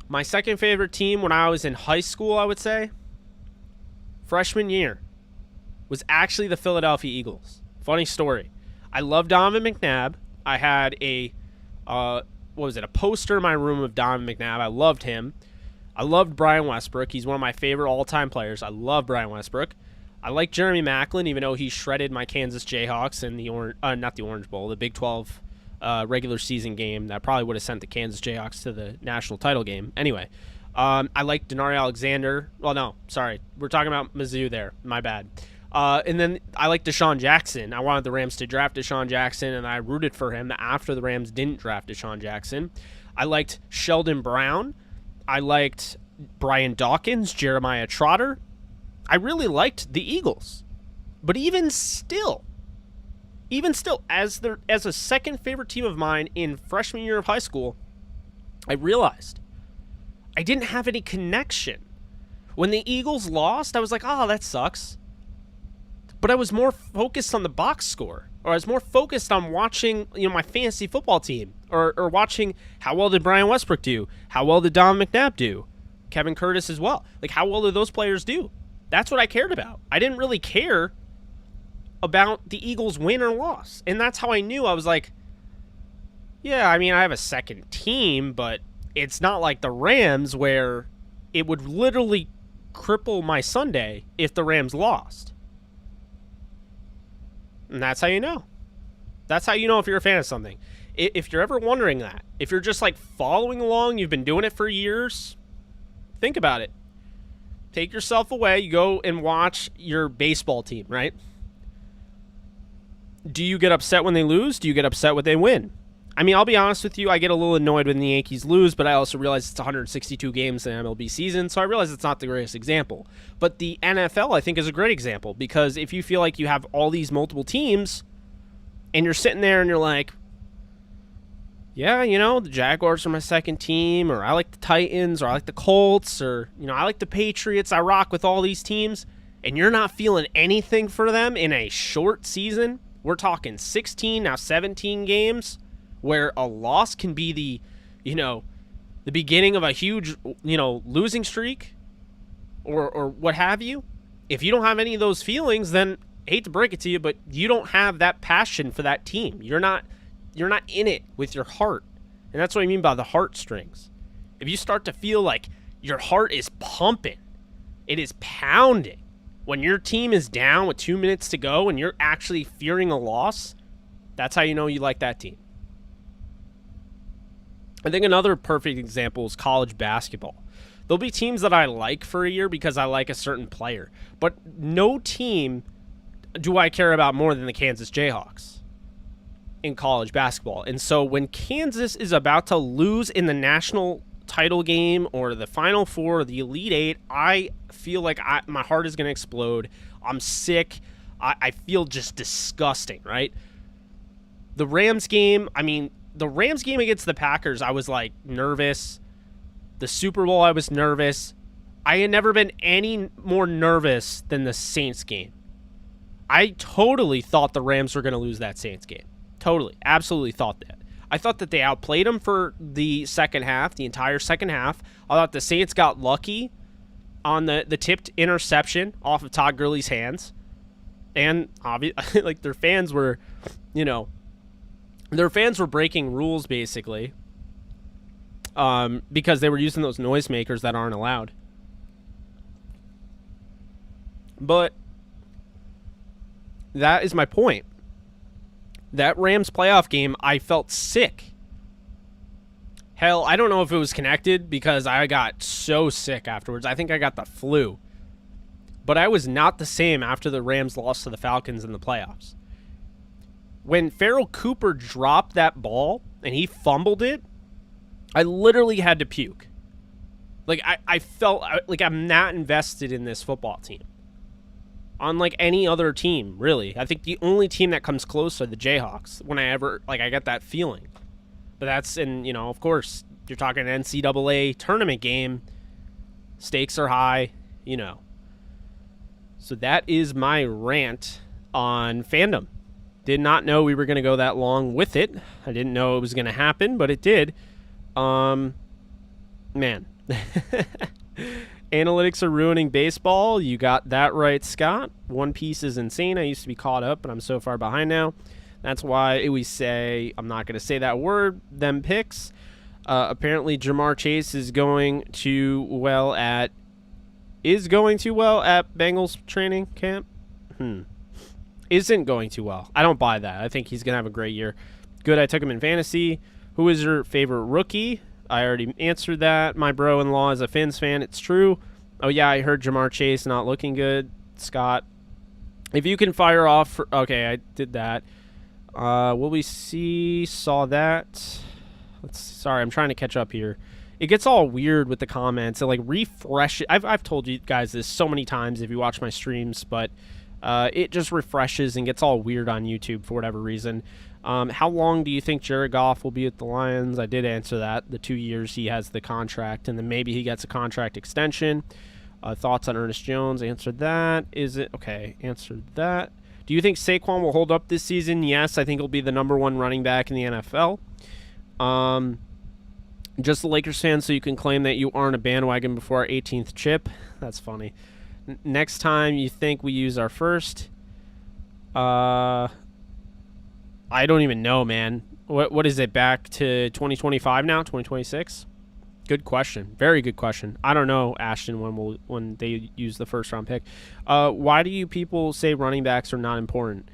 My second favorite team when I was in high school, I would say, freshman year, was actually the Philadelphia Eagles. Funny story. I love Donovan McNabb. I had a, a poster in my room of Donovan McNabb. I loved him. I loved Brian Westbrook. He's one of my favorite all-time players. I love Brian Westbrook. I like Jeremy Maclin, even though he shredded my Kansas Jayhawks in the not the Orange Bowl, the Big 12 regular season game that probably would have sent the Kansas Jayhawks to the national title game. Anyway, I like Denari Alexander. Well, no, sorry. We're talking about Mizzou there. My bad. And then I like Deshaun Jackson. I wanted the Rams to draft Deshaun Jackson, and I rooted for him after the Rams didn't draft Deshaun Jackson. I liked Sheldon Brown. I liked Brian Dawkins, Jeremiah Trotter. I really liked the Eagles. But even still, as a second favorite team of mine in freshman year of high school, I realized I didn't have any connection. When the Eagles lost, I was like, oh, that sucks. But I was more focused on the box score, or I was more focused on watching, my fantasy football team, or watching how well did Brian Westbrook do, how well did Don McNabb do, Kevin Curtis as well. Like, how well did those players do? That's what I cared about. I didn't really care about the Eagles' win or loss, and that's how I knew. I was like, yeah, I mean, I have a second team, but it's not like the Rams where it would literally cripple my Sunday if the Rams lost. And that's how you know. That's how you know if you're a fan of something. If you're ever wondering that, if you're just like following along, you've been doing it for years, think about it. Take yourself away, you go and watch your baseball team, right? Do you get upset when they lose? Do you get upset when they win? I mean, I'll be honest with you, I get a little annoyed when the Yankees lose, but I also realize it's 162 games in the MLB season, so I realize it's not the greatest example. But the NFL, I think, is a great example, because if you feel like you have all these multiple teams, and you're sitting there and you're like, yeah, the Jaguars are my second team, or I like the Titans, or I like the Colts, or, I like the Patriots, I rock with all these teams, and you're not feeling anything for them in a short season, we're talking 16, now 17 games, where a loss can be the beginning of a huge, losing streak or what have you. If you don't have any of those feelings, then I hate to break it to you, but you don't have that passion for that team. You're not in it with your heart. And that's what I mean by the heartstrings. If you start to feel like your heart is pumping, it is pounding when your team is down with 2 minutes to go and you're actually fearing a loss, that's how you know you like that team. I think another perfect example is college basketball. There'll be teams that I like for a year because I like a certain player, but no team do I care about more than the Kansas Jayhawks in college basketball. And so when Kansas is about to lose in the national title game or the Final Four or the Elite Eight, I feel like my heart is going to explode. I'm sick. I feel just disgusting, right? The Rams game, the Rams game against the Packers, I was like nervous. The Super Bowl, I was nervous. I had never been any more nervous than the Saints game. I totally thought the Rams were going to lose that Saints game. Totally. Absolutely thought that. I thought that they outplayed them for the second half, the entire second half. I thought the Saints got lucky on the tipped interception off of Todd Gurley's hands. And obviously, like, their fans were breaking rules, basically, because they were using those noisemakers that aren't allowed. But that is my point. That Rams playoff game, I felt sick. Hell, I don't know if it was connected because I got so sick afterwards. I think I got the flu. But I was not the same after the Rams lost to the Falcons in the playoffs. When Farrell Cooper dropped that ball and he fumbled it, I literally had to puke. Like, I felt like I'm not invested in this football team. Unlike any other team, really. I think the only team that comes close are the Jayhawks when I get that feeling. But that's, of course, you're talking an NCAA tournament game. Stakes are high, So that is my rant on fandom. Did not know we were going to go that long with it. I didn't know it was going to happen, but it did. Man. Analytics are ruining baseball. You got that right, Scott. One Piece is insane. I used to be caught up, but I'm so far behind now. That's why we say, I'm not going to say that word, them picks. Apparently, Jamar Chase is going too well at Bengals training camp. Isn't going too well. I don't buy that. I think he's going to have a great year. Good, I took him in fantasy. Who is your favorite rookie? I already answered that. My bro-in-law is a Fins fan. It's true. Oh, yeah, I heard Jamar Chase not looking good. Scott. If you can fire off... okay, I did that. Will we see... Saw that. Sorry, I'm trying to catch up here. It gets all weird with the comments. It, refresh it. I've told you guys this so many times if you watch my streams, but it just refreshes and gets all weird on YouTube for whatever reason. How long do you think Jared Goff will be at the Lions? I did answer that. The 2 years he has the contract, and then maybe he gets a contract extension. Thoughts on Ernest Jones? Answered that. Answered that. Do you think Saquon will hold up this season? Yes, I think he'll be the #1 running back in the NFL. Just the Lakers fan, so you can claim that you aren't a bandwagon before our 18th chip. That's funny. Next time you think we use our first... I don't even know, man. What is it, back to 2025 now? 2026? Good question. Very good question. I don't know, Ashton, when they use the first round pick. Why do you people say running backs are not important?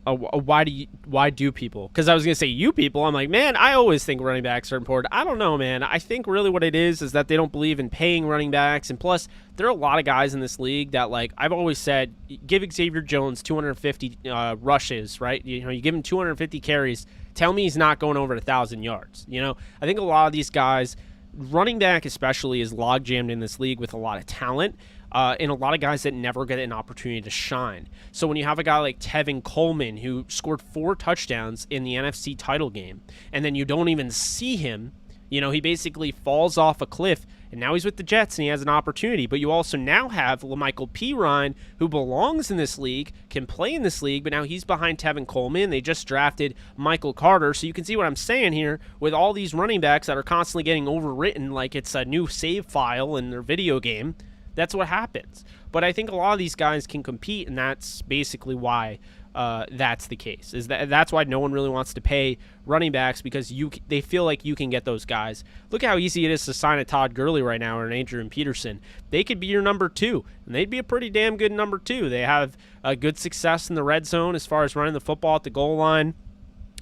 Why do people? Because I was going to say you people. I'm like, man, I always think running backs are important. I don't know, man. I think really what it is that they don't believe in paying running backs. And plus, there are a lot of guys in this league that, I've always said, give Xavier Jones 250 rushes, right? You give him 250 carries. Tell me he's not going over 1,000 yards. I think a lot of these guys, running back especially, is log jammed in this league with a lot of talent. And a lot of guys that never get an opportunity to shine. So when you have a guy like Tevin Coleman who scored 4 touchdowns in the NFC title game, and then you don't even see him, he basically falls off a cliff, and now he's with the Jets and he has an opportunity. But you also now have LaMichael Pirine, who belongs in this league, can play in this league, but now he's behind Tevin Coleman. They just drafted Michael Carter. So you can see what I'm saying here with all these running backs that are constantly getting overwritten like it's a new save file in their video game. That's what happens. But I think a lot of these guys can compete, and that's basically why that's the case. That's why no one really wants to pay running backs, because they feel like you can get those guys. Look how easy it is to sign a Todd Gurley right now or an Adrian Peterson. They could be your #2, and they'd be a pretty damn good #2. They have good success in the red zone as far as running the football at the goal line.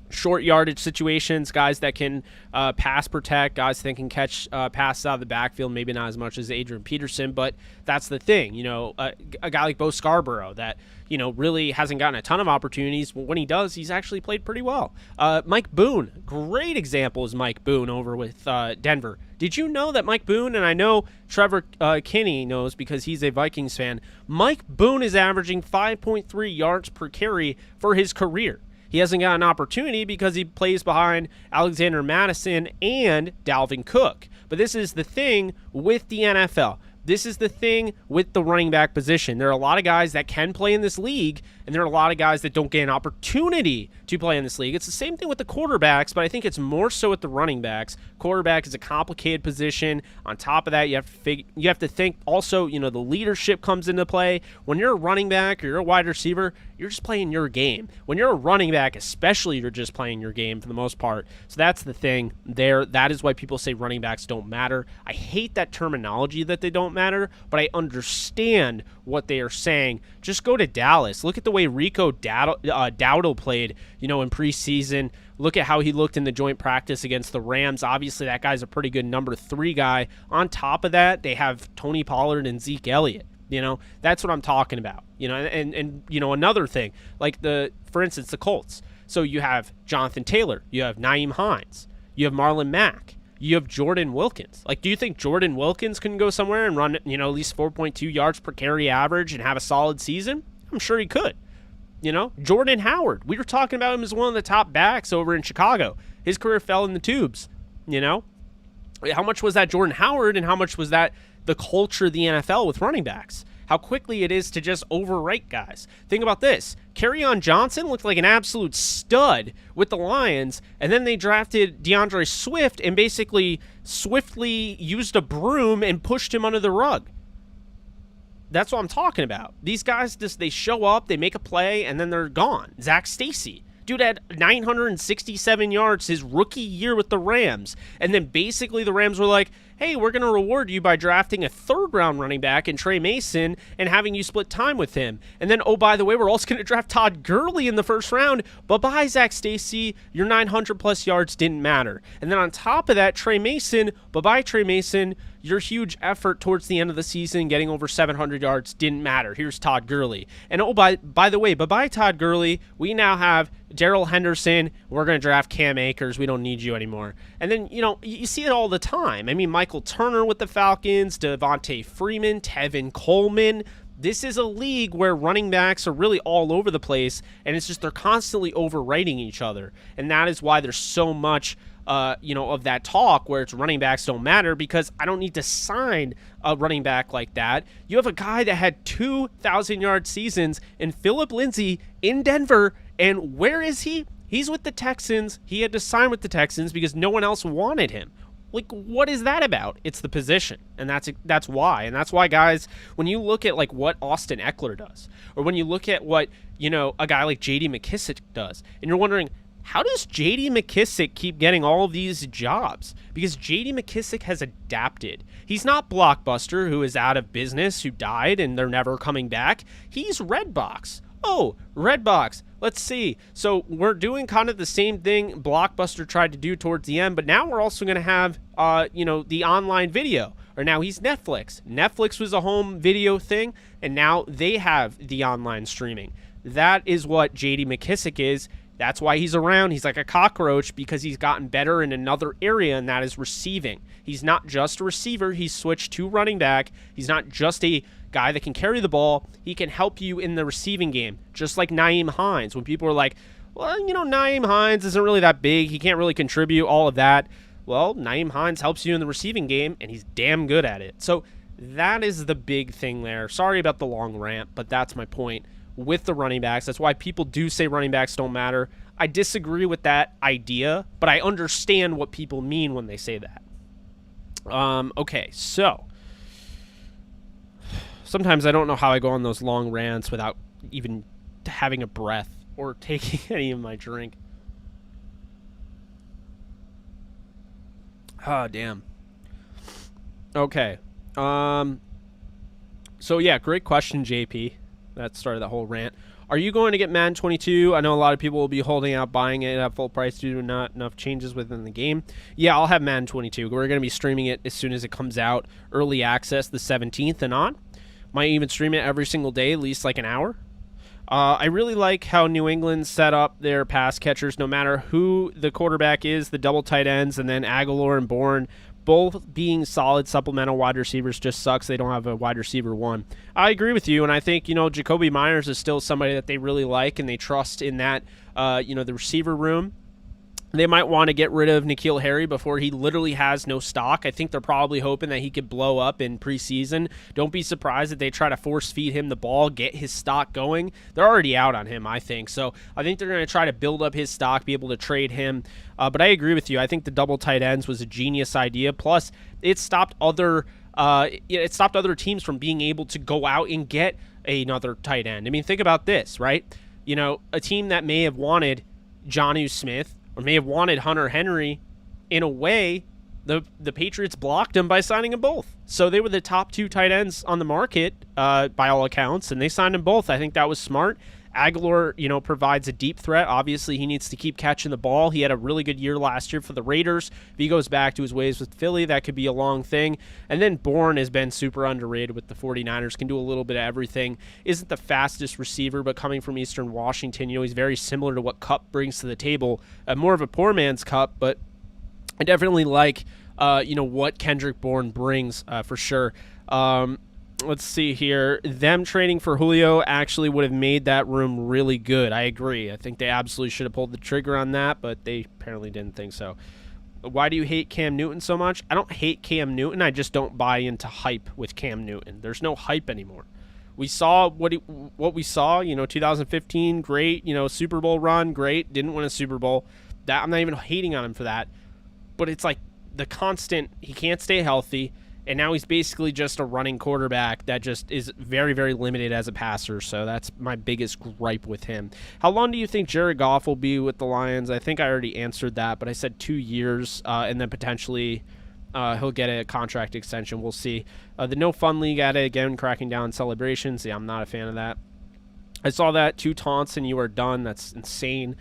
short yardage situations, guys that can pass protect, guys that can catch passes out of the backfield, maybe not as much as Adrian Peterson, but that's the thing. You know, a guy like Bo Scarborough that, you know, really hasn't gotten a ton of opportunities. When he does, he's actually played pretty well. Mike Boone, great example is Mike Boone over with Denver. Did you know that Mike Boone, and I know Trevor Kinney knows because he's a Vikings fan, Mike Boone is averaging 5.3 yards per carry for his career. He hasn't got an opportunity because he plays behind Alexander Madison and Dalvin Cook. But this is the thing with the NFL. This is the thing with the running back position. There are a lot of guys that can play in this league, and there are a lot of guys that don't get an opportunity to play in this league. It's the same thing with the quarterbacks, but I think it's more so with the running backs. Quarterback is a complicated position. On top of that, you have to think also, you know, the leadership comes into play. When you're a running back or you're a wide receiver, you're just playing your game. When you're a running back, especially, you're just playing your game for the most part. So that's the thing there. That is why people say running backs don't matter. I hate that terminology that they don't matter, but I understand what they are saying. Just go to Dallas. Look at the way Rico Dowdle played, you know, in preseason. Look at how he looked in the joint practice against the Rams. Obviously, that guy's a pretty good number 3 guy. On top of that, they have Tony Pollard and Zeke Elliott. You know, that's what I'm talking about. You know, and you know, another thing, like for instance, the Colts. So you have Jonathan Taylor, you have Nyheim Hines, you have Marlon Mack, you have Jordan Wilkins. Like, do you think Jordan Wilkins can go somewhere and run, you know, at least 4.2 yards per carry average and have a solid season? I'm sure he could. You know, Jordan Howard, we were talking about him as one of the top backs over in Chicago. His career fell in the tubes. You know, how much was that Jordan Howard and how much was that the culture of the NFL with running backs? How quickly it is to just overrate guys. Think about this. Kerryon Johnson looked like an absolute stud with the Lions, and then they drafted DeAndre Swift and basically swiftly used a broom and pushed him under the rug. That's what I'm talking about. These guys just, they show up, they make a play, and then they're gone. Zach Stacy. Dude had 967 yards his rookie year with the Rams. And then basically the Rams were like, hey, we're going to reward you by drafting a 3rd-round running back in Trey Mason and having you split time with him. And then, oh, by the way, we're also going to draft Todd Gurley in the 1st round. Bye-bye, Zach Stacy. Your 900-plus yards didn't matter. And then on top of that, Trey Mason, bye-bye, Trey Mason. Your huge effort towards the end of the season, getting over 700 yards, didn't matter. Here's Todd Gurley. And oh, by the way, bye-bye, Todd Gurley. We now have Darrell Henderson. We're going to draft Cam Akers. We don't need you anymore. And then, you know, you see it all the time. I mean, Michael Turner with the Falcons, Devontae Freeman, Tevin Coleman. This is a league where running backs are really all over the place, and it's just they're constantly overwriting each other. And that is why there's so much you know, of that talk where it's running backs don't matter, because I don't need to sign a running back like that. You have a guy that had 2,000-yard seasons in Phillip Lindsay in Denver, and where is he? He's with the Texans. He had to sign with the Texans because no one else wanted him. Like, what is that about? It's the position, and that's why. And that's why, guys, when you look at, like, what Austin Eckler does, or when you look at what, you know, a guy like J.D. McKissic does, and you're wondering, how does J.D. McKissic keep getting all of these jobs? Because J.D. McKissic has adapted. He's not Blockbuster, who is out of business, who died, and they're never coming back. He's Redbox. Oh, Redbox. Let's see. So we're doing kind of the same thing Blockbuster tried to do towards the end, but now we're also going to have, you know, the online video. Or now he's Netflix. Netflix was a home video thing, and now they have the online streaming. That is what J.D. McKissic is. That's why he's around. He's like a cockroach because he's gotten better in another area, and that is receiving. He's not just a receiver. He's switched to running back. He's not just a guy that can carry the ball. He can help you in the receiving game, just like Nyheim Hines. When people are like, well, you know, Nyheim Hines isn't really that big. He can't really contribute, all of that. Well, Nyheim Hines helps you in the receiving game, and he's damn good at it. So that is the big thing there. Sorry about the long rant, but that's my point with the running backs. That's why people do say running backs don't matter. I disagree with that idea, but I understand what people mean when they say that. Okay, so sometimes I don't know how I go on those long rants without even having a breath or taking any of my drink. Ah, damn. Okay. So yeah, great question, JP. That started that whole rant. Are you going to get Madden 22? I know a lot of people will be holding out buying it at full price due to not enough changes within the game. Yeah, I'll have Madden 22. We're going to be streaming it as soon as it comes out. Early access the 17th and on. Might even stream it every single day, at least like an hour. I really like how New England set up their pass catchers, no matter who the quarterback is, the double tight ends, and then Aguilar and Bourne, both being solid supplemental wide receivers. Just sucks they don't have a wide receiver one. I agree with you, and I think, Jacoby Myers is still somebody that they really like and they trust in that, the receiver room. They might want to get rid of N'Keal Harry before he literally has no stock. I think they're probably hoping that he could blow up in preseason. Don't be surprised if they try to force feed him the ball, get his stock going. They're already out on him, I think. So I think they're going to try to build up his stock, be able to trade him. But I agree with you. I think the double tight ends was a genius idea. Plus, it stopped other teams from being able to go out and get another tight end. I mean, think about this, right? A team that may have wanted Jonnu Smith or may have wanted Hunter Henry, in a way, the Patriots blocked them by signing them both. So they were the top two tight ends on the market, by all accounts, and they signed them both. I think that was smart. Aguilar, provides a deep threat. Obviously, he needs to keep catching the ball. He had a really good year last year for the Raiders. If he goes back to his ways with Philly, that could be a long thing. And then Bourne has been super underrated with the 49ers, can do a little bit of everything. Isn't the fastest receiver, but coming from Eastern Washington, he's very similar to what Kupp brings to the table. More of a poor man's Kupp, but I definitely like, what Kendrick Bourne brings for sure. Let's see here. Them trading for Julio actually would have made that room really good. I agree. I think they absolutely should have pulled the trigger on that, but they apparently didn't think so. Why do you hate Cam Newton so much? I don't hate Cam Newton. I just don't buy into hype with Cam Newton. There's no hype anymore. We saw what we saw, 2015, great, Super Bowl run, great, didn't win a Super Bowl. That I'm not even hating on him for that. But it's like the constant, he can't stay healthy. And now he's basically just a running quarterback that just is very, very limited as a passer. So that's my biggest gripe with him. How long do you think Jared Goff will be with the Lions? I think I already answered that, but I said 2 years, and then potentially he'll get a contract extension. We'll see. The No Fun League at it, again, cracking down on celebrations. Yeah, I'm not a fan of that. I saw that. 2 taunts and you are done. That's insane.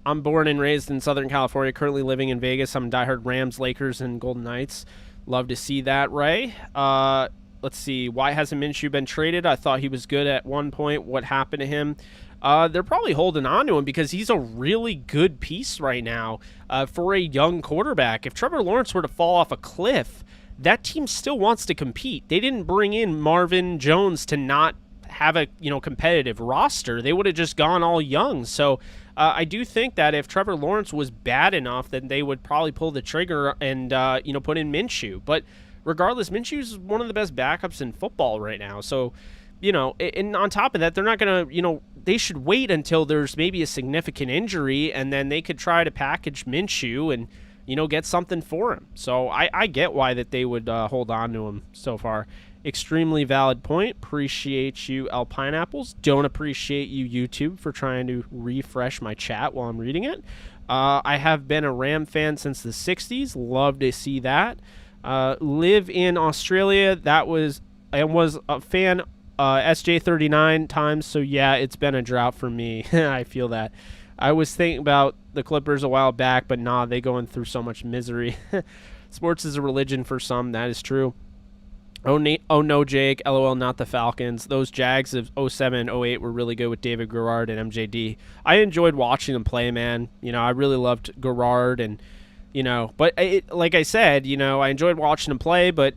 I'm born and raised in Southern California, currently living in Vegas. I'm a diehard Rams, Lakers, and Golden Knights. Love to see that, Ray. Let's see. Why hasn't Minshew been traded? I thought he was good at one point. What happened to him? They're probably holding on to him because he's a really good piece right now for a young quarterback. If Trevor Lawrence were to fall off a cliff, that team still wants to compete. They didn't bring in Marvin Jones to not have a competitive roster. They would have just gone all young. So I do think that if Trevor Lawrence was bad enough, then they would probably pull the trigger and put in Minshew. But regardless, Minshew's one of the best backups in football right now. So and on top of that, they're not gonna they should wait until there's maybe a significant injury, and then they could try to package Minshew and get something for him. So I get why that they would hold on to him so far. Extremely valid point. Appreciate you, Alpine Apples. Don't appreciate you, YouTube, for trying to refresh my chat while I'm reading it. I have been a Ram fan since the 60s. Love to see that. Live in Australia. I was a fan SJ 39 times, so yeah, it's been a drought for me. I feel that. I was thinking about the Clippers a while back, but nah, they going through so much misery. Sports is a religion for some. That is true. Oh no, Jake. LOL, not the Falcons. Those Jags of 07 and 08 were really good with David Garrard and MJD. I enjoyed watching them play, man. I really loved Garrard and, but like I said, I enjoyed watching them play, but,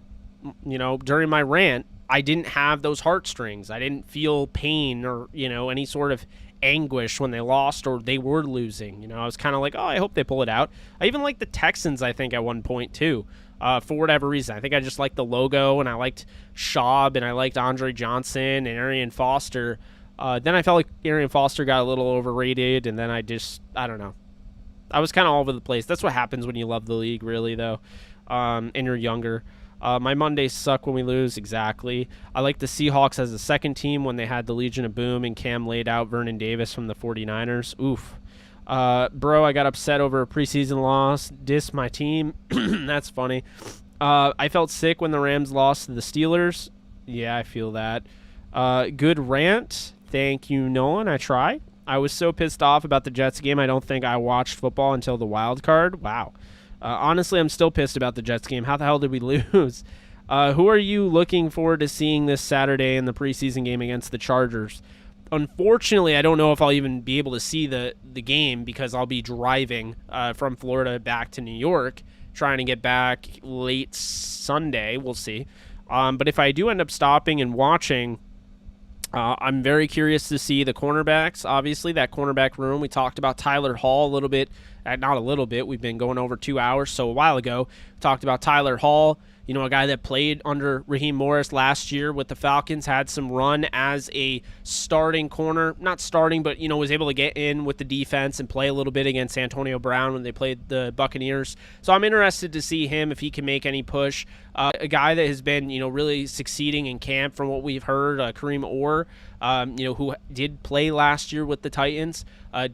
during my rant, I didn't have those heartstrings. I didn't feel pain or, any sort of anguish when they lost or they were losing. I was kind of like, oh, I hope they pull it out. I even liked the Texans, I think, at one point, too. For whatever reason. I think I just liked the logo, and I liked Schaub, and I liked Andre Johnson and Arian Foster. Then I felt like Arian Foster got a little overrated, and then I don't know. I was kind of all over the place. That's what happens when you love the league, really, though, and you're younger. My Mondays suck when we lose, exactly. I like the Seahawks as a second team when they had the Legion of Boom and Cam laid out Vernon Davis from the 49ers. Oof. Bro, I got upset over a preseason loss. Diss my team. That's funny. I felt sick when the Rams lost to the Steelers. Yeah, I feel that. Good rant. Thank you, Nolan. I try. I was so pissed off about the Jets game, I don't think I watched football until the wild card. Wow. Honestly, I'm still pissed about the Jets game. How the hell did we lose? Who are you looking forward to seeing this Saturday in the preseason game against the Chargers? Unfortunately, I don't know if I'll even be able to see the game because I'll be driving from Florida back to New York, trying to get back late Sunday. We'll see. But if I do end up stopping and watching, I'm very curious to see the cornerbacks. Obviously, that cornerback room. We talked about Tyler Hall a little bit. Not a little bit. We've been going over 2 hours. So a while ago, talked about Tyler Hall, a guy that played under Raheem Morris last year with the Falcons, had some run as a starting corner. Not starting, but, was able to get in with the defense and play a little bit against Antonio Brown when they played the Buccaneers. So I'm interested to see him if he can make any push. A guy that has been, really succeeding in camp from what we've heard, Kareem Orr, who did play last year with the Titans,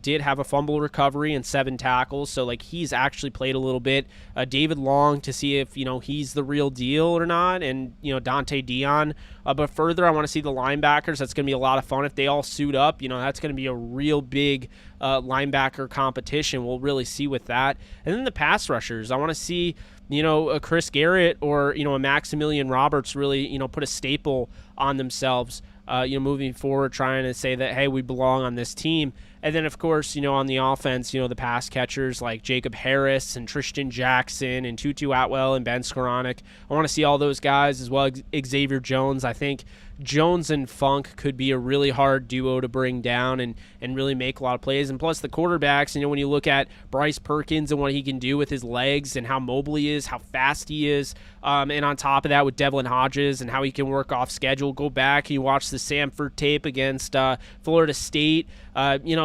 did have a fumble recovery and 7 tackles. So, he's actually played a little bit. David Long to see if, he's the real deal or not. And, Dante Dion. But further, I want to see the linebackers. That's going to be a lot of fun. If they all suit up, that's going to be a real big linebacker competition. We'll really see with that. And then the pass rushers. I want to see, a Chris Garrett or, a Maximilian Roberts really, put a staple on themselves, moving forward, trying to say that, hey, we belong on this team. And then, of course, on the offense, the pass catchers like Jacob Harris and Tristan Jackson and Tutu Atwell and Ben Skoranek. I want to see all those guys as well as Xavier Jones. I think Jones and Funk could be a really hard duo to bring down and really make a lot of plays. And plus the quarterbacks, when you look at Bryce Perkins and what he can do with his legs and how mobile he is, how fast he is, and on top of that with Devlin Hodges and how he can work off schedule. Go back and you watch the Samford tape against Florida State.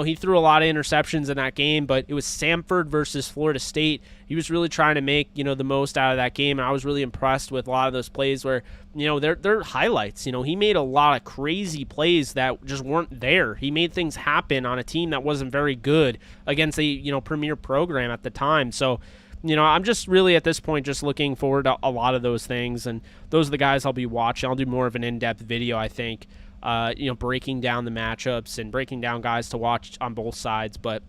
He threw a lot of interceptions in that game, but it was Samford versus Florida State. He was really trying to make, the most out of that game, and I was really impressed with a lot of those plays where, they're highlights. He made a lot of crazy plays that just weren't there. He made things happen on a team that wasn't very good against a, premier program at the time. So, I'm just really at this point just looking forward to a lot of those things, and those are the guys I'll be watching. I'll do more of an in-depth video, I think, breaking down the matchups and breaking down guys to watch on both sides. But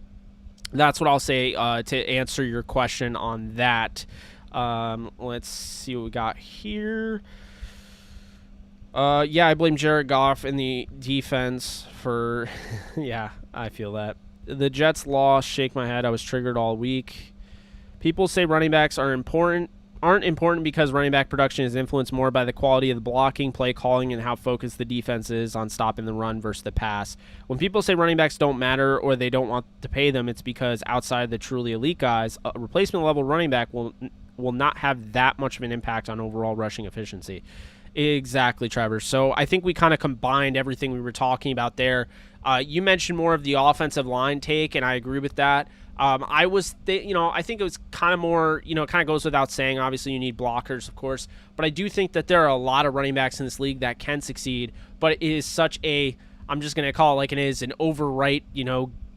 that's what I'll say to answer your question on that. Let's see what we got here. Yeah, I blame Jared Goff in the defense for yeah, I feel that. The Jets lost, shake my head. I was triggered all week. People say running backs aren't important because running back production is influenced more by the quality of the blocking, play calling, and how focused the defense is on stopping the run versus the pass. When people say running backs don't matter or they don't want to pay them, it's because outside the truly elite guys, a replacement level running back will not have that much of an impact on overall rushing efficiency. Exactly, Trevor. So I think we kind of combined everything we were talking about there. You mentioned more of the offensive line take, and I agree with that. I think it was kind of more, it kind of goes without saying. Obviously, you need blockers, of course. But I do think that there are a lot of running backs in this league that can succeed. But it is such a, I'm just going to call it like it is, an overwrite,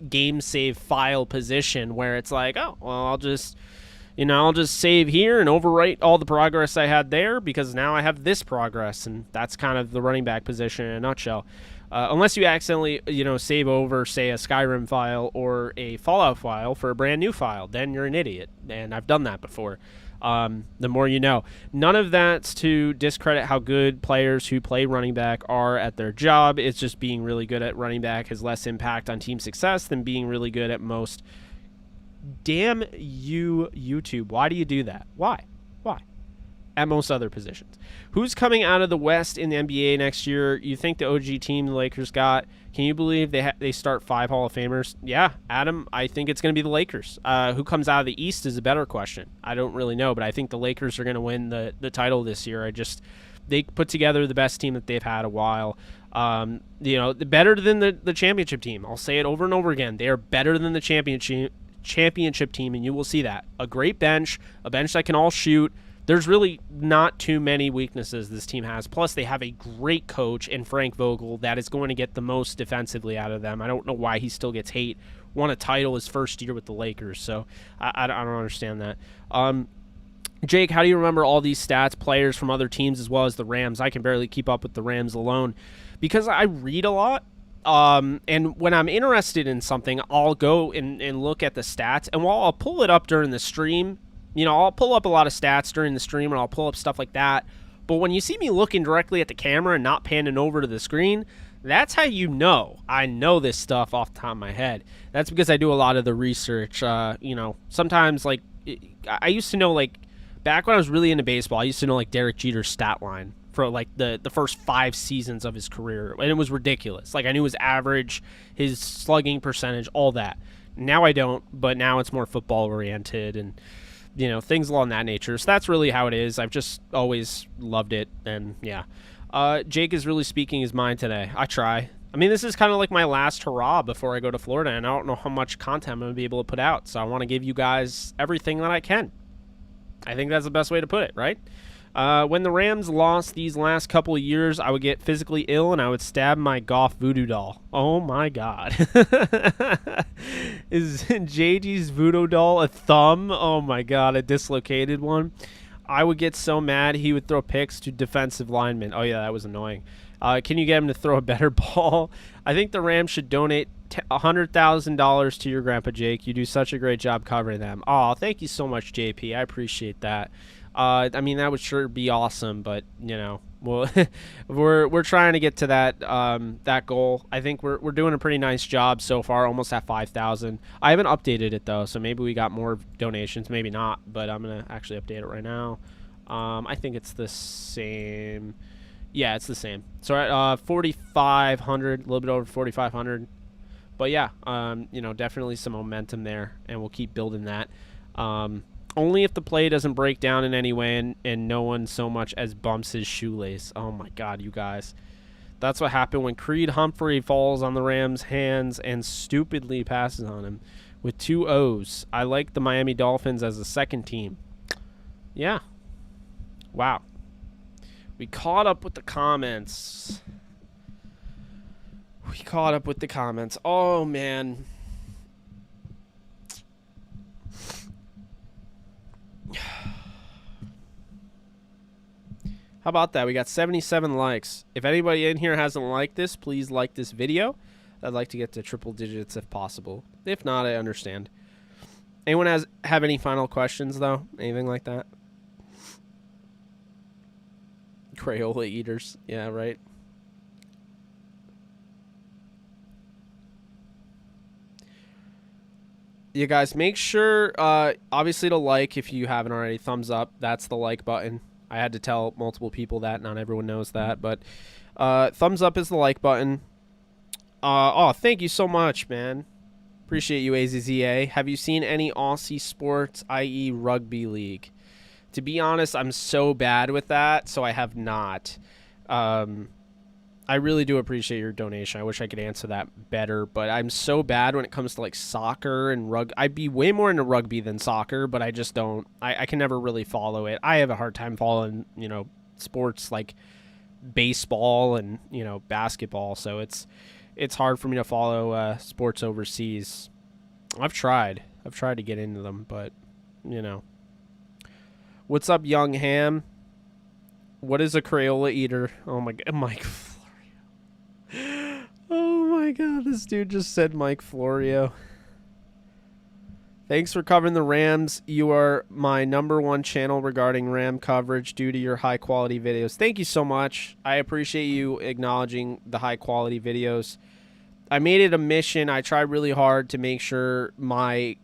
game save file position where it's like, oh, well, I'll just save here and overwrite all the progress I had there because now I have this progress. And that's kind of the running back position in a nutshell. Unless you accidentally, save over, say, a Skyrim file or a Fallout file for a brand new file, then you're an idiot. And I've done that before. The more you know. None of that's to discredit how good players who play running back are at their job. It's just being really good at running back has less impact on team success than being really good at most. Damn you, YouTube. Why do you do that? Why? At most other positions. Who's coming out of the West in the NBA next year? You think the OG team the Lakers got? Can you believe they start 5 Hall of Famers? Yeah, Adam, I think it's going to be the Lakers. Who comes out of the East is a better question. I don't really know, but I think the Lakers are going to win the title this year. They put together the best team that they've had a while. Better than the championship team. I'll say it over and over again. They are better than the championship team, and you will see that. A great bench, a bench that can all shoot. There's really not too many weaknesses this team has. Plus, they have a great coach in Frank Vogel that is going to get the most defensively out of them. I don't know why he still gets hate. Won a title his first year with the Lakers, so I don't understand that. Jake, how do you remember all these stats, players from other teams as well as the Rams? I can barely keep up with the Rams alone because I read a lot. And when I'm interested in something, I'll go and look at the stats. And while I'll pull it up during the stream, you know, I'll pull up a lot of stats during the stream, and I'll pull up stuff like that. But when you see me looking directly at the camera and not panning over to the screen, that's how you know I know this stuff off the top of my head. That's because I do a lot of the research. You know, sometimes, like, I used to know, like, back when I was really into baseball, I used to know, like, Derek Jeter's stat line for, like, the first 5 seasons of his career. And it was ridiculous. Like, I knew his average, his slugging percentage, all that. Now I don't, but now it's more football-oriented and, you know, things along that nature. So that's really how it is. I've just always loved it, and, yeah. Jake is really speaking his mind today. I try. I mean, this is kind of like my last hurrah before I go to Florida, and I don't know how much content I'm going to be able to put out. So I want to give you guys everything that I can. I think that's the best way to put it, right? When the Rams lost these last couple of years, I would get physically ill, and I would stab my Goff voodoo doll. Oh, my God. Is JG's voodoo doll a thumb? Oh, my God, a dislocated one? I would get so mad he would throw picks to defensive linemen. Oh, yeah, that was annoying. Can you get him to throw a better ball? I think the Rams should donate $100,000 to your Grandpa Jake. You do such a great job covering them. Oh, thank you so much, JP. I appreciate that. I mean, that would sure be awesome, but, you know, well, we're trying to get to that that goal. I think we're doing a pretty nice job so far, almost at 5,000. I haven't updated it, though, so maybe we got more donations, maybe not, but I'm going to actually update it right now. I think it's the same. Yeah, it's the same. So at 4,500, a little bit over 4,500. But yeah, you know, definitely some momentum there, and we'll keep building that. Only if the play doesn't break down in any way and no one so much as bumps his shoelace. Oh, my God, you guys. That's what happened when Creed Humphrey falls on the Rams' hands and stupidly passes on him with 2 O's. I like the Miami Dolphins as a second team. Yeah. Wow. We caught up with the comments. Oh, man. How about that? We got 77 likes. If anybody in here hasn't liked this, please like this video. I'd like to get to triple digits if possible. If not, I understand. Anyone have any final questions, though? Anything like that? Crayola eaters. Yeah, right. You guys, make sure, obviously, to like if you haven't already. Thumbs up. That's the like button. I had to tell multiple people that. Not everyone knows that. But thumbs up is the like button. Oh, thank you so much, man. Appreciate you, AZZA. Have you seen any Aussie sports, i.e. rugby league? To be honest, I'm so bad with that, so I have not. I really do appreciate your donation. I wish I could answer that better, but I'm so bad when it comes to, like, soccer and rugby. I'd be way more into rugby than soccer, but I just don't. I can never really follow it. I have a hard time following, you know, sports like baseball and, you know, basketball, so it's hard for me to follow sports overseas. I've tried to get into them, but, you know. What's up, young ham? What is a Crayola eater? Oh, my God. Mike Florio. Oh, my God. This dude just said Mike Florio. Thanks for covering the Rams. You are my #1 channel regarding Ram coverage due to your high-quality videos. Thank you so much. I appreciate you acknowledging the high-quality videos. I made it a mission. I tried really hard to make sure my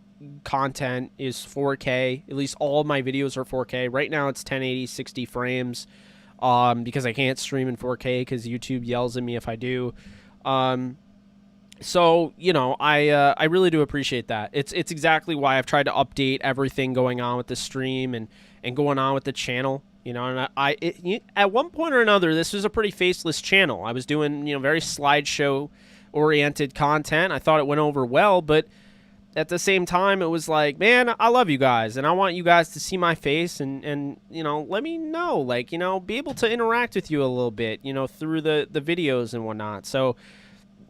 content is 4K. At least all of my videos are 4K. Right now it's 1080, 60 frames because I can't stream in 4K because YouTube yells at me if I do. So, you know, I really do appreciate that. It's exactly why I've tried to update everything going on with the stream and going on with the channel. You know, and at one point or another, this was a pretty faceless channel. I was doing, you know, very slideshow-oriented content. I thought it went over well, but at the same time, it was like, man, I love you guys, and I want you guys to see my face and you know, let me know, like, you know, be able to interact with you a little bit, you know, through the videos and whatnot. So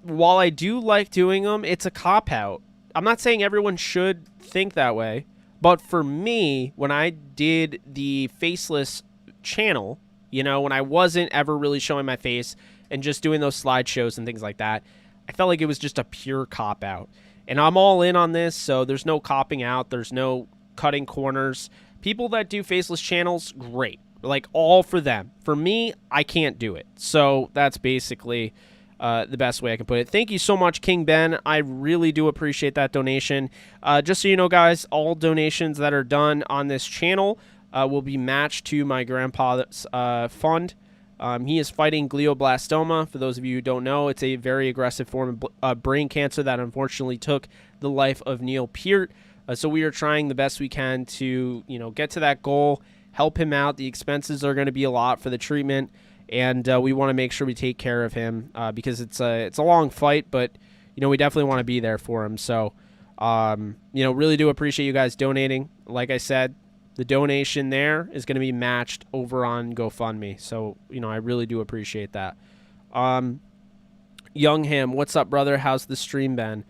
while I do like doing them, it's a cop-out. I'm not saying everyone should think that way, but for me, when I did the faceless channel, you know, when I wasn't ever really showing my face and just doing those slideshows and things like that, I felt like it was just a pure cop out. And I'm all in on this, so there's no copping out. There's no cutting corners. People that do faceless channels, great. Like, all for them. For me, I can't do it. So that's basically the best way I can put it. Thank you so much, King Ben. I really do appreciate that donation. Just so you know, guys, all donations that are done on this channel will be matched to my grandpa's fund. He is fighting glioblastoma. For those of you who don't know, it's a very aggressive form of brain cancer that unfortunately took the life of Neil Peart. So we are trying the best we can to, get to that goal, help him out. The expenses are going to be a lot for the treatment, and we want to make sure we take care of him because it's a long fight, but we definitely want to be there for him. So, really do appreciate you guys donating. Like I said, the donation there is going to be matched over on GoFundMe. So, I really do appreciate that. Young Him, what's up, brother? How's the stream been?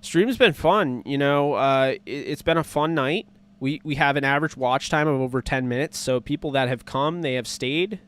Stream's been fun. It's been a fun night. We have an average watch time of over 10 minutes. So people that have come, they have stayed.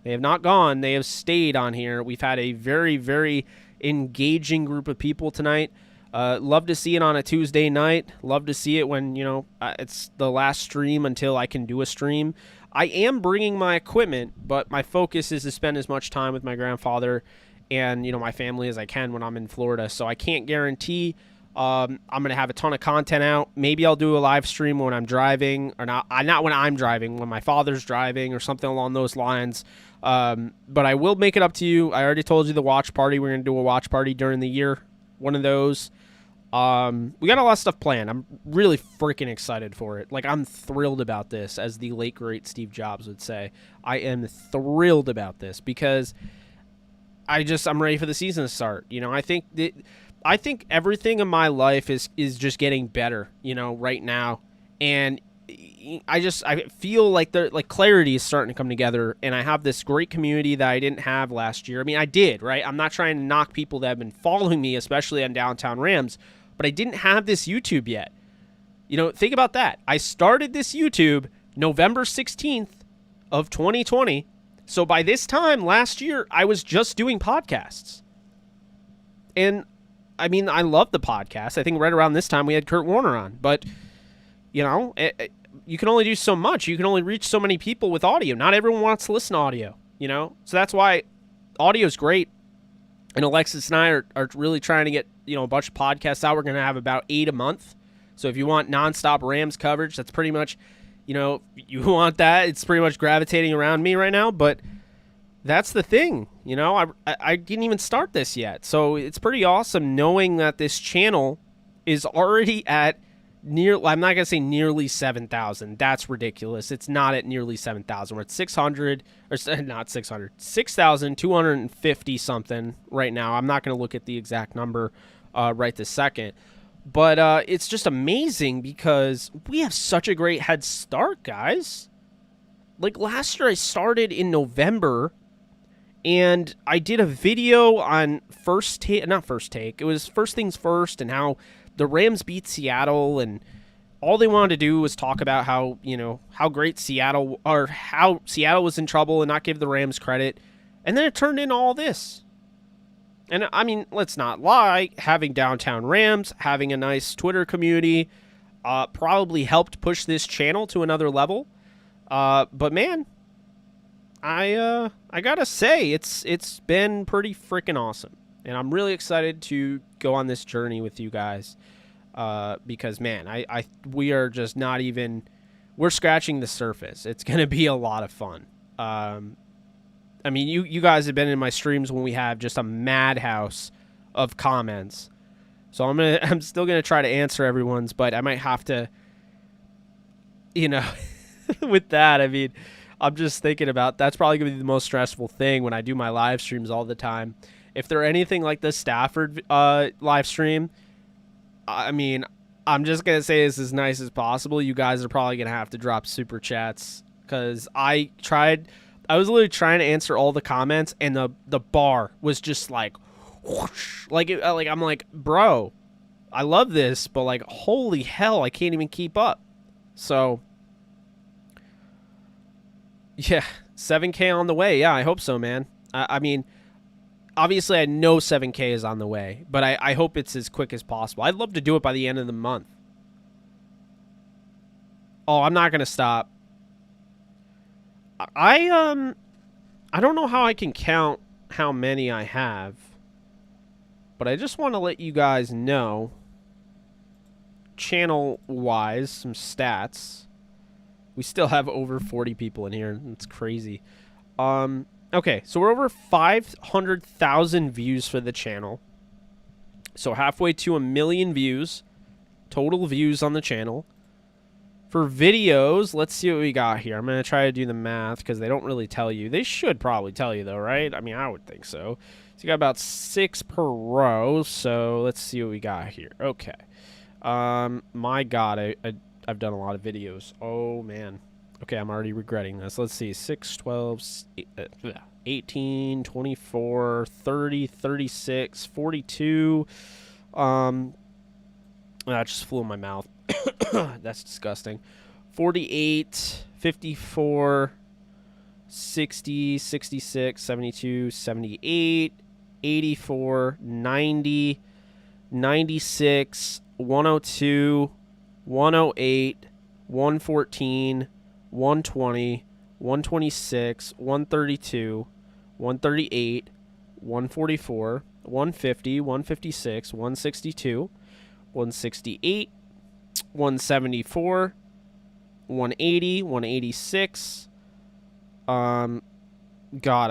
They have not gone. They have stayed on here. We've had a very, very engaging group of people tonight. Love to see it on a Tuesday night. Love to see it when, it's the last stream until I can do a stream. I am bringing my equipment, but my focus is to spend as much time with my grandfather and, my family as I can when I'm in Florida. So I can't guarantee I'm going to have a ton of content out. Maybe I'll do a live stream when I'm driving, or not when I'm driving, when my father's driving or something along those lines. But I will make it up to you. I already told you the watch party. We're going to do a watch party during the year. One of those. We got a lot of stuff planned. I'm really freaking excited for it. Like, I'm thrilled about this, as the late great Steve Jobs would say. I am thrilled about this because I'm ready for the season to start. I think everything in my life is just getting better, right now. And I feel like clarity is starting to come together, and I have this great community that I didn't have last year. I mean, I did, right? I'm not trying to knock people that have been following me, especially on Downtown Rams, but I didn't have this YouTube yet. Think about that. I started this YouTube November 16th of 2020. So by this time last year, I was just doing podcasts. And I mean, I love the podcast. I think right around this time we had Kurt Warner on, but you can only do so much. You can only reach so many people with audio. Not everyone wants to listen to audio, So that's why audio is great. And Alexis and I are really trying to get, a bunch of podcasts out. We're going to have about 8 a month. So if you want nonstop Rams coverage, that's pretty much, you want that. It's pretty much gravitating around me right now. But that's the thing, I didn't even start this yet. So it's pretty awesome knowing that this channel is already at I'm not going to say nearly 7,000. That's ridiculous. It's not at nearly 7,000. We're at 600, or not 600, 6,250 something right now. I'm not going to look at the exact number right this second. But it's just amazing because we have such a great head start, guys. Like, last year I started in November, and I did a video on not first take. It was First Things First, and how the Rams beat Seattle, and all they wanted to do was talk about how, how great Seattle, or how Seattle was in trouble and not give the Rams credit. And then it turned into all this. And I mean, let's not lie, having Downtown Rams, having a nice Twitter community, probably helped push this channel to another level. But man, I gotta say, it's been pretty freaking awesome. And I'm really excited to go on this journey with you guys because, man, we are just not even – we're scratching the surface. It's going to be a lot of fun. I mean, you guys have been in my streams when we have just a madhouse of comments. So I'm still going to try to answer everyone's, but I might have to, with that, I mean, I'm just thinking about that's probably going to be the most stressful thing when I do my live streams all the time. If they're anything like the Stafford live stream, I mean, I'm just going to say this as nice as possible. You guys are probably going to have to drop super chats because I was literally trying to answer all the comments, and the bar was just like, whoosh, I'm like, bro, I love this, but like, holy hell, I can't even keep up. So, yeah, 7K on the way. Yeah, I hope so, man. I mean, obviously I know 7K is on the way, but I hope it's as quick as possible. I'd love to do it by the end of the month. Oh, I'm not going to stop. I don't know how I can count how many I have, but I just want to let you guys know, channel-wise, some stats. We still have over 40 people in here. It's crazy. Okay, so we're over 500,000 views for the channel. So halfway to 1 million views, total views on the channel. For videos, let's see what we got here. I'm going to try to do the math because they don't really tell you. They should probably tell you, though, right? I mean, I would think so. So you got about 6 per row. So let's see what we got here. Okay. My God, I've done a lot of videos. Oh, man. Okay, I'm already regretting this. Let's see. 6, 12, 18, 24, 30, 36, 42. That just flew in my mouth. That's disgusting. 48, 54, 60, 66, 72, 78, 84, 90, 96, 102, 108, 114, 120, 126, 132, 138, 144, 150, 156, 162, 168, 174, 180, 186. God,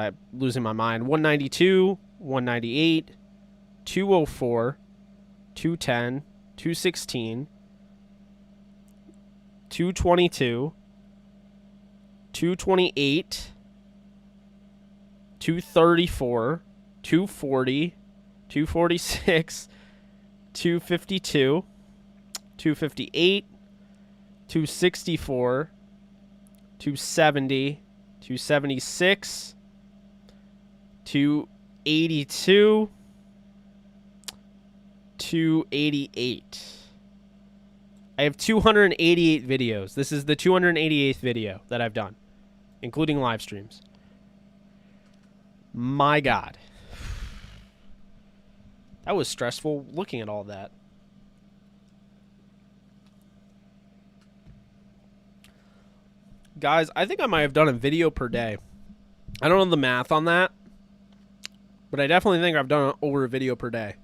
I'm losing my mind. 192, 198, 204, 210, 216, 222, 228, 234, 240, 246, 252, 258, 264, 270, 276, 282, 288. I have 288 videos. This is the 288th video that I've done, including live streams. My God. That was stressful looking at all that. Guys, I think I might have done a video per day. I don't know the math on that, but I definitely think I've done over a video per day.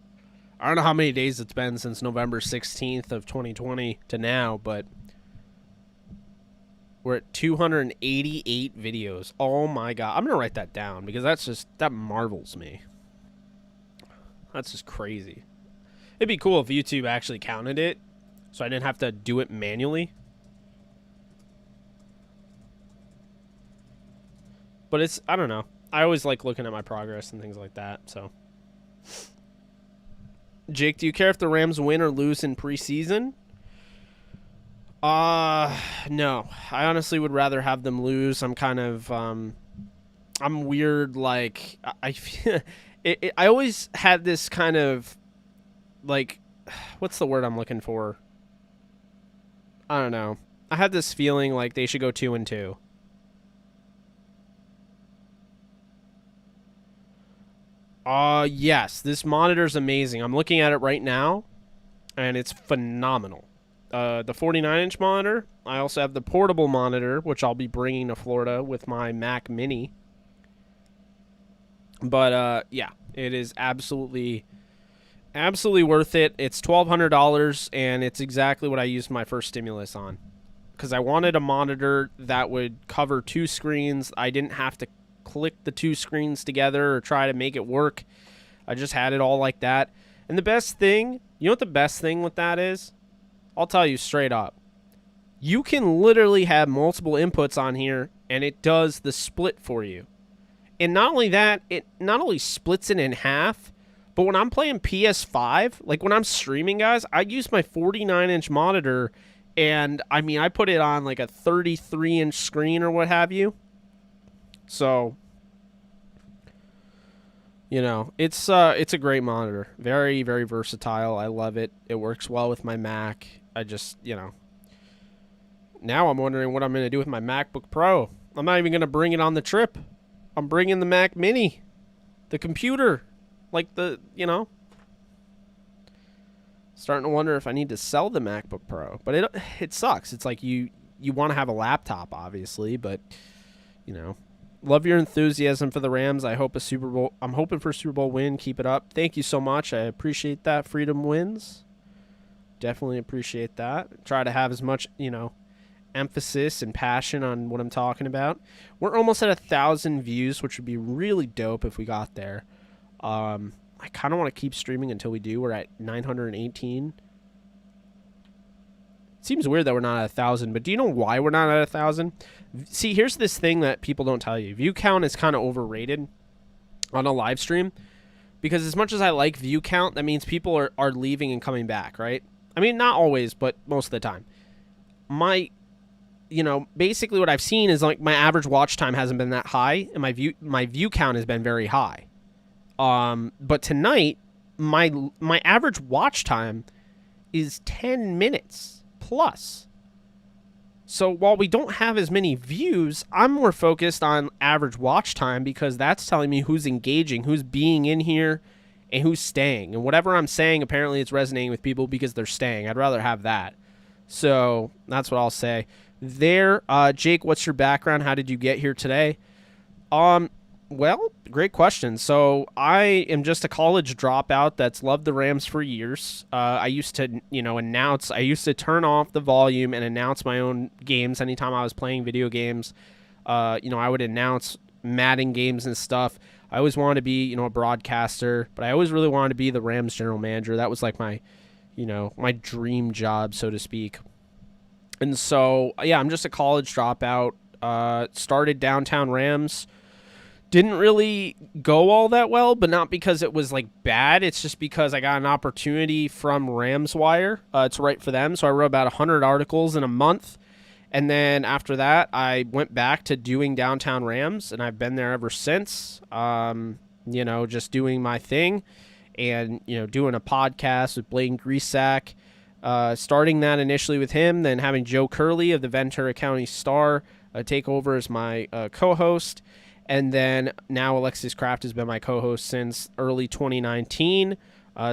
I don't know how many days it's been since November 16th of 2020 to now, but we're at 288 videos. Oh my God. I'm going to write that down because that marvels me. That's just crazy. It'd be cool if YouTube actually counted it so I didn't have to do it manually. But it's, I don't know. I always like looking at my progress and things like that, so. Jake, do you care if the Rams win or lose in preseason? No. I honestly would rather have them lose. I'm kind of, I'm weird, like, I always had this kind of, like, what's the word I'm looking for? I don't know. I had this feeling like they should go 2-2. Yes, this monitor's amazing. I'm looking at it right now, and it's phenomenal. The 49-inch monitor. I also have the portable monitor, which I'll be bringing to Florida with my Mac Mini. But, yeah, it is absolutely worth it. It's $1,200, and it's exactly what I used my first stimulus on. Because I wanted a monitor that would cover 2 screens. I didn't have to click the 2 screens together or try to make it work. I just had it all like that. And the best thing, you know what the best thing with that is? I'll tell you straight up. You can literally have multiple inputs on here and it does the split for you. And not only that, it not only splits it in half, but when I'm playing PS5, like when I'm streaming, guys, I use my 49-inch monitor and I mean, I put it on like a 33-inch screen or what have you. So, you know, it's a great monitor. Very, very versatile. I love it. It works well with my Mac. I just, you know, now I'm wondering what I'm going to do with my MacBook Pro. I'm not even going to bring it on the trip. I'm bringing the Mac Mini, the computer. Like starting to wonder if I need to sell the MacBook Pro. But it sucks. It's like you want to have a laptop, obviously, but love your enthusiasm for the Rams. I'm hoping for a Super Bowl win. Keep it up. Thank you so much. I appreciate that. Freedom wins. Definitely appreciate that. Try to have as much, emphasis and passion on what I'm talking about. We're almost at 1,000 views, which would be really dope if we got there. I kind of want to keep streaming until we do. We're at 918. It seems weird that we're not at 1,000, but do you know why we're not at 1,000? See, here's this thing that people don't tell you. View count is kind of overrated on a live stream, because as much as I like view count, that means people are leaving and coming back, right? I mean, not always, but most of the time. Basically what I've seen is like my average watch time hasn't been that high, and my view count has been very high. But tonight, my average watch time is 10 minutes plus. So while we don't have as many views, I'm more focused on average watch time, because that's telling me who's engaging, who's being in here, and who's staying. And whatever I'm saying, apparently it's resonating with people because they're staying. I'd rather have that. So that's what I'll say there. Jake, what's your background? How did you get here today? Well, great question. So I am just a college dropout that's loved the Rams for years. I used to, announce. I used to turn off the volume and announce my own games anytime I was playing video games. I would announce Madden games and stuff. I always wanted to be, a broadcaster, but I always really wanted to be the Rams general manager. That was like my, my dream job, so to speak. And so, yeah, I'm just a college dropout. Started Downtown Rams. Didn't really go all that well, but not because it was like bad. It's just because I got an opportunity from RamsWire to write for them. So I wrote about 100 articles in a month. And then after that, I went back to doing Downtown Rams, and I've been there ever since, just doing my thing and, doing a podcast with Blaine Grisack, starting that initially with him, then having Joe Curley of the Ventura County Star take over as my co-host. And then now Alexis Kraft has been my co-host since early 2019.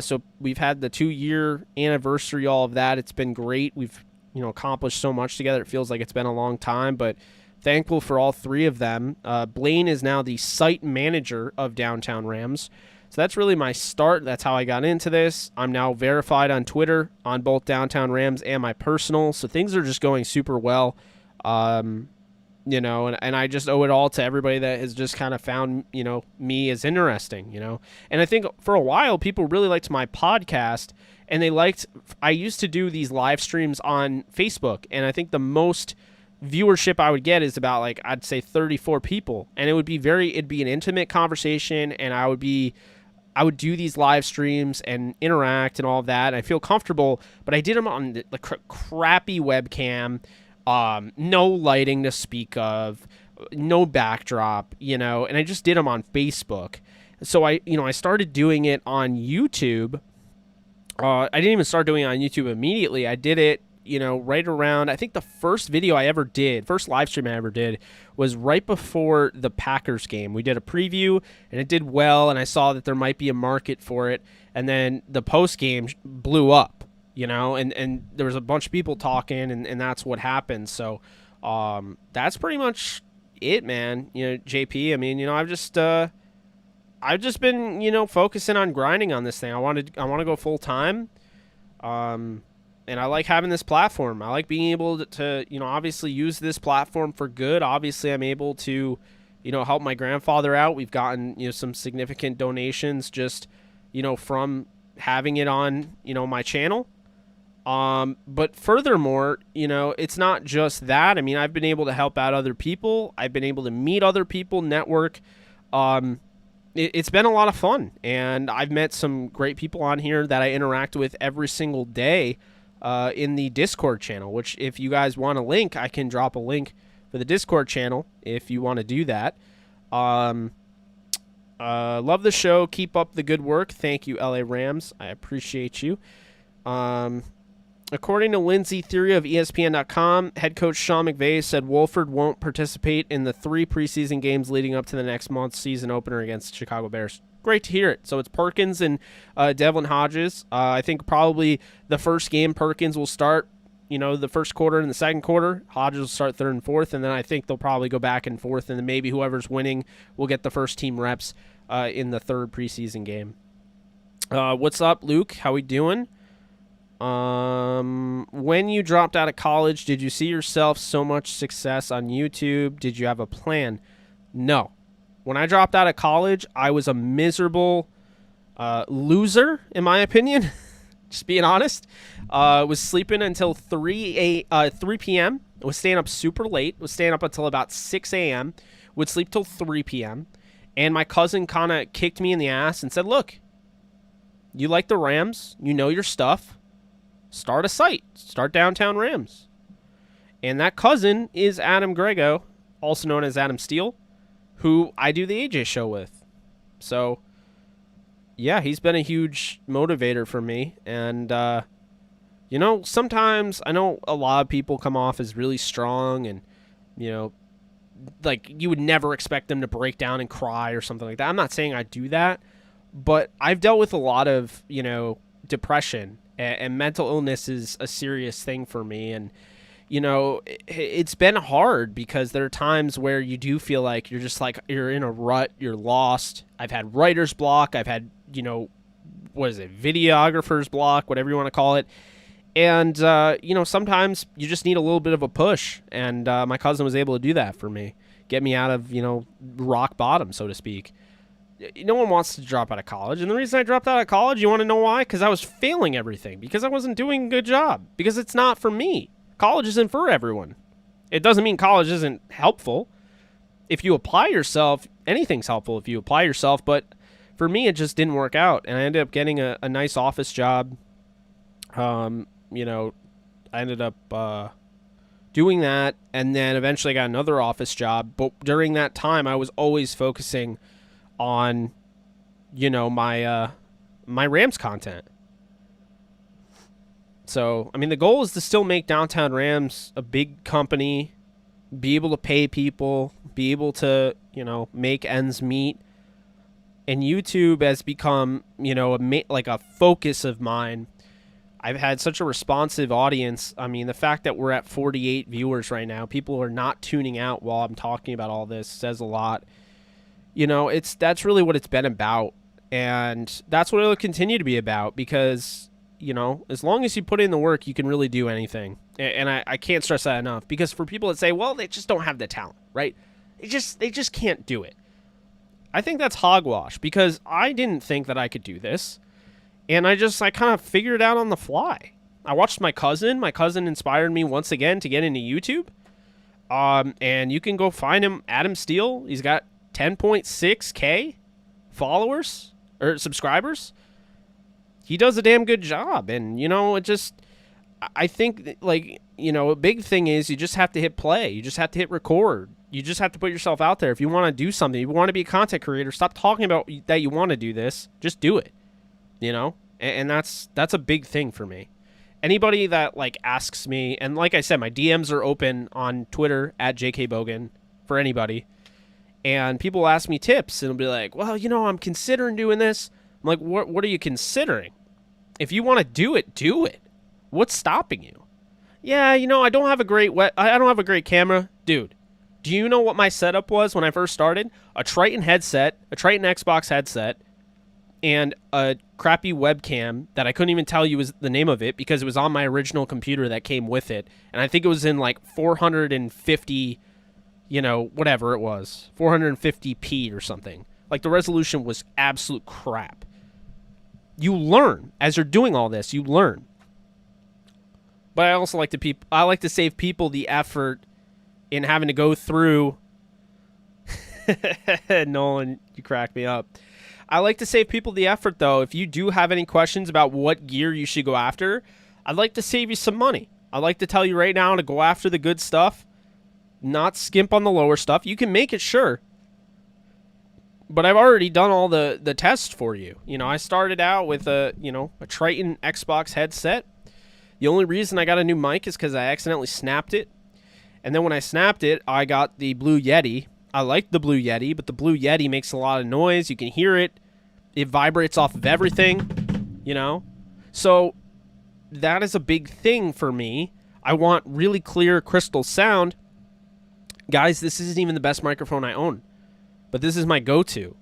So we've had the 2-year anniversary, all of that. It's been great. We've accomplished so much together. It feels like it's been a long time, but thankful for all three of them. Blaine is now the site manager of Downtown Rams. So that's really my start. That's how I got into this. I'm now verified on Twitter on both Downtown Rams and my personal. So things are just going super well. And I just owe it all to everybody that has just kind of found, me as interesting, And I think for a while, people really liked my podcast, and I used to do these live streams on Facebook, and I think the most viewership I would get is about, I'd say 34 people, and it'd be an intimate conversation, and I would do these live streams and interact and all of that, and I feel comfortable, but I did them on the crappy webcam, no lighting to speak of, no backdrop, and I just did them on Facebook. So I started doing it on YouTube. I didn't even start doing it on YouTube immediately. I did it, right around, I think the first live stream I ever did was right before the Packers game. We did a preview, and it did well, and I saw that there might be a market for it. And then the post game blew up, and there was a bunch of people talking, and that's what happened. So that's pretty much it, man. JP, I mean, I've just been, focusing on grinding on this thing. I want to go full time. And I like having this platform. I like being able to obviously use this platform for good. Obviously, I'm able to, help my grandfather out. We've gotten, some significant donations just, from having it on, my channel. But furthermore, it's not just that. I mean, I've been able to help out other people. I've been able to meet other people, network. It's been a lot of fun, and I've met some great people on here that I interact with every single day in the Discord channel, which if you guys want a link, I can drop a link for the Discord channel if you want to do that. Love the show. Keep up the good work. Thank you, LA Rams. I appreciate you. According to Lindsay Theory of ESPN.com, head coach Sean McVay said Wolford won't participate in the 3 preseason games leading up to the next month's season opener against Chicago Bears. great to hear it. So it's Perkins and Devlin Hodges. I think probably the first game Perkins will start, the first quarter and the second quarter. Hodges will start third and fourth, and then I think they'll probably go back and forth, and then maybe whoever's winning will get the first team reps in the third preseason game. What's up, Luke? How we doing? When you dropped out of college, did you see yourself so much success on YouTube? Did you have a plan? No. When I dropped out of college, I was a miserable loser, in my opinion. Just being honest. Was sleeping until 3 p.m. Was staying up super late. Was staying up until about 6 a.m. Would sleep till 3 p.m. And my cousin kind of kicked me in the ass and said, look, you like the Rams. You know your stuff. Start a site. Start Downtown Rams. And that cousin is Adam Grego, also known as Adam Steele, who I do the AJ show with. So, yeah, he's been a huge motivator for me. And, sometimes I know a lot of people come off as really strong and, like you would never expect them to break down and cry or something like that. I'm not saying I do that, but I've dealt with a lot of, depression, and mental illness is a serious thing for me. And, it's been hard because there are times where you do feel like you're just like, you're in a rut, you're lost. I've had writer's block. I've had, videographer's block, whatever you want to call it. And, sometimes you just need a little bit of a push. And my cousin was able to do that for me, get me out of, rock bottom, so to speak. No one wants to drop out of college. And the reason I dropped out of college, you want to know why? Because I was failing everything. Because I wasn't doing a good job. Because it's not for me. College isn't for everyone. It doesn't mean college isn't helpful. If you apply yourself, anything's helpful if you apply yourself. But for me, it just didn't work out. And I ended up getting a nice office job. I ended up doing that. And then eventually I got another office job. But during that time, I was always focusing on, my Rams content. So, the goal is to still make Downtown Rams a big company, be able to pay people, be able to, make ends meet. And YouTube has become, like a focus of mine. I've had such a responsive audience. The fact that we're at 48 viewers right now, people are not tuning out while I'm talking about all this, says a lot. That's really what it's been about. And that's what it'll continue to be about because, as long as you put in the work, you can really do anything. And I can't stress that enough because for people that say, well, they just don't have the talent, right? They just can't do it. I think that's hogwash because I didn't think that I could do this. And I kind of figured it out on the fly. I watched my cousin. My cousin inspired me once again to get into YouTube. And you can go find him, Adam Steele. He's got 10.6K followers or subscribers. He does a damn good job. And, I think, a big thing is you just have to hit play. You just have to hit record. You just have to put yourself out there. If you want to do something, if you want to be a content creator, stop talking about that you want to do this. Just do it, And that's a big thing for me. Anybody that, asks me, and like I said, my DMs are open on Twitter at JKBogan for anybody. And people ask me tips, and it'll be like, well, I'm considering doing this. I'm like, what are you considering? If you want to do it, do it. What's stopping you? Yeah, I don't have a great camera. Dude, do you know what my setup was when I first started? A Triton headset, a Triton Xbox headset, and a crappy webcam that I couldn't even tell you was the name of it because it was on my original computer that came with it. And I think it was in 450, whatever it was, 450p or something. The resolution was absolute crap. You learn as you're doing all this. You learn. But I also like to save people the effort in having to go through. Nolan, you crack me up. I like to save people the effort, though. If you do have any questions about what gear you should go after, I'd like to save you some money. I'd like to tell you right now to go after the good stuff, not skimp on the lower stuff. You can make it, sure. But I've already done all the tests for you. I started out with a Triton Xbox headset. The only reason I got a new mic is because I accidentally snapped it. And then when I snapped it, I got the Blue Yeti. I like the Blue Yeti, but the Blue Yeti makes a lot of noise. You can hear it. It vibrates off of everything, you know? So that is a big thing for me. I want really clear crystal sound. Guys, this isn't even the best microphone I own, but this is my go-to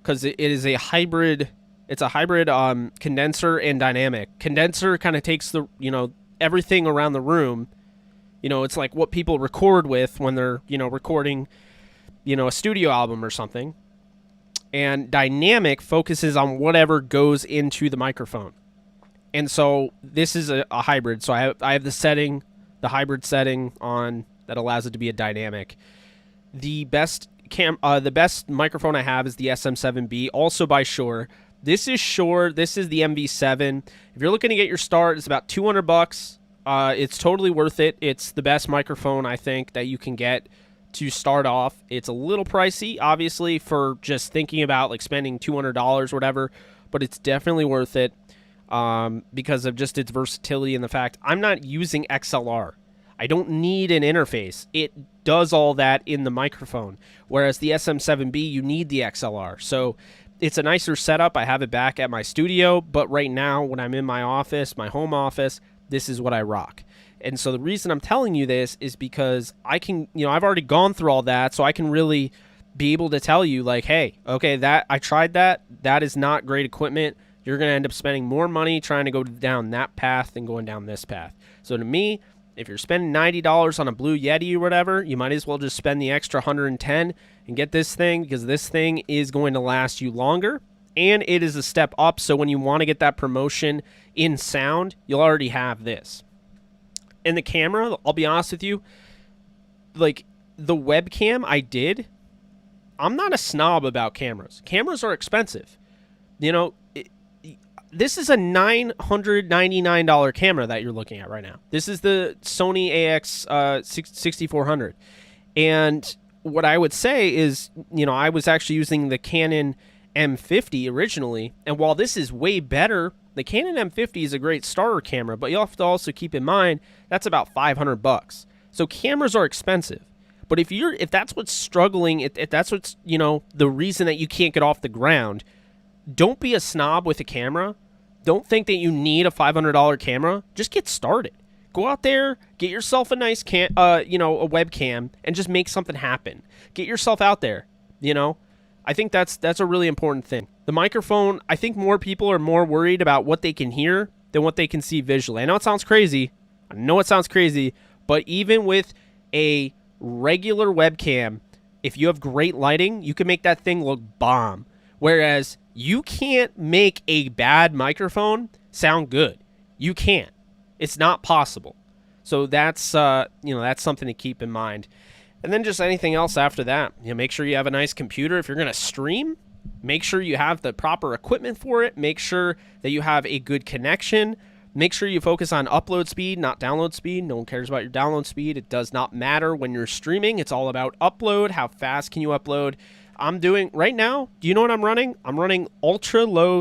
because it is a hybrid. It's a hybrid condenser and dynamic. Condenser kind of takes the, everything around the room. It's like what people record with when they're, recording, a studio album or something. And dynamic focuses on whatever goes into the microphone. And so this is a hybrid. So I have the setting, the hybrid setting on that allows it to be a dynamic. The best microphone I have is the SM7B, also by Shure. This is Shure. This is the MV7. If you're looking to get your start, it's about $200. It's totally worth it. It's the best microphone, I think, that you can get to start off. It's a little pricey, obviously, for just thinking about like spending $200 or whatever, but it's definitely worth it because of just its versatility and the fact I'm not using XLR. I don't need an interface. It does all that in the microphone, whereas the SM7B, you need the XLR. So it's a nicer setup. I have it back at my studio, but right now when I'm in my office, my home office, this is what I rock. And so the reason I'm telling you this is because I can, I've already gone through all that, so I can really be able to tell you like, hey, okay, that I tried that. That is not great equipment. You're going to end up spending more money trying to go down that path than going down this path. So to me, if you're spending $90 on a Blue Yeti or whatever, you might as well just spend the extra $110 and get this thing, because this thing is going to last you longer, and it is a step up. So when you want to get that promotion in sound, you'll already have this. And the camera, I'll be honest with you, like the webcam I'm not a snob about cameras. Cameras are expensive. This is a $999 camera that you're looking at right now. This is the Sony AX6400. And what I would say is, I was actually using the Canon M50 originally. And while this is way better, the Canon M50 is a great starter camera, but you have to also keep in mind that's about $500. So cameras are expensive. But if that's what's struggling, if that's what's, the reason that you can't get off the ground, don't be a snob with a camera. Don't think that you need a $500 camera. Just get started. Go out there, get yourself a nice a webcam, and just make something happen. Get yourself out there. I think that's a really important thing. The microphone, I think more people are more worried about what they can hear than what they can see visually. I know it sounds crazy, but even with a regular webcam, if you have great lighting, you can make that thing look bomb. Whereas you can't make a bad microphone sound good. You can't. It's not possible. So that's that's something to keep in mind. And then just anything else after that. Make sure you have a nice computer. If you're going to stream, make sure you have the proper equipment for it. Make sure that you have a good connection. Make sure you focus on upload speed, not download speed. No one cares about your download speed. It does not matter when you're streaming. It's all about upload. How fast can you upload? I'm doing right now. Do you know what I'm running? I'm running ultra low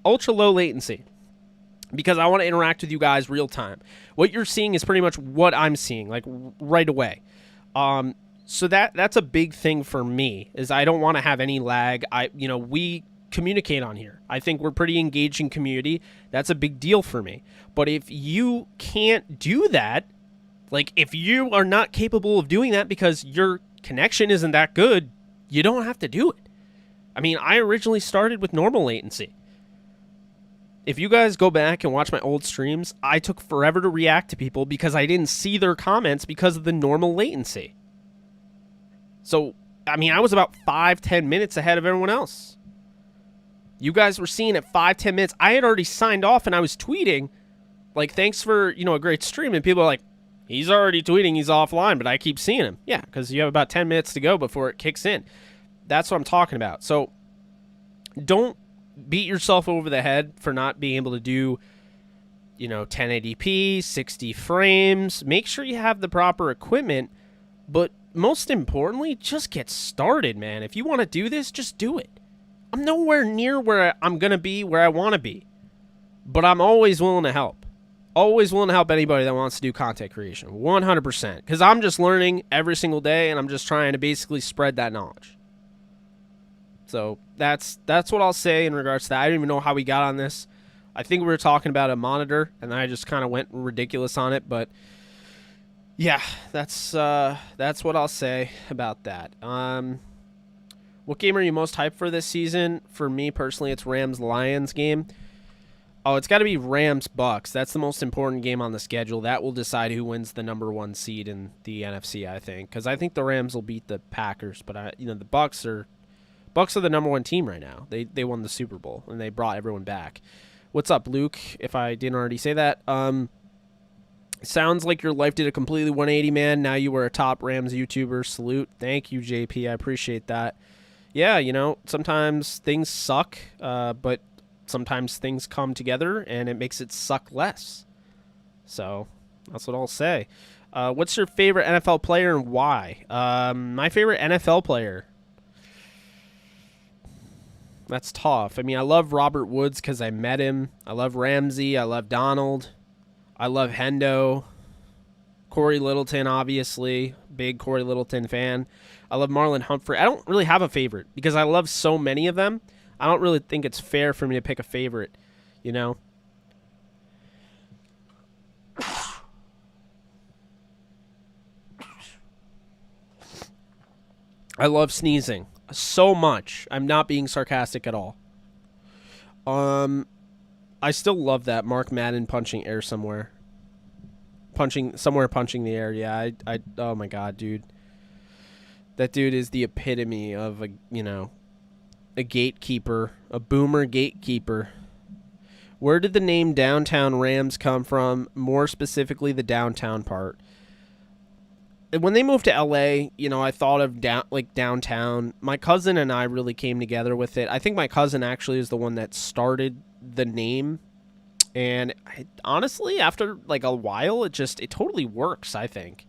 latency because I want to interact with you guys real time. What you're seeing is pretty much what I'm seeing, like right away. So that's a big thing for me is I don't want to have any lag. We communicate on here. I think we're pretty engaging community. That's a big deal for me. But if you can't do that, like if you are not capable of doing that because your connection isn't that good, you don't have to do it. I mean, I originally started with normal latency. If you guys go back and watch my old streams, I took forever to react to people because I didn't see their comments because of the normal latency. So, I mean, I was about 5-10 minutes ahead of everyone else. You guys were seeing it 5-10 minutes. I had already signed off and I was tweeting, like, thanks for, a great stream. And people are like, he's already tweeting, he's offline, but I keep seeing him. Yeah, because you have about 10 minutes to go before it kicks in. That's what I'm talking about. So don't beat yourself over the head for not being able to do, 1080p, 60 frames. Make sure you have the proper equipment. But most importantly, just get started, man. If you want to do this, just do it. I'm nowhere near where I'm going to be, where I want to be. But I'm always willing to help. Always willing to help anybody that wants to do content creation. 100%. Because I'm just learning every single day, and I'm just trying to basically spread that knowledge. So that's what I'll say in regards to that. I don't even know how we got on this. I think we were talking about a monitor, and I just kind of went ridiculous on it. But yeah, that's what I'll say about that. What game are you most hyped for this season? For me personally, it's Rams-Lions game. Oh, it's got to be Rams-Bucks. That's the most important game on the schedule. That will decide who wins the #1 seed in the NFC, I think. Because I think the Rams will beat the Packers, but the Bucks are the #1 team right now. They won the Super Bowl, and they brought everyone back. What's up, Luke? If I didn't already say that. Sounds like your life did a completely 180, man. Now you are a top Rams YouTuber. Salute. Thank you, JP. I appreciate that. Yeah, sometimes things suck, but sometimes things come together and it makes it suck less. So that's what I'll say. What's your favorite NFL player and why? My favorite NFL player. That's tough. I mean, I love Robert Woods because I met him. I love Ramsey. I love Donald. I love Hendo. Corey Littleton, obviously. Big Corey Littleton fan. I love Marlon Humphrey. I don't really have a favorite because I love so many of them. I don't really think it's fair for me to pick a favorite, I love sneezing so much. I'm not being sarcastic at all. I still love that Mark Madden punching air somewhere. Punching the air. Yeah, oh my god, dude. That dude is the epitome of a gatekeeper, a boomer gatekeeper. Where did the name Downtown Rams come from? More specifically, the downtown part. When they moved to LA, I thought of downtown. My cousin and I really came together with it. I think my cousin actually is the one that started the name. And honestly, after a while, it totally works, I think.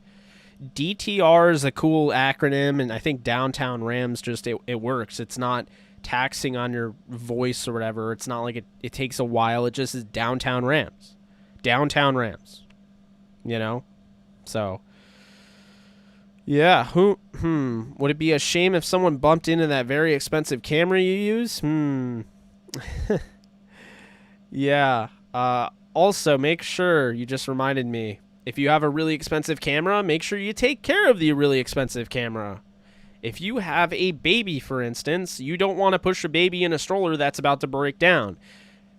DTR is a cool acronym, and I think Downtown Rams it works. It's not taxing on your voice or whatever. It's not like it takes a while. It just is Downtown Rams. Downtown Rams. So yeah, would it be a shame if someone bumped into that very expensive camera you use? Yeah. Also, make sure, you just reminded me, if you have a really expensive camera, make sure you take care of the really expensive camera. If you have a baby, for instance, you don't want to push a baby in a stroller that's about to break down.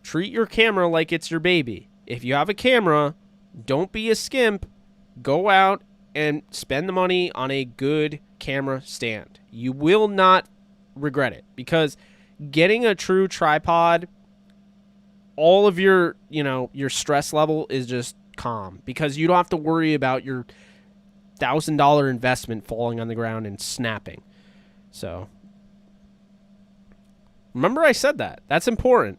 Treat your camera like it's your baby. If you have a camera, don't be a skimp. Go out and spend the money on a good camera stand. You will not regret it, because getting a true tripod, all of your stress level is just calm, because you don't have to worry about your $1,000 investment falling on the ground and snapping. So remember I said that. That's important.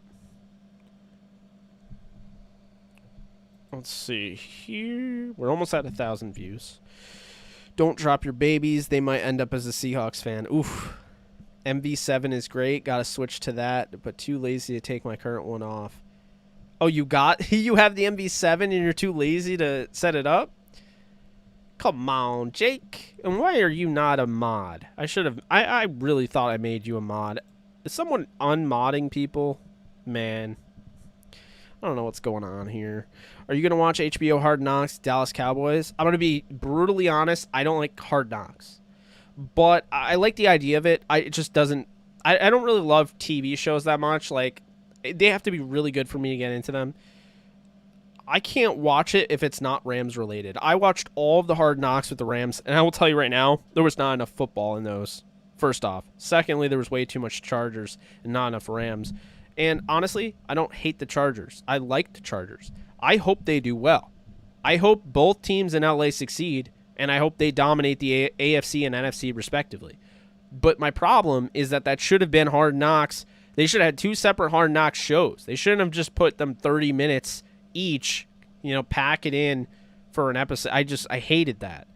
Let's see here. We're almost at 1,000 views. Don't drop your babies. They might end up as a Seahawks fan. Oof. MV7 is great. Got to switch to that, but too lazy to take my current one off. Oh, you have the MV7 and you're too lazy to set it up? Come on, Jake. And why are you not a mod? I really thought I made you a mod. Is someone unmodding people? Man. I don't know what's going on here. Are you going to watch HBO Hard Knocks, Dallas Cowboys? I'm going to be brutally honest. I don't like Hard Knocks. But I like the idea of it. It just doesn't... I don't really love TV shows that much. They have to be really good for me to get into them. I can't watch it if it's not Rams related. I watched all of the Hard Knocks with the Rams, and I will tell you right now, there was not enough football in those, first off. Secondly, there was way too much Chargers and not enough Rams. And honestly, I don't hate the Chargers. I like the Chargers. I hope they do well. I hope both teams in LA succeed, and I hope they dominate the AFC and NFC respectively. But my problem is that should have been Hard Knocks. They should have had two separate Hard Knocks shows. They shouldn't have just put them 30 minutes each, pack it in for an episode. I hated that.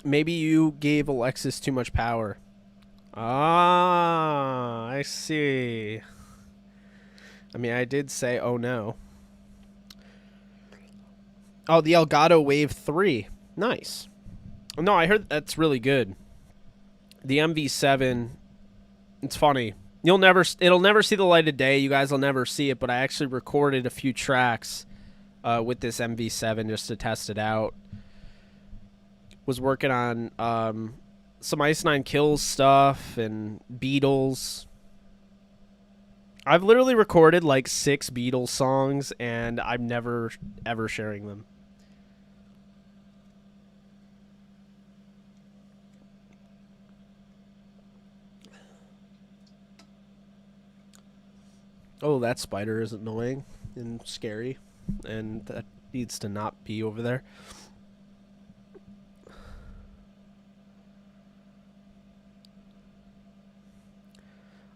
Maybe you gave Alexis too much power. Ah, I see. I mean, I did say, oh no. Oh, the Elgato Wave 3. Nice. No, I heard that's really good. The MV7, it's funny. It'll never see the light of day. You guys will never see it, but I actually recorded a few tracks with this MV7 just to test it out. Was working on some Ice Nine Kills stuff and Beatles. I've literally recorded like 6 Beatles songs, and I'm never, ever sharing them. Oh, that spider is annoying and scary, and that needs to not be over there.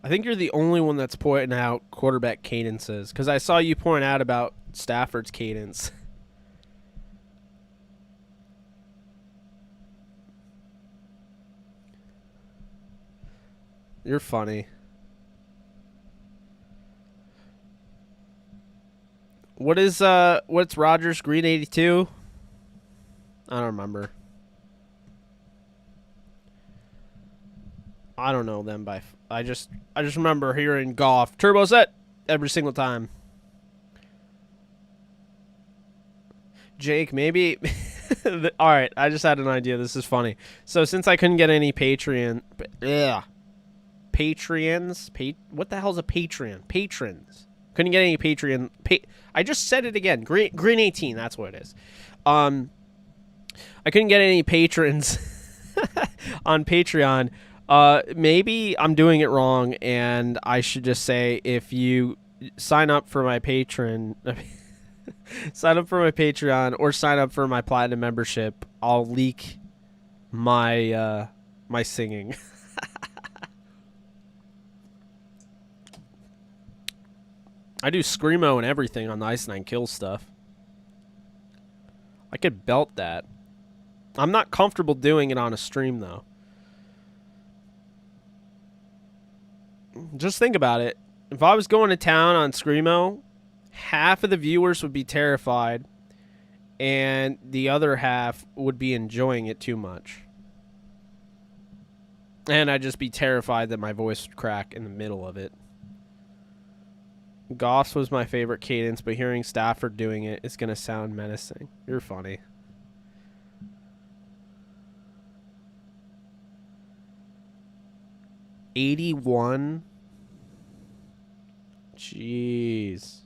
I think you're the only one that's pointing out quarterback cadences, because I saw you point out about Stafford's cadence. You're funny. What's Rogers Green 82? I don't remember. I don't know them by. I just remember hearing golf turbo set every single time. Jake, maybe. All right, I just had an idea. This is funny. So since I couldn't get any Patreons. What the hell's a Patreon? Patrons. Couldn't get any Patreon. I just said it again. Green 18. That's what it is. I couldn't get any patrons on Patreon. Maybe I'm doing it wrong, and I should just say if you sign up for my Patreon or sign up for my Platinum membership, I'll leak my my singing. I do Screamo and everything on the Ice Nine Kills stuff. I could belt that. I'm not comfortable doing it on a stream, though. Just think about it. If I was going to town on Screamo, half of the viewers would be terrified, and the other half would be enjoying it too much. And I'd just be terrified that my voice would crack in the middle of it. Goff's was my favorite cadence, but hearing Stafford doing it is going to sound menacing. You're funny. $81. Jeez.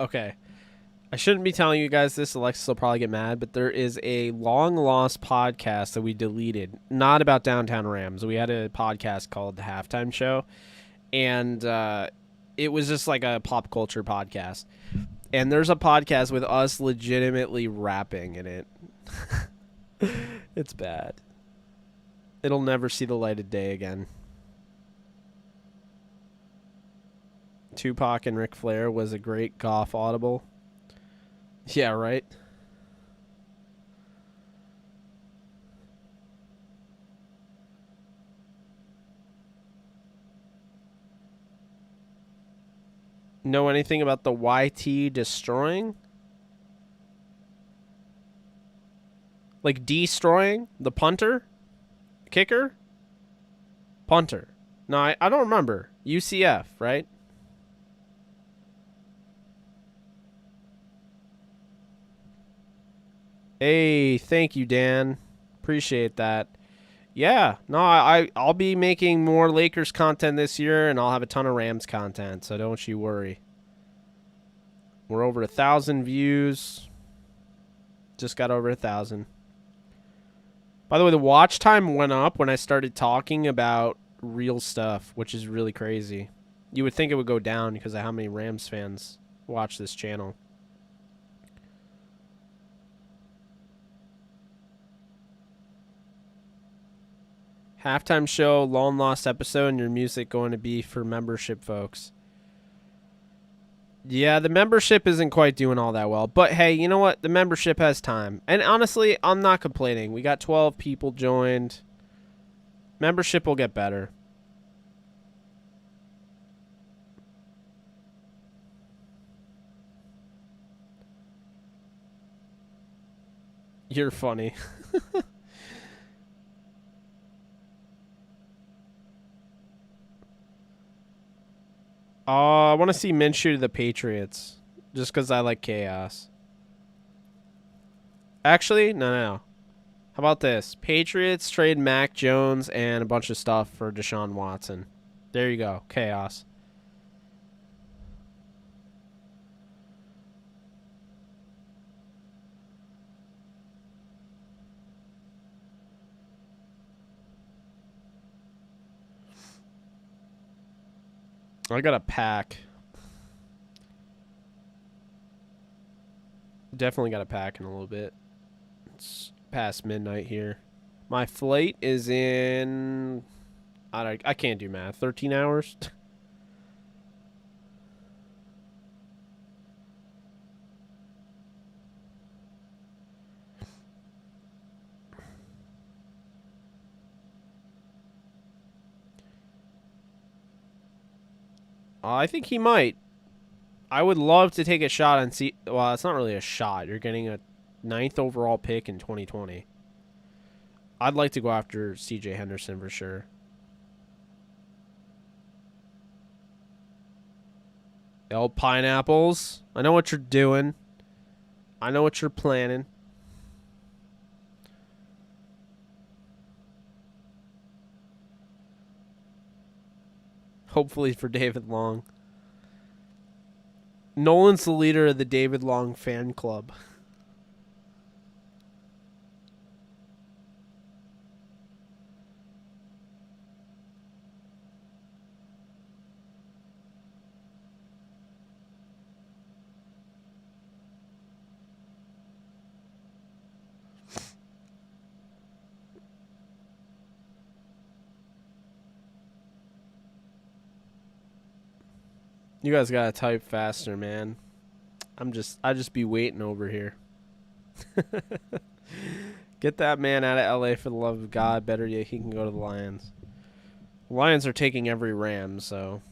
Okay. I shouldn't be telling you guys this. Alexis will probably get mad, but there is a long-lost podcast that we deleted. Not about Downtown Rams. We had a podcast called The Halftime Show, and it was just like a pop culture podcast. And there's a podcast with us legitimately rapping in it. It's bad. It'll never see the light of day again. Tupac and Ric Flair was a great Goff audible. Yeah, right? Know anything about the YT destroying? Like destroying? The punter? Kicker? Punter. No, I don't remember. UCF, right? Hey, thank you, Dan. Appreciate that. Yeah, no, I'll be making more Lakers content this year, and I'll have a ton of Rams content, so don't you worry. We're over 1,000 views. Just got over 1,000. By the way, the watch time went up when I started talking about real stuff, which is really crazy. You would think it would go down because of how many Rams fans watch this channel. Halftime show, long lost episode, and your music going to be for membership folks. Yeah, the membership isn't quite doing all that well. But hey, you know what? The membership has time. And honestly, I'm not complaining. We got 12 people joined. Membership will get better. You're funny. I want to see Minshew to the Patriots. Just because I like chaos. Actually, no. How about this? Patriots trade Mac Jones and a bunch of stuff for Deshaun Watson. There you go. Chaos. I got a pack. Definitely got a pack in a little bit. It's past midnight here. My flight is in... I can't do math. 13 hours? I think he might. I would love to take a shot and see... Well, it's not really a shot. You're getting a 9th overall pick in 2020. I'd like to go after CJ Henderson for sure. Pineapples. I know what you're doing. I know what you're planning. Hopefully for David Long. Nolan's the leader of the David Long fan club. You guys gotta type faster, man. I just be waiting over here. Get that man out of LA for the love of God. Better yet, he can go to the Lions. The Lions are taking every Ram, so.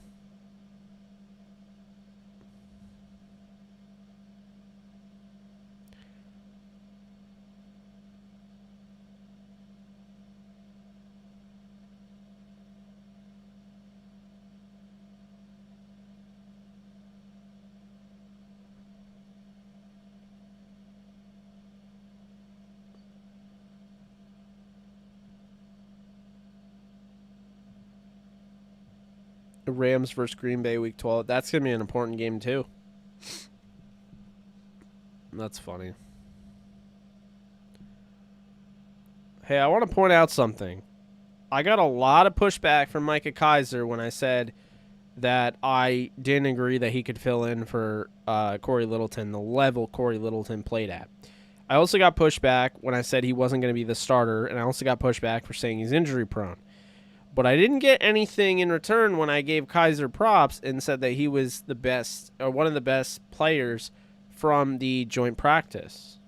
The Rams versus Green Bay week 12. That's going to be an important game, too. That's funny. Hey, I want to point out something. I got a lot of pushback from Micah Kaiser when I said that I didn't agree that he could fill in for Corey Littleton, the level Corey Littleton played at. I also got pushback when I said he wasn't going to be the starter, and I also got pushback for saying he's injury prone. But I didn't get anything in return when I gave Kaiser props and said that he was the best, or one of the best players from the joint practice.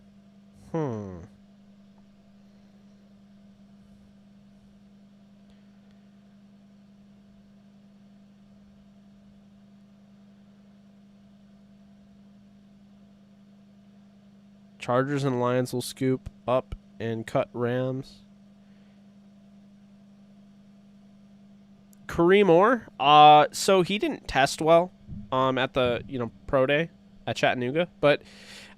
Chargers and Lions will scoop up and cut Rams. Kareem Orr, so he didn't test well at the pro day at Chattanooga, but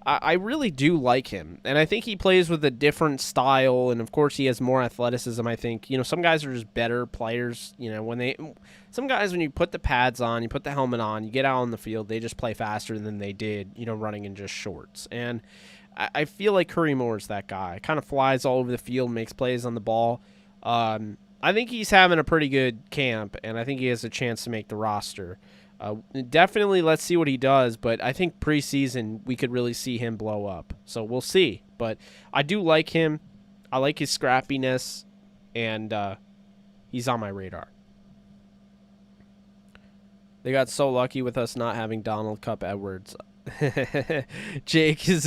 I really do like him, and I think he plays with a different style, and of course he has more athleticism. I think some guys are just better players. Some guys, when you put the pads on, you put the helmet on, you get out on the field, they just play faster than they did running in just shorts. And I feel like Kareem Orr is that guy. Kind of flies all over the field, makes plays on the ball. I think he's having a pretty good camp, and I think he has a chance to make the roster. Definitely, let's see what he does, but I think preseason we could really see him blow up. So we'll see. But I do like him. I like his scrappiness, and he's on my radar. They got so lucky with us not having Donald Cup Edwards. Jake's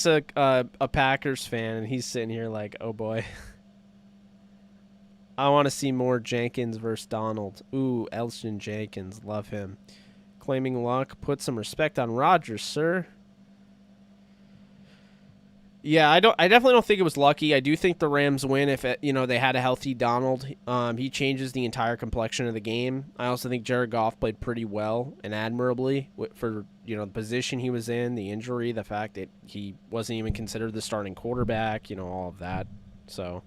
a Packers fan, and he's sitting here like, oh boy. I want to see more Jenkins versus Donald. Ooh, Elgin Jenkins, love him. Claiming luck, put some respect on Rodgers, sir. Yeah, I definitely don't think it was lucky. I do think the Rams win if they had a healthy Donald. He changes the entire complexion of the game. I also think Jared Goff played pretty well and admirably for the position he was in, the injury, the fact that he wasn't even considered the starting quarterback, all of that. So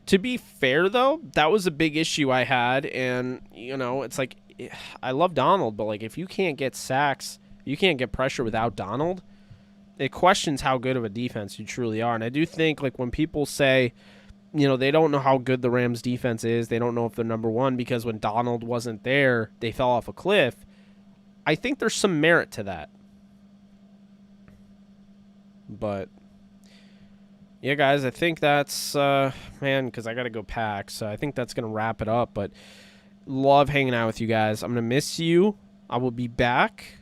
to be fair though, that was a big issue I had, and it's like I love Donald, but like if you can't get sacks, you can't get pressure without Donald, it questions how good of a defense you truly are. And I do think like when people say, they don't know how good the Rams defense is, they don't know if they're number one because when Donald wasn't there, they fell off a cliff. I think there's some merit to that. But yeah, guys, I think that's, man, because I got to go pack, so I think that's going to wrap it up. But love hanging out with you guys. I'm going to miss you. I will be back.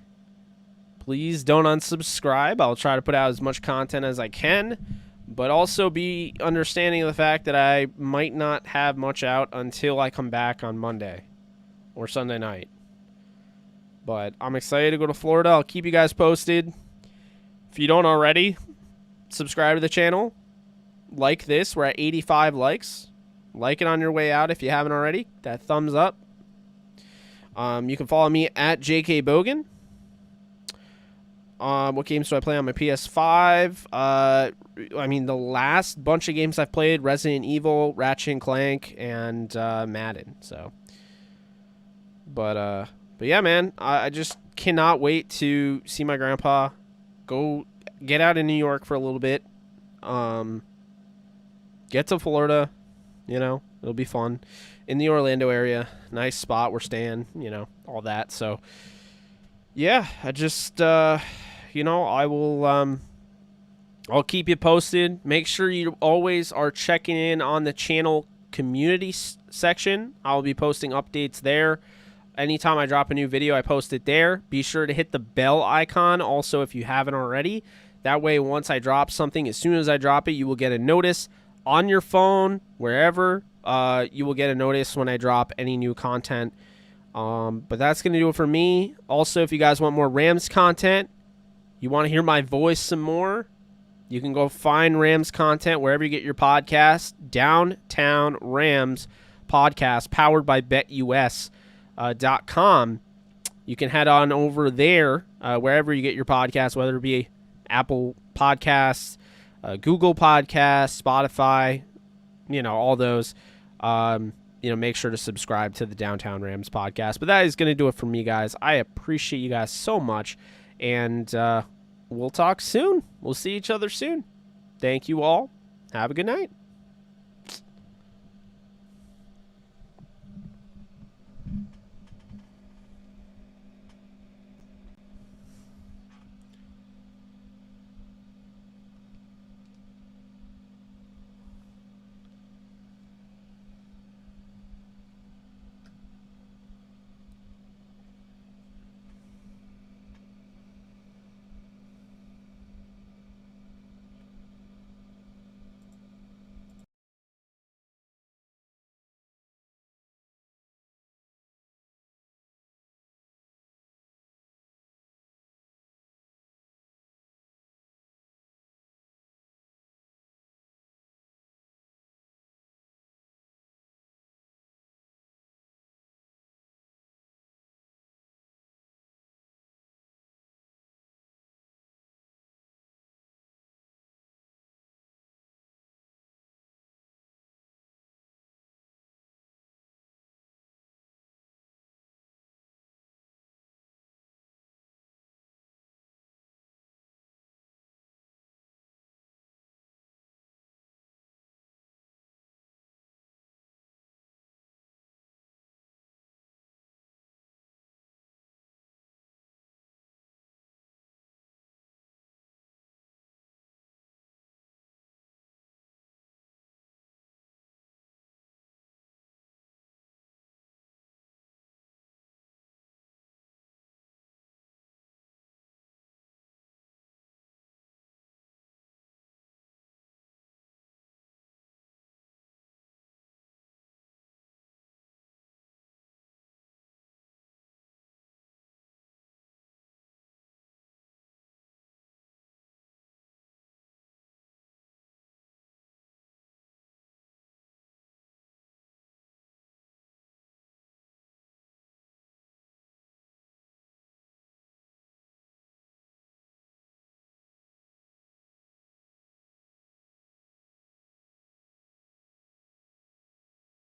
Please don't unsubscribe. I'll try to put out as much content as I can, but also be understanding of the fact that I might not have much out until I come back on Monday or Sunday night. But I'm excited to go to Florida. I'll keep you guys posted. If you don't already, subscribe to the channel. Like this. We're at 85 likes. Like it on your way out if you haven't already. That thumbs up. You can follow me at JKBogan. What games do I play on my PS5? I mean, the last bunch of games I've played, Resident Evil, Ratchet & Clank, and Madden. So, but yeah, man, I just cannot wait to see my grandpa. Go get out in New York for a little bit. Get to Florida. It'll be fun. In the Orlando area. Nice spot we're staying, all that. So, yeah, I just, I will, I'll keep you posted. Make sure you always are checking in on the channel community section. I'll be posting updates there. Anytime I drop a new video, I post it there. Be sure to hit the bell icon also if you haven't already. That way, once I drop something, as soon as I drop it, you will get a notice on your phone, wherever. You will get a notice when I drop any new content. But that's going to do it for me. Also, if you guys want more Rams content, you want to hear my voice some more, you can go find Rams content wherever you get your podcast. Downtown Rams podcast, powered by BetUS.com. You can head on over there, wherever you get your podcast, whether it be Apple Podcasts, Google Podcasts, Spotify, all those. Make sure to subscribe to the Downtown Rams podcast. But that is going to do it for me, guys. I appreciate you guys so much, and we'll talk soon. We'll see each other soon. Thank you all. Have a good night.